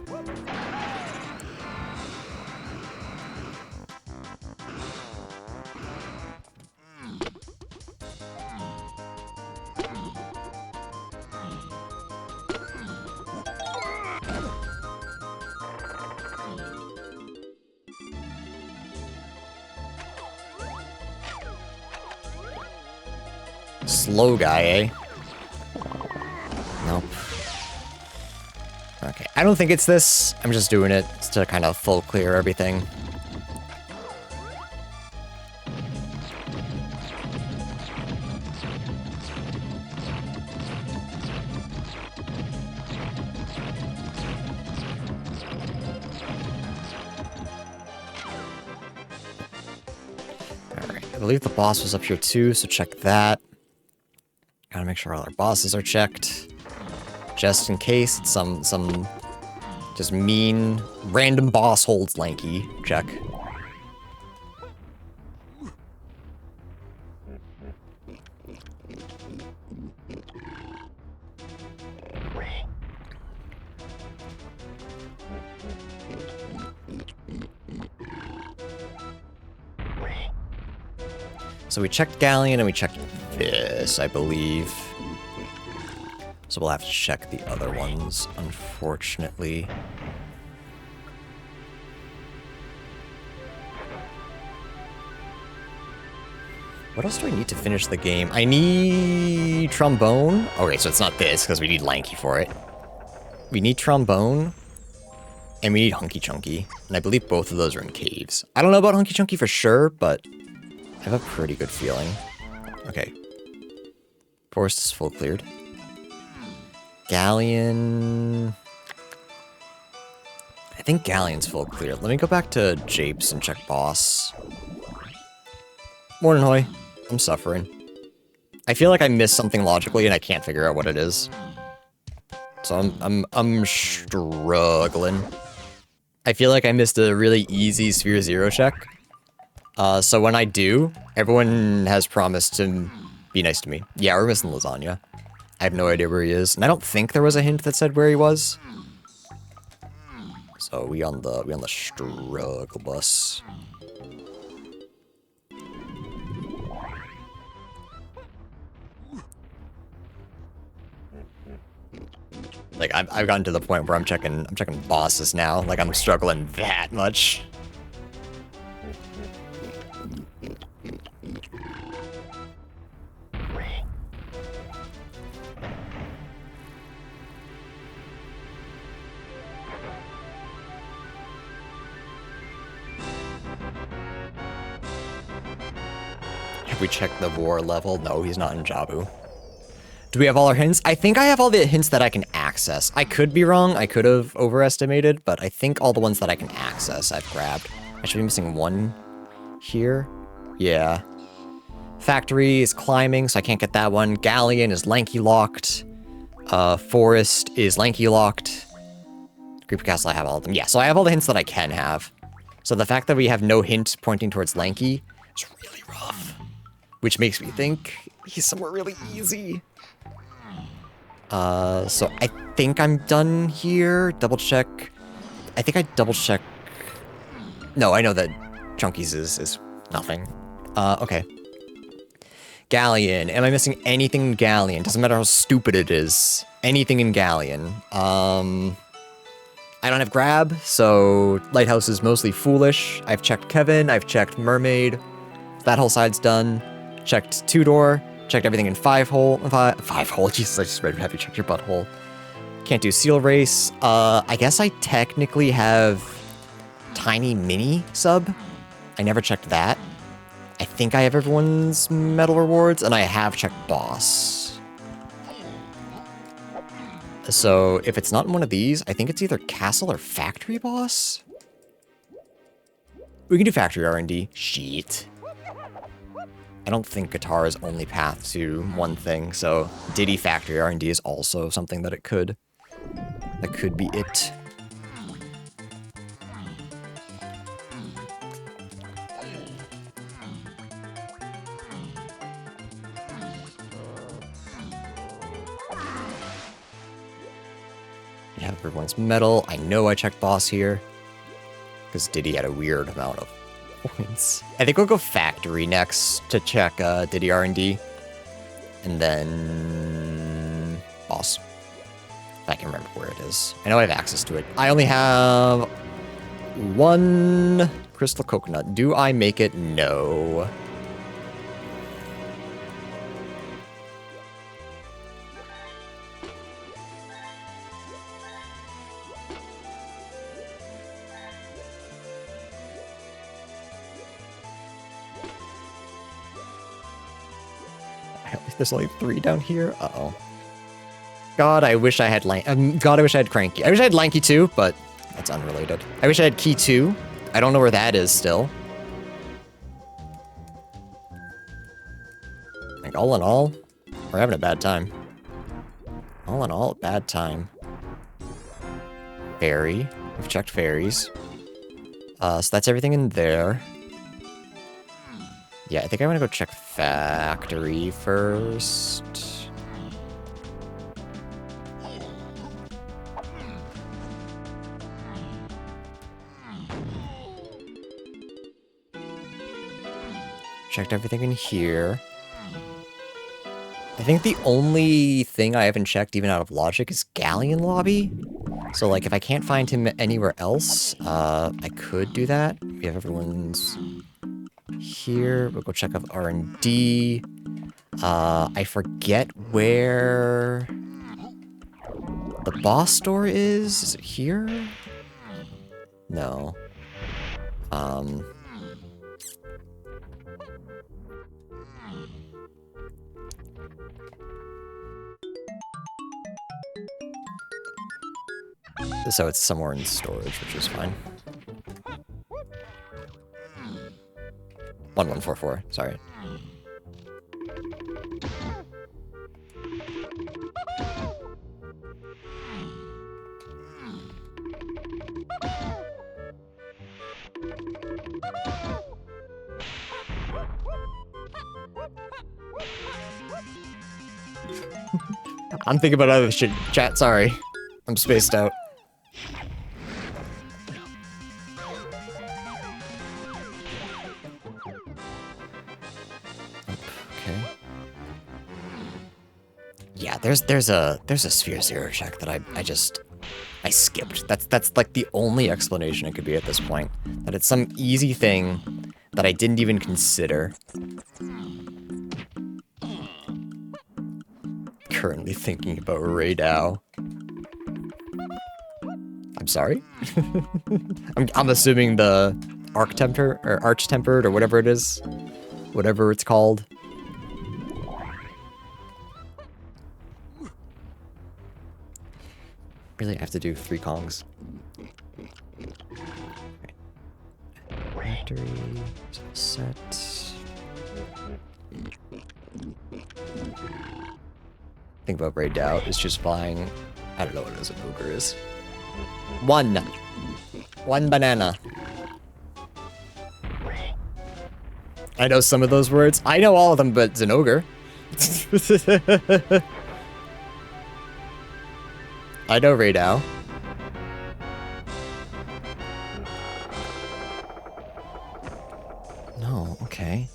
Slow guy, eh? Nope. Okay, I don't think it's this. I'm just doing it to kind of full clear everything. Alright, I believe the boss was up here too, so check that. Gotta make sure all our bosses are checked. Just in case it's some just mean random boss holds lanky. Check. So we checked Galleon and we checked this, I believe. So we'll have to check the other ones, unfortunately. What else do I need to finish the game? I need trombone. Okay, so it's not this, because we need lanky for it. We need trombone, and we need hunky chunky. And I believe both of those are in caves. I don't know about hunky chunky for sure, but I have a pretty good feeling. Okay. Forest is full cleared. Galleon... I think Galleon's full cleared. Let me go back to Japes and check boss. Morning, Hoy. I'm suffering. I feel like I missed something logically and I can't figure out what it is. So I'm struggling. I feel like I missed a really easy Sphere Zero check. So when I do, everyone has promised to be nice to me. Yeah, we're missing Lasagna. I have no idea where he is, and I don't think there was a hint that said where he was. So we on the struggle bus. Like I've gotten to the point where I'm checking bosses now. Like I'm struggling that much. Have we checked the Vor level? No, he's not in Jabu. Do we have all our hints? I think I have all the hints that I can access. I could be wrong. I could have overestimated, but I think all the ones that I can access I've grabbed. I should be missing one here. Yeah. Factory is climbing, so I can't get that one. Galleon is lanky locked. Forest is lanky locked. Creeper Castle, I have all of them. Yeah, so I have all the hints that I can have. So the fact that we have no hint pointing towards lanky is really rough. Which makes me think he's somewhere really easy. So I think I'm done here. Double check. I think I double check. No, I know that Chunky's is nothing. Okay. Galleon. Am I missing anything in Galleon? Doesn't matter how stupid it is. Anything in Galleon. I don't have grab, so Lighthouse is mostly foolish. I've checked Kevin. I've checked Mermaid. That whole side's done. Checked 2-door. Checked everything in 5-hole. 5-hole? Jesus, I just read have you checked your butthole. Can't do Seal Race. I guess I technically have Tiny Mini sub. I never checked that. I think I have everyone's medal rewards, and I have checked boss. So if it's not in one of these, I think it's either castle or factory boss. We can do factory R&D. Shit. I don't think guitar is only path to one thing, so Diddy factory R&D is also something that could be it. Yeah, everyone's metal. I know I checked boss here because Diddy had a weird amount of points. I think we'll go factory next to check Diddy R&D, and then boss. If I can remember where it is. I know I have access to it. I only have 1 crystal coconut. Do I make it? No. There's only 3 down here. Uh-oh. God, I wish I had God, I wish I had Cranky. I wish I had Lanky too, but that's unrelated. I wish I had Key 2. I don't know where that is still. Like, all in all, we're having a bad time. All in all, bad time. Fairy. We've checked fairies. So that's everything in there. Yeah, I think I want to go check factory first. Checked everything in here. I think the only thing I haven't checked, even out of logic, is Galleon Lobby. So, like, if I can't find him anywhere else, I could do that. We have everyone's here. We'll go check out R&D. I forget where the boss door is. Is it here? No. So it's somewhere in storage, which is fine. 1144, sorry. I'm thinking about other shit. Chat, sorry. I'm spaced out. Okay. Yeah, there's a Sphere Zero check that I skipped. That's like the only explanation it could be at this point. That it's some easy thing that I didn't even consider. Currently thinking about Radow. I'm sorry? I'm assuming the Arch-Tempered or whatever it is. Whatever it's called. Really, I have to do 3 Kongs. Okay. Factory, set. Think about Raid Out. It's just flying. I don't know what an ogre is. One banana. I know some of those words. I know all of them, but it's an ogre. I know Radow. No, okay.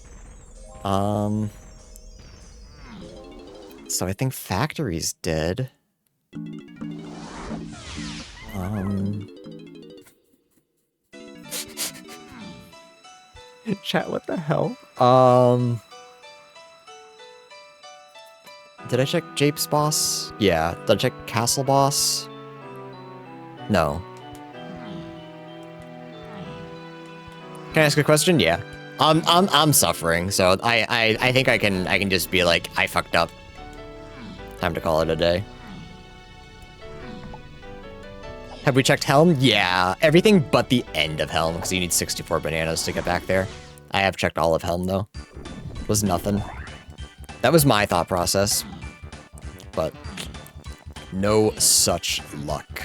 So I think Factory's dead. Chat, what the hell? Did I check Jape's boss? Yeah. Did I check Castle boss? No. Can I ask a question? Yeah. I'm suffering, so I think I can just be like, I fucked up. Time to call it a day. Have we checked Helm? Yeah, everything but the end of Helm, because you need 64 bananas to get back there. I have checked all of Helm, though. was nothing. That was my thought process. But no such luck.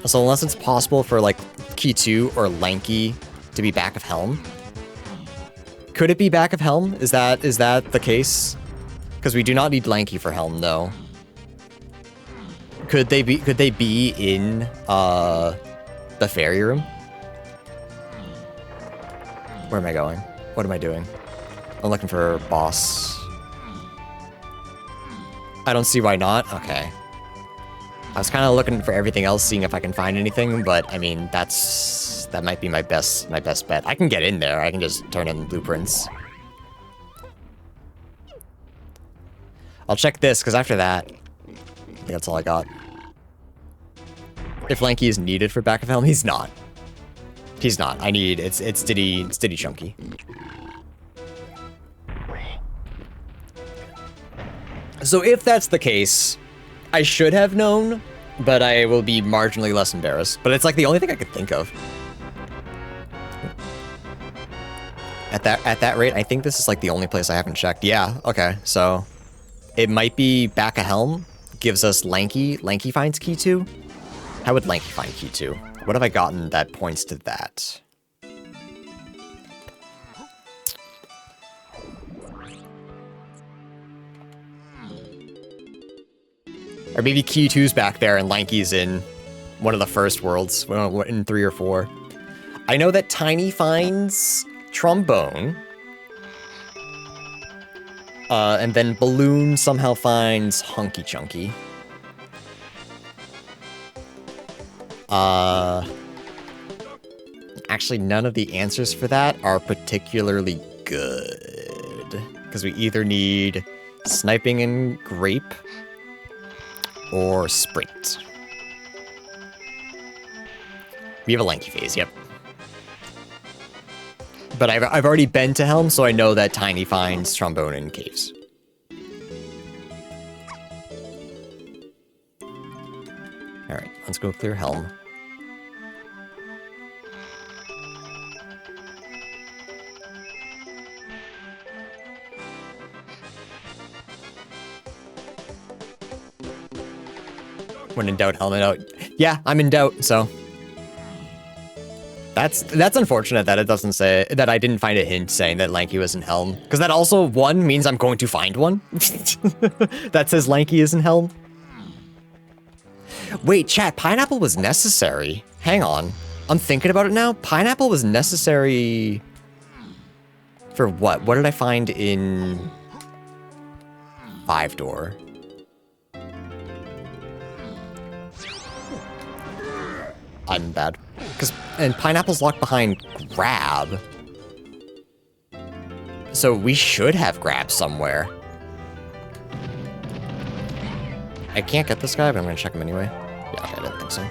So unless it's possible for like Key 2 or Lanky to be back of Helm. Could it be back of Helm? Is that the case? Because we do not need Lanky for Helm, though. Could they be in the fairy room? Where am I going? What am I doing? I'm looking for boss. I don't see why not. Okay. I was kind of looking for everything else, seeing if I can find anything, but I mean, that might be my best bet. I can get in there. I can just turn in blueprints. I'll check this, because after that, I think that's all I got. If Lanky is needed for back of Helm, he's not. He's not. It's Diddy Chunky. So if that's the case, I should have known, but I will be marginally less embarrassed. But it's like the only thing I could think of. At that rate, I think this is like the only place I haven't checked. Yeah, okay, so it might be back of Helm, gives us Lanky. Lanky finds Key 2? How would Lanky find Key 2? What have I gotten that points to that? Or maybe Key 2's back there and Lanky's in one of the first worlds, in 3 or 4. I know that Tiny finds Trombone. And then Balloon somehow finds Hunky Chunky. Actually, none of the answers for that are particularly good. Because we either need Sniping and Grape or Sprint. We have a Lanky phase, yep. But I've already been to Helm, so I know that Tiny finds Trombone in caves. Alright, let's go clear Helm. When in doubt, helmet out. Yeah, I'm in doubt, so. That's unfortunate that it doesn't say, that I didn't find a hint saying that Lanky was in Helm. Because that also, one, means I'm going to find one. That says Lanky is in Helm. Wait, chat, Pineapple was necessary. Hang on. I'm thinking about it now. Pineapple was necessary for what? What did I find in 5 door? I'm bad. And Pineapple's locked behind Grab. So we should have Grab somewhere. I can't get this guy, but I'm gonna check him anyway. Yeah, okay, I didn't think so.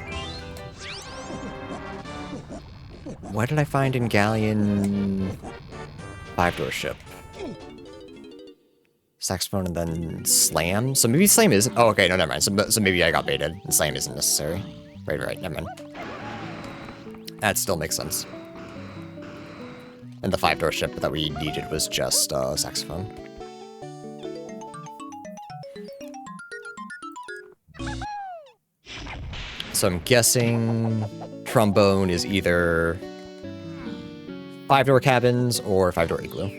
What did I find in Galleon 5-door ship? Saxophone and then Slam? So maybe Slam isn't... Oh, okay, no, never mind. So maybe I got baited, and Slam isn't necessary. Right, never mind. That still makes sense. And the 5-door ship that we needed was just Saxophone. So I'm guessing Trombone is either 5-door cabins or 5-door igloo.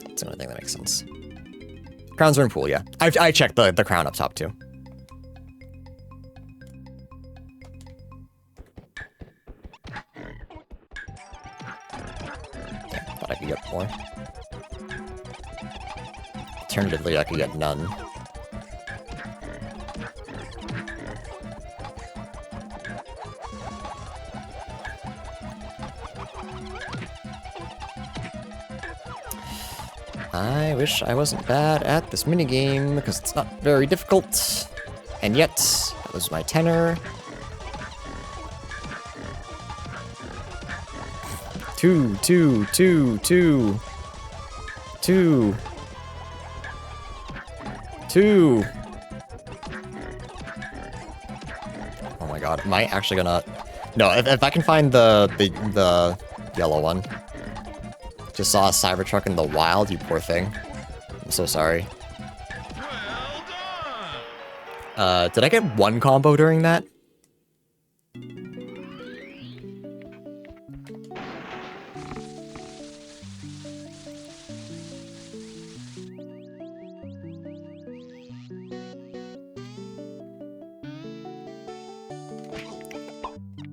That's the only thing that makes sense. Crowns are in pool, yeah. I checked the crown up top too. Thought I could get more. Alternatively, I could get none. I wish I wasn't bad at this minigame, because it's not very difficult. And yet, that was my tenor. Two. Oh my god, am I actually gonna... No, if I can find the yellow one. Just saw a Cybertruck in the wild, you poor thing. I'm so sorry. Did I get one combo during that?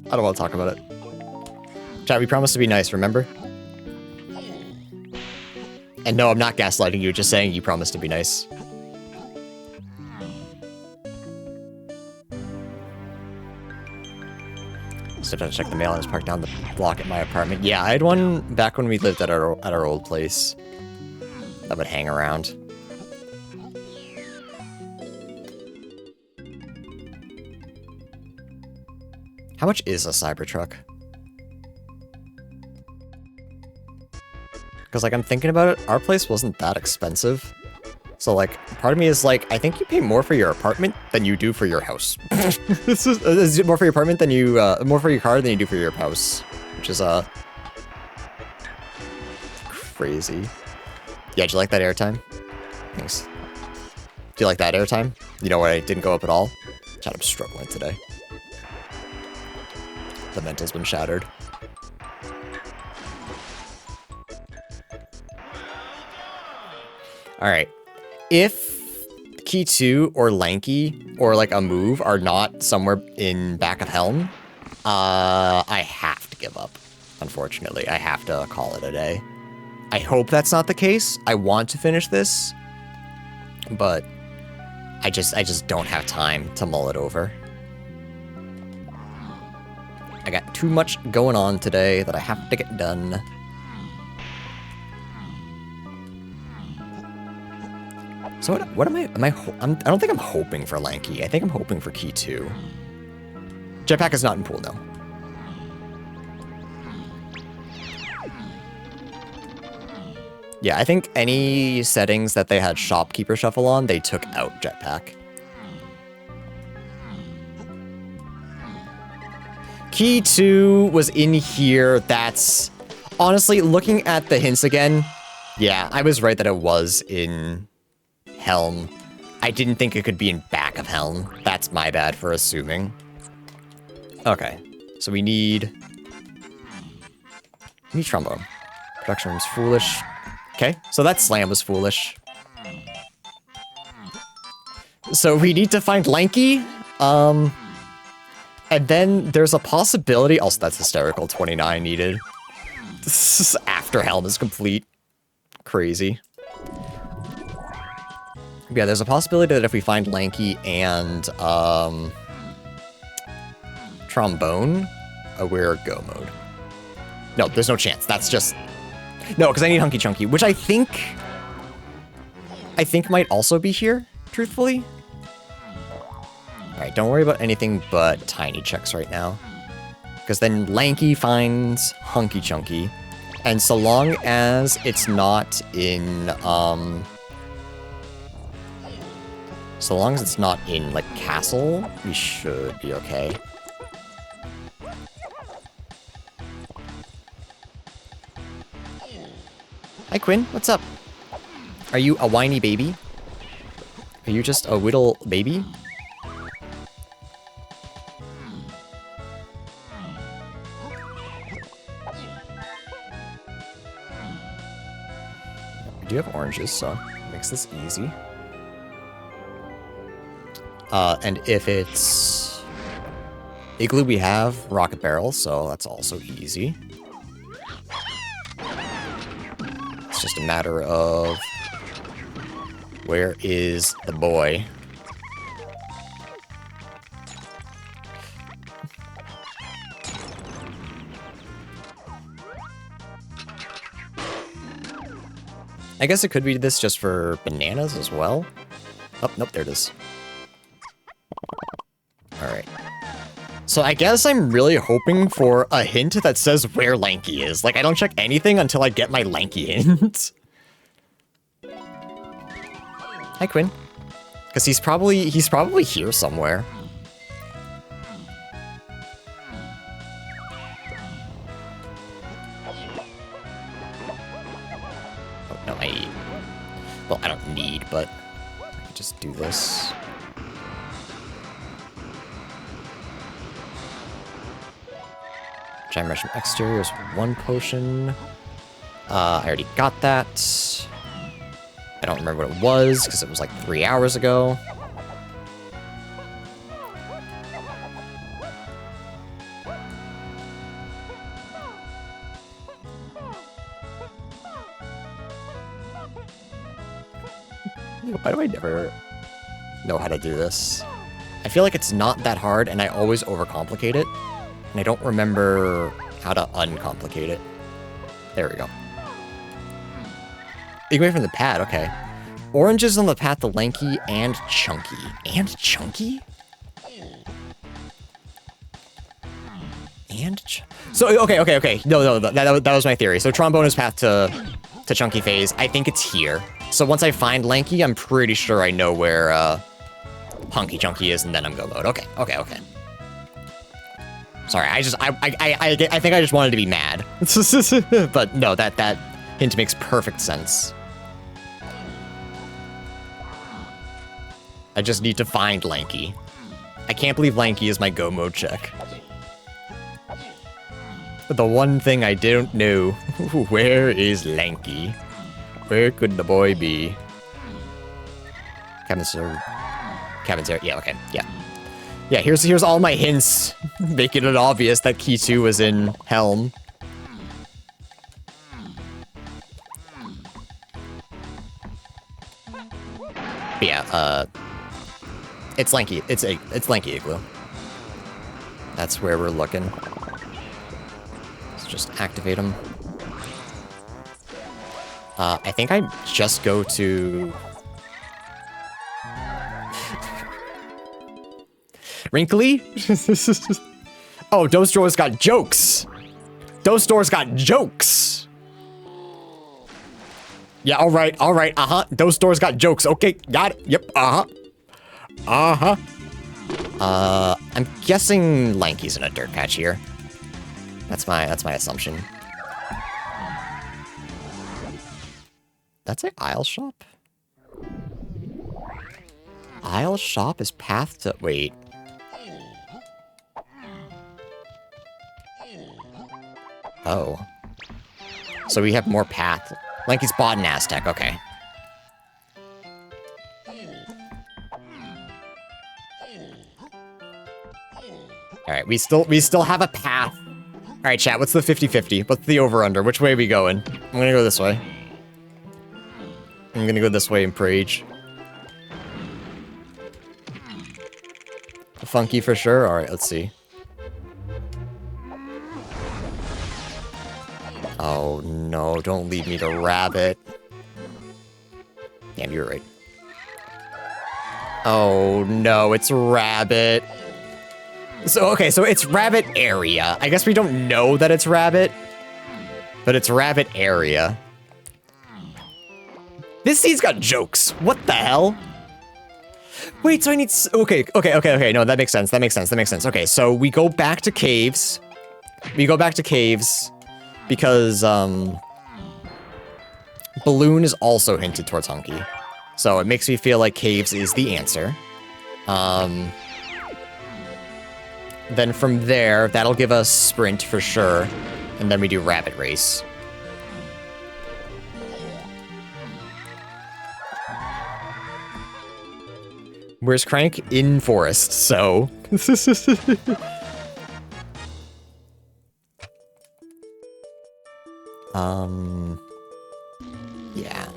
I don't want to talk about it. Chat, we promised to be nice, remember? And no, I'm not gaslighting you, just saying you promised to be nice. Still trying to check the mail. I was parked down the block at my apartment. Yeah, I had one back when we lived at our old place. That would hang around. How much is a Cybertruck? Because, like, I'm thinking about it, our place wasn't that expensive. So, like, part of me is like, I think you pay more for your apartment than you do for your house. This is more for your apartment than you, more for your car than you do for your house. Which is, crazy. Yeah, do you like that airtime? Thanks. Do you like that airtime? You know what, I didn't go up at all? Chat, I'm struggling today. The mental's been shattered. Alright. If Key 2 or Lanky or like a move are not somewhere in back of Helm, I have to give up. Unfortunately, I have to call it a day. I hope that's not the case. I want to finish this, but I just don't have time to mull it over. I got too much going on today that I have to get done. So what am I I don't think I'm hoping for Lanky. I think I'm hoping for Key 2. Jetpack is not in pool, though. Yeah, I think any settings that they had Shopkeeper Shuffle on, they took out Jetpack. Key 2 was in here. That's... Honestly, looking at the hints again, yeah, I was right that it was in Helm. I didn't think it could be in back of Helm. That's my bad for assuming. Okay, so we need trombone. Production room's foolish. Okay, so that slam was foolish. So we need to find Lanky. And then there's a possibility... Also, that's hysterical. 29 needed. After Helm is complete. Crazy. Yeah, there's a possibility that if we find Lanky and trombone, we're go mode. No, there's no chance. That's just... No, because I need Hunky Chunky, which I think might also be here, truthfully. Alright, don't worry about anything but tiny checks right now. Because then Lanky finds Hunky Chunky. And so long as it's not in, so long as it's not in, like, Castle, we should be okay. Hi, Quinn. What's up? Are you a whiny baby? Are you just a whittle baby? We do have oranges, so it makes this easy. And if it's Igloo, we have Rocket Barrel, so that's also easy. It's just a matter of where is the boy? I guess it could be this just for bananas as well. Oh, nope, there it is. Alright. So I guess I'm really hoping for a hint that says where Lanky is. Like, I don't check anything until I get my Lanky hint. Hi, Quinn. Because he's probably here somewhere. don't need, but I can just do this. Giant Mushroom Exterior is 1 potion. I already got that. I don't remember what it was, because it was like 3 hours ago. Why do I never know how to do this? I feel like it's not that hard, and I always overcomplicate it. And I don't remember how to uncomplicate it. There we go. You can wait from the pad, okay. Oranges on the path to Lanky and Chunky. And Chunky? So, okay. No, that was my theory. So Trombone is path to Chunky phase. I think it's here. So once I find Lanky, I'm pretty sure I know where Hunky Chunky is, and then I'm go mode. Okay. Sorry, I think I just wanted to be mad. But no, that hint makes perfect sense. I just need to find Lanky. I can't believe Lanky is my go mode check. But the one thing I don't know, where is Lanky? Where could the boy be? Cabin's there. Yeah, okay, yeah. Yeah, here's all my hints, making it obvious that Key 2 was in Helm. But yeah, it's Lanky. It's Lanky Igloo. That's where we're looking. Let's just activate him. I think I just go to... Wrinkly? Oh, those doors got jokes. Those doors got jokes. Yeah, all right. Those doors got jokes. Okay, got it. Yep, I'm guessing Lanky's in a dirt patch here. That's my assumption. That's an Isle Shop? Isle Shop is path to... Wait. Oh. So we have more path. Lanky's bought an Aztec, okay. Alright, we still have a path. Alright, chat, what's the 50-50? What's the over-under? Which way are we going? I'm gonna go this way. I'm gonna go this way and Prage. Funky for sure? Alright, let's see. Oh no, don't lead me to Rabbit. Damn, you're right. Oh no, it's Rabbit. So, okay, so it's Rabbit area. I guess we don't know that it's Rabbit, but it's Rabbit area. This seed's got jokes. What the hell? Wait, so I need... Okay. No, that makes sense. Okay, so we go back to caves. Because, Balloon is also hinted towards Hunky. So it makes me feel like caves is the answer. Then from there, that'll give us sprint for sure. And then we do Rabbit Race. Where's Crank? In forest, so... Yeah.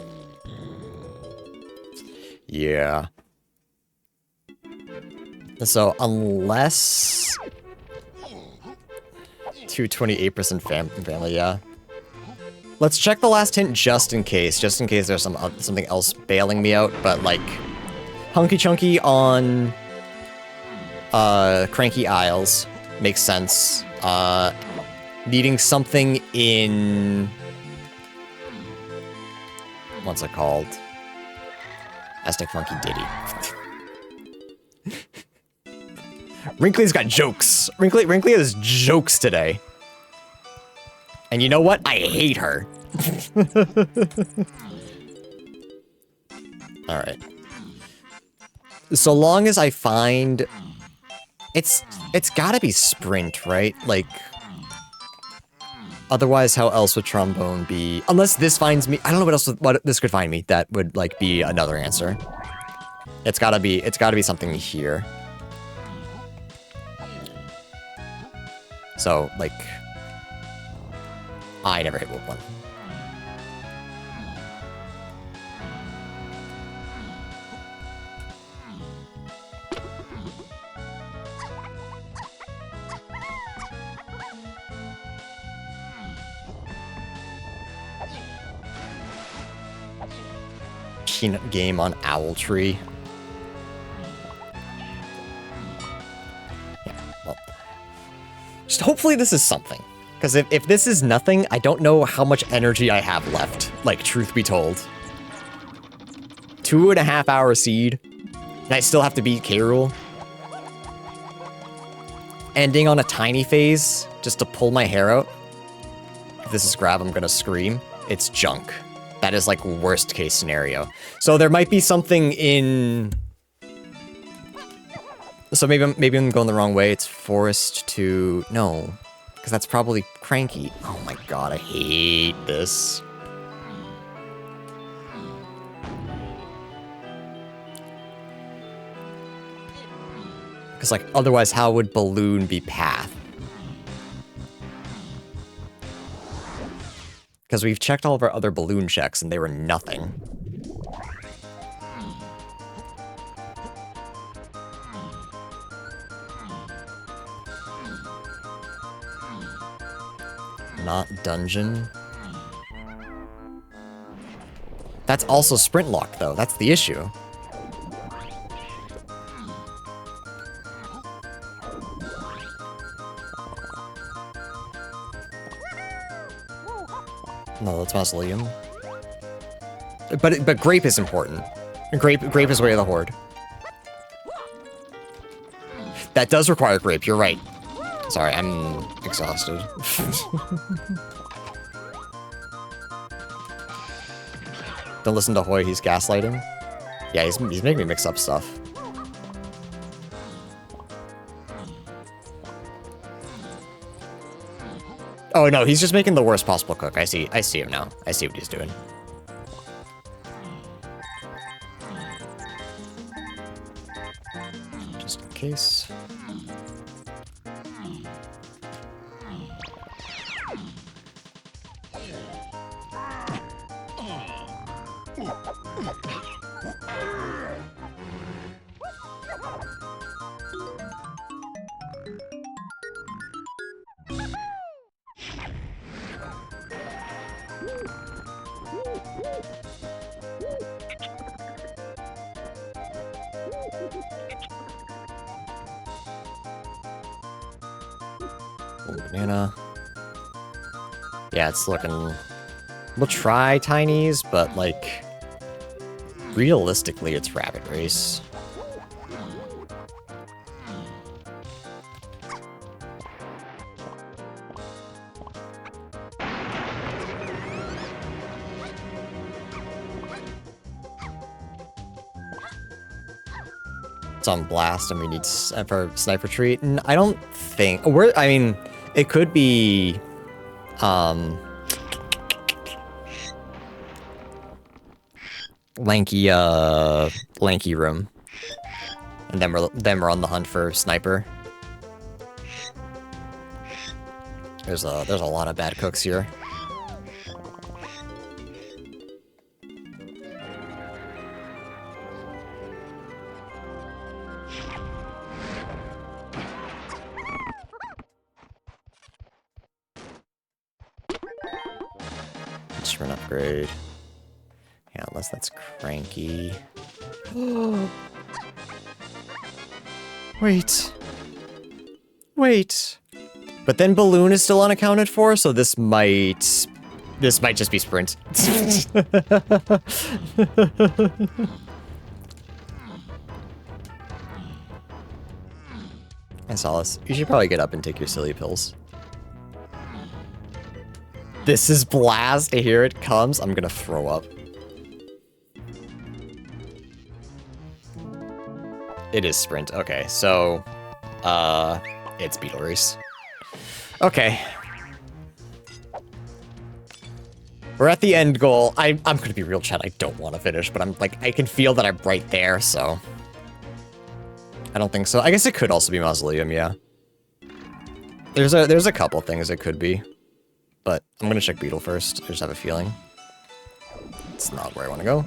Yeah. So, unless... 228% family, yeah. Let's check the last hint just in case there's something else bailing me out, but like... Hunky Chunky on Cranky Isles makes sense. Needing something in... What's it called? Aztec Funky Diddy. Wrinkly's got jokes. Wrinkly has jokes today. And you know what? I hate her. Alright. So long as I find... It's gotta be sprint, right? Like... Otherwise, how else would trombone be... Unless this finds me... I don't know what this could find me that would, like, be another answer. It's gotta be something here. So, like... I never hit whoop one. Peanut game on Owl Tree. Yeah, well. Just hopefully this is something. Because if this is nothing, I don't know how much energy I have left. Like, truth be told. 2.5 hour seed. And I still have to beat K. Rool. Ending on a tiny phase just to pull my hair out. If this is grab, I'm gonna scream. It's junk. That is like worst case scenario. So there might be something in... So maybe I'm going the wrong way. It's forest to... No. Because that's probably cranky. Oh my god, I hate this. Because like, otherwise how would balloon be path? Because we've checked all of our other balloon checks and they were nothing. Not dungeon. That's also sprint lock though, that's the issue. No, that's Mausoleum. But grape is important. Grape is way of the horde. That does require grape, you're right. Sorry, I'm exhausted. Don't listen to Hoy, he's gaslighting. Yeah, he's making me mix up stuff. Oh no, he's just making the worst possible cook. I see him now. I see what he's doing. Just in case. Banana. Yeah, it's looking... We'll try tinies, but, like... Realistically, it's Rabbit Race. It's on blast, and we need for sniper treat. And I don't think I mean, it could be, lanky room, and then we're on the hunt for sniper. There's a lot of bad cooks here. Instrument upgrade. Yeah, unless that's cranky. Wait. But then balloon is still unaccounted for, so this might just be sprint. And Solace, you should probably get up and take your silly pills. This is blast. Here it comes. I'm gonna throw up. It is sprint. Okay, so it's Beetle Race. Okay. We're at the end goal. I'm gonna be real, chat. I don't want to finish, but I'm like, I can feel that I'm right there, so I don't think so. I guess it could also be Mausoleum, yeah. There's a couple things it could be, but I'm gonna check Beetle first. I just have a feeling it's not where I want to go.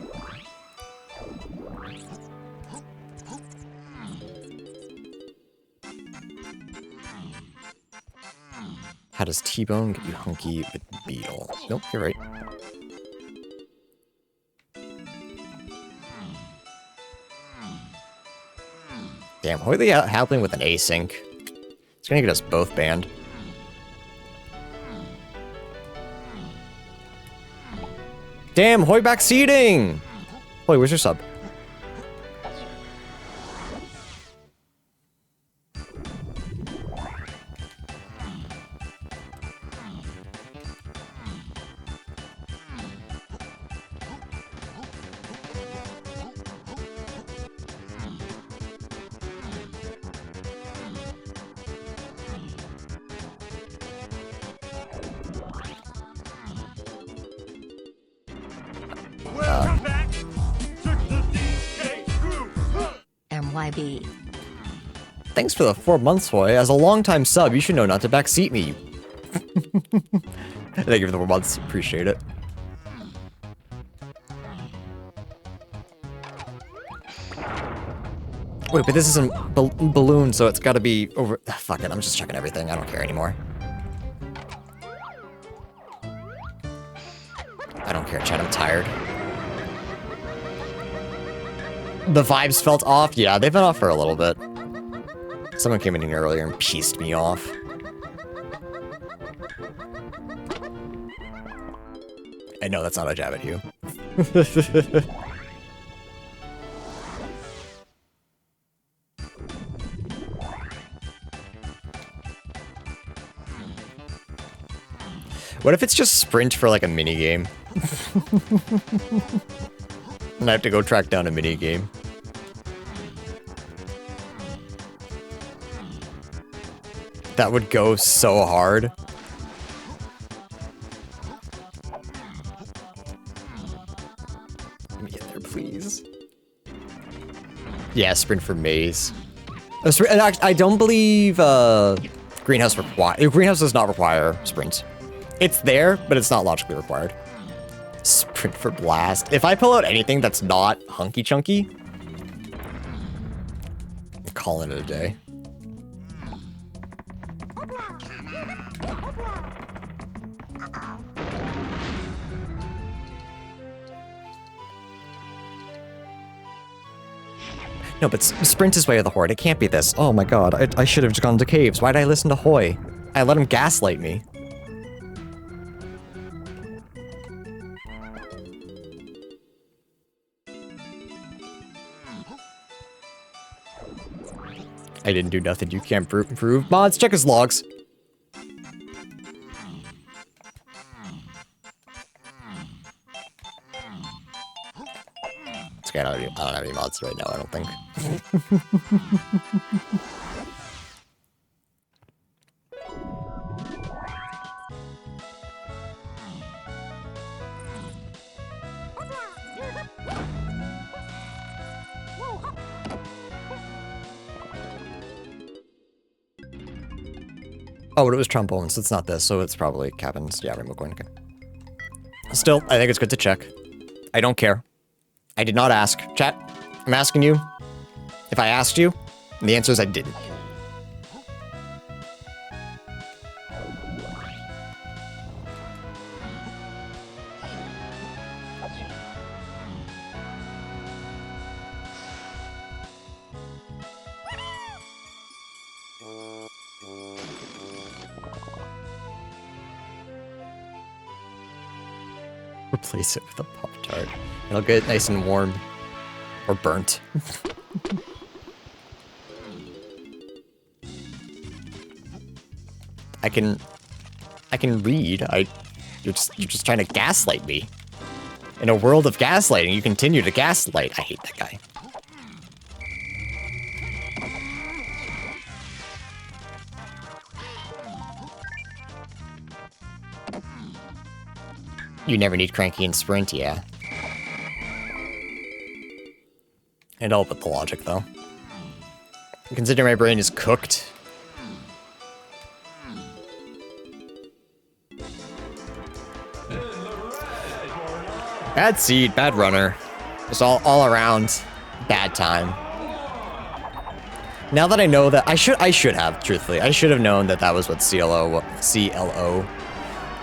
How does T-Bone get you hunky with Beetle? Nope, you're right. Damn, what are they happening with an async? It's gonna get us both banned. Damn, Hoy backseating! Hoy, where's your sub? MYB. Thanks for the 4 months, Hoy. As a longtime sub, you should know not to backseat me. Thank you for the 4 months. Appreciate it. Wait, but this isn't balloon, so it's gotta be over. Fuck it, I'm just checking everything. I don't care anymore. I don't care, chat. I'm tired. The vibes felt off? Yeah, they've been off for a little bit. Someone came in here earlier and pieced me off. I know that's not a jab at you. What if it's just sprint for like a mini game? And I have to go track down a mini game. That would go so hard. Let me get there, please. Yeah, sprint for maze. I don't believe Greenhouse does not require sprint. It's there, but it's not logically required. Sprint for blast. If I pull out anything that's not hunky chunky, I'm calling it a day. No, but sprint is way of the horde. It can't be this. Oh my god, I should have just gone to caves. Why did I listen to Hoy? I let him gaslight me. I didn't do nothing. You can't prove. Mods, check his logs. It's okay, I don't have any mods right now, I don't think. Oh, but it was trombones, so it's not this, so it's probably cabins. Yeah, rainbow coin, okay. Still, I think it's good to check. I don't care. I did not ask. Chat, I'm asking you. If I asked you, and the answer is I didn't. Replace it with a Pop-Tart. It'll get nice and warm. Or burnt. I can read. You're just trying to gaslight me. In a world of gaslighting, you continue to gaslight. I hate that guy. You never need cranky and sprint, yeah. And all but the logic, though. Considering my brain is cooked. Bad seed, bad runner. Just all around bad time. Now that I know that, I should have, truthfully. I should have known that that was what CLO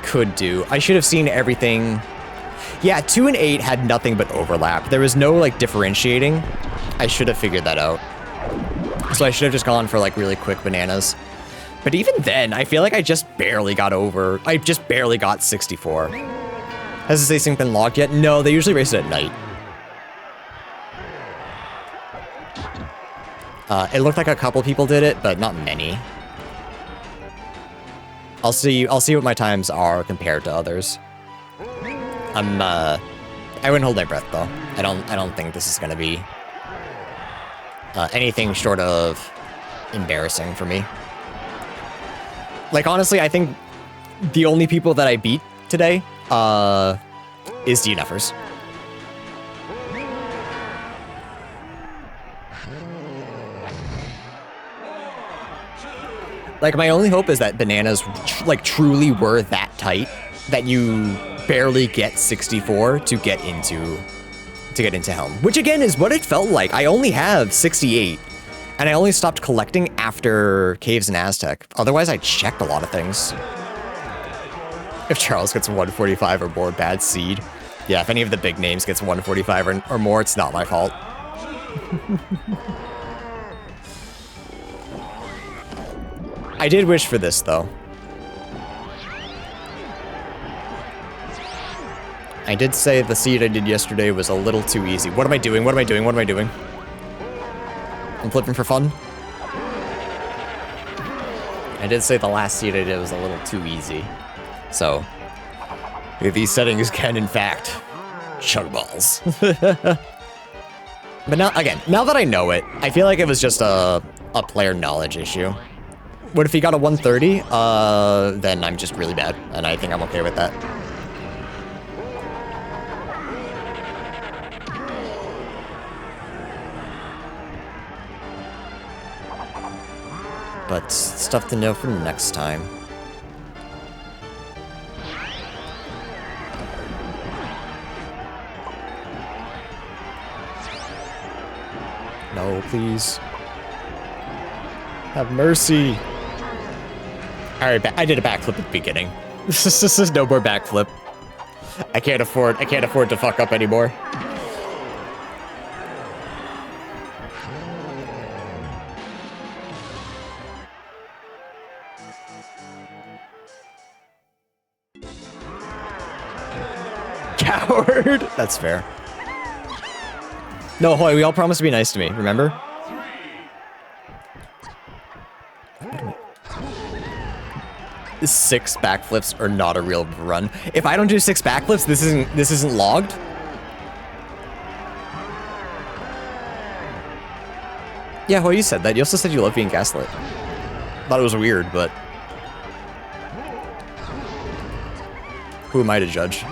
could do. I should have seen everything. Yeah, 2 and 8 had nothing but overlap. There was no, like, differentiating. I should have figured that out. So I should have just gone for, like, really quick bananas. But even then, I feel like I just barely got over. I just barely got 64. Has this async been logged yet? No, they usually race it at night. It looked like a couple people did it, but not many. I'll see what my times are compared to others. I wouldn't hold my breath though. I don't think this is gonna be anything short of embarrassing for me. Like honestly, I think the only people that I beat today is DNFers. Like, my only hope is that bananas, like, truly were that tight that you barely get 64 to get into Helm. Which, again, is what it felt like. I only have 68, and I only stopped collecting after Caves and Aztec. Otherwise, I checked a lot of things. If Charles gets 145 or more, bad seed. Yeah, if any of the big names gets 145 or more, it's not my fault. I did wish for this, though. I did say the seed I did yesterday was a little too easy. What am I doing? What am I doing? What am I doing? I'm flipping for fun. I did say the last seed I did was a little too easy. So, these settings can, in fact, chug balls. But now, again, now that I know it, I feel like it was just a player knowledge issue. What if he got a 130? Then I'm just really bad, and I think I'm okay with that. But stuff to know for next time. No, please. Have mercy. Alright, I did a backflip at the beginning. This is no more backflip. I can't afford to fuck up anymore. Coward! That's fair. No, Hoy, we all promised to be nice to me, remember? Six backflips are not a real run. If I don't do 6 backflips, this isn't logged. Yeah, well, you said that. You also said you love being gaslit. Thought it was weird, but who am I to judge?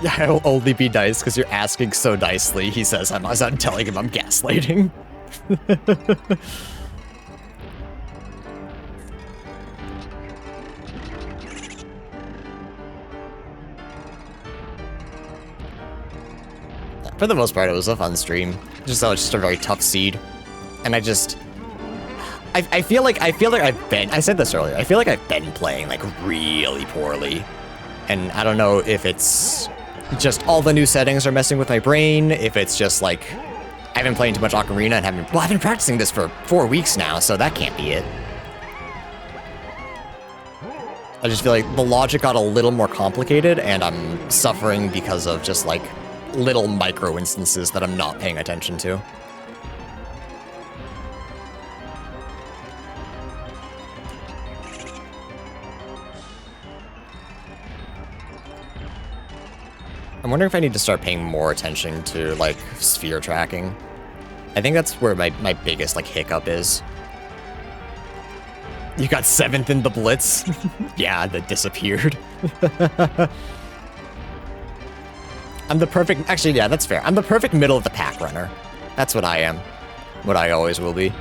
Yeah, I'll only be nice because you're asking so nicely, he says. I'm telling him I'm gaslighting. For the most part, it was a fun stream. Just though it's just a very tough seed. And I feel like I've been, I said this earlier, I feel like I've been playing like really poorly. And I don't know if it's just all the new settings are messing with my brain, if it's just like I've been playing too much Ocarina and I've been practicing this for 4 weeks now, so that can't be it. I just feel like the logic got a little more complicated and I'm suffering because of just like little micro instances that I'm not paying attention to. I'm wondering if I need to start paying more attention to, like, sphere tracking. I think that's where my biggest, like, hiccup is. You got 7th in the Blitz? Yeah, that disappeared. I'm the perfect... Actually, yeah, that's fair. I'm the perfect middle of the pack runner. That's what I am. What I always will be.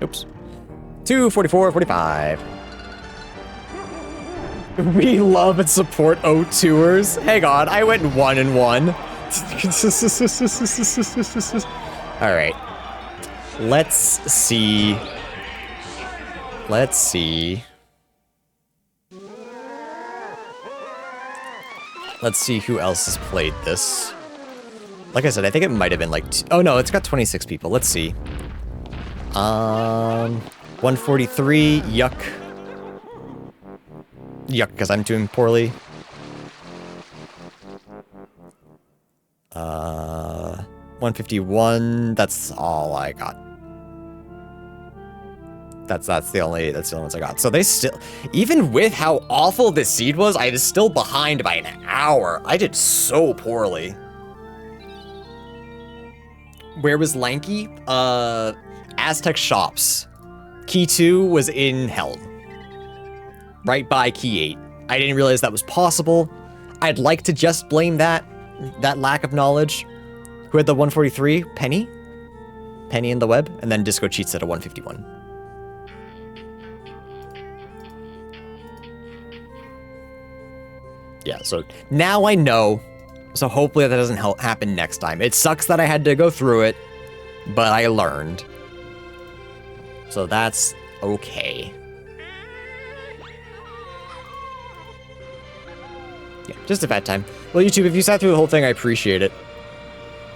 Oops. 244.45. We love and support O2ers. Hang on, I went 1-1. All right. Let's see. Let's see. Let's see who else has played this. Like I said, I think it might have been like... Oh no, it's got 26 people. Let's see. 143, yuck. Yuck, because I'm doing poorly. 151, that's all I got. That's the only ones I got. So they still, even with how awful this seed was, I was still behind by an hour. I did so poorly. Where was Lanky? Aztec Shops. Key 2 was in Helm. Right by Key 8. I didn't realize that was possible. I'd like to just blame that lack of knowledge. Who had the 143? Penny? Penny in the web? And then Disco Cheats at a 151. Yeah, so now I know. So hopefully that doesn't happen next time. It sucks that I had to go through it, but I learned. So that's okay. Yeah, just a bad time. Well, YouTube, if you sat through the whole thing, I appreciate it.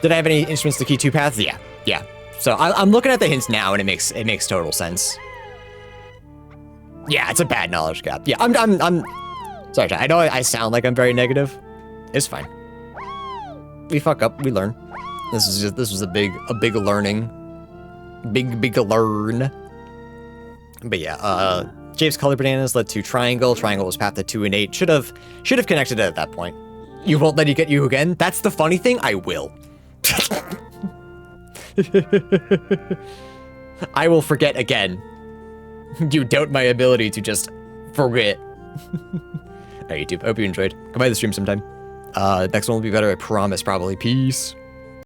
Did I have any instruments to key 2 paths? Yeah, yeah. So I'm looking at the hints now, and it makes total sense. Yeah, it's a bad knowledge gap. Yeah, I'm sorry, I know I sound like I'm very negative. It's fine. We fuck up, we learn. This was a big learning. Big learn. But yeah, James Color Bananas led to Triangle. Triangle was path to 2 and 8. Should have connected it at that point. You won't let it get you again? That's the funny thing, I will. I will forget again. You doubt my ability to just forget. Alright, YouTube, I hope you enjoyed. Come by the stream sometime. Next one will be better, I promise, probably. Peace.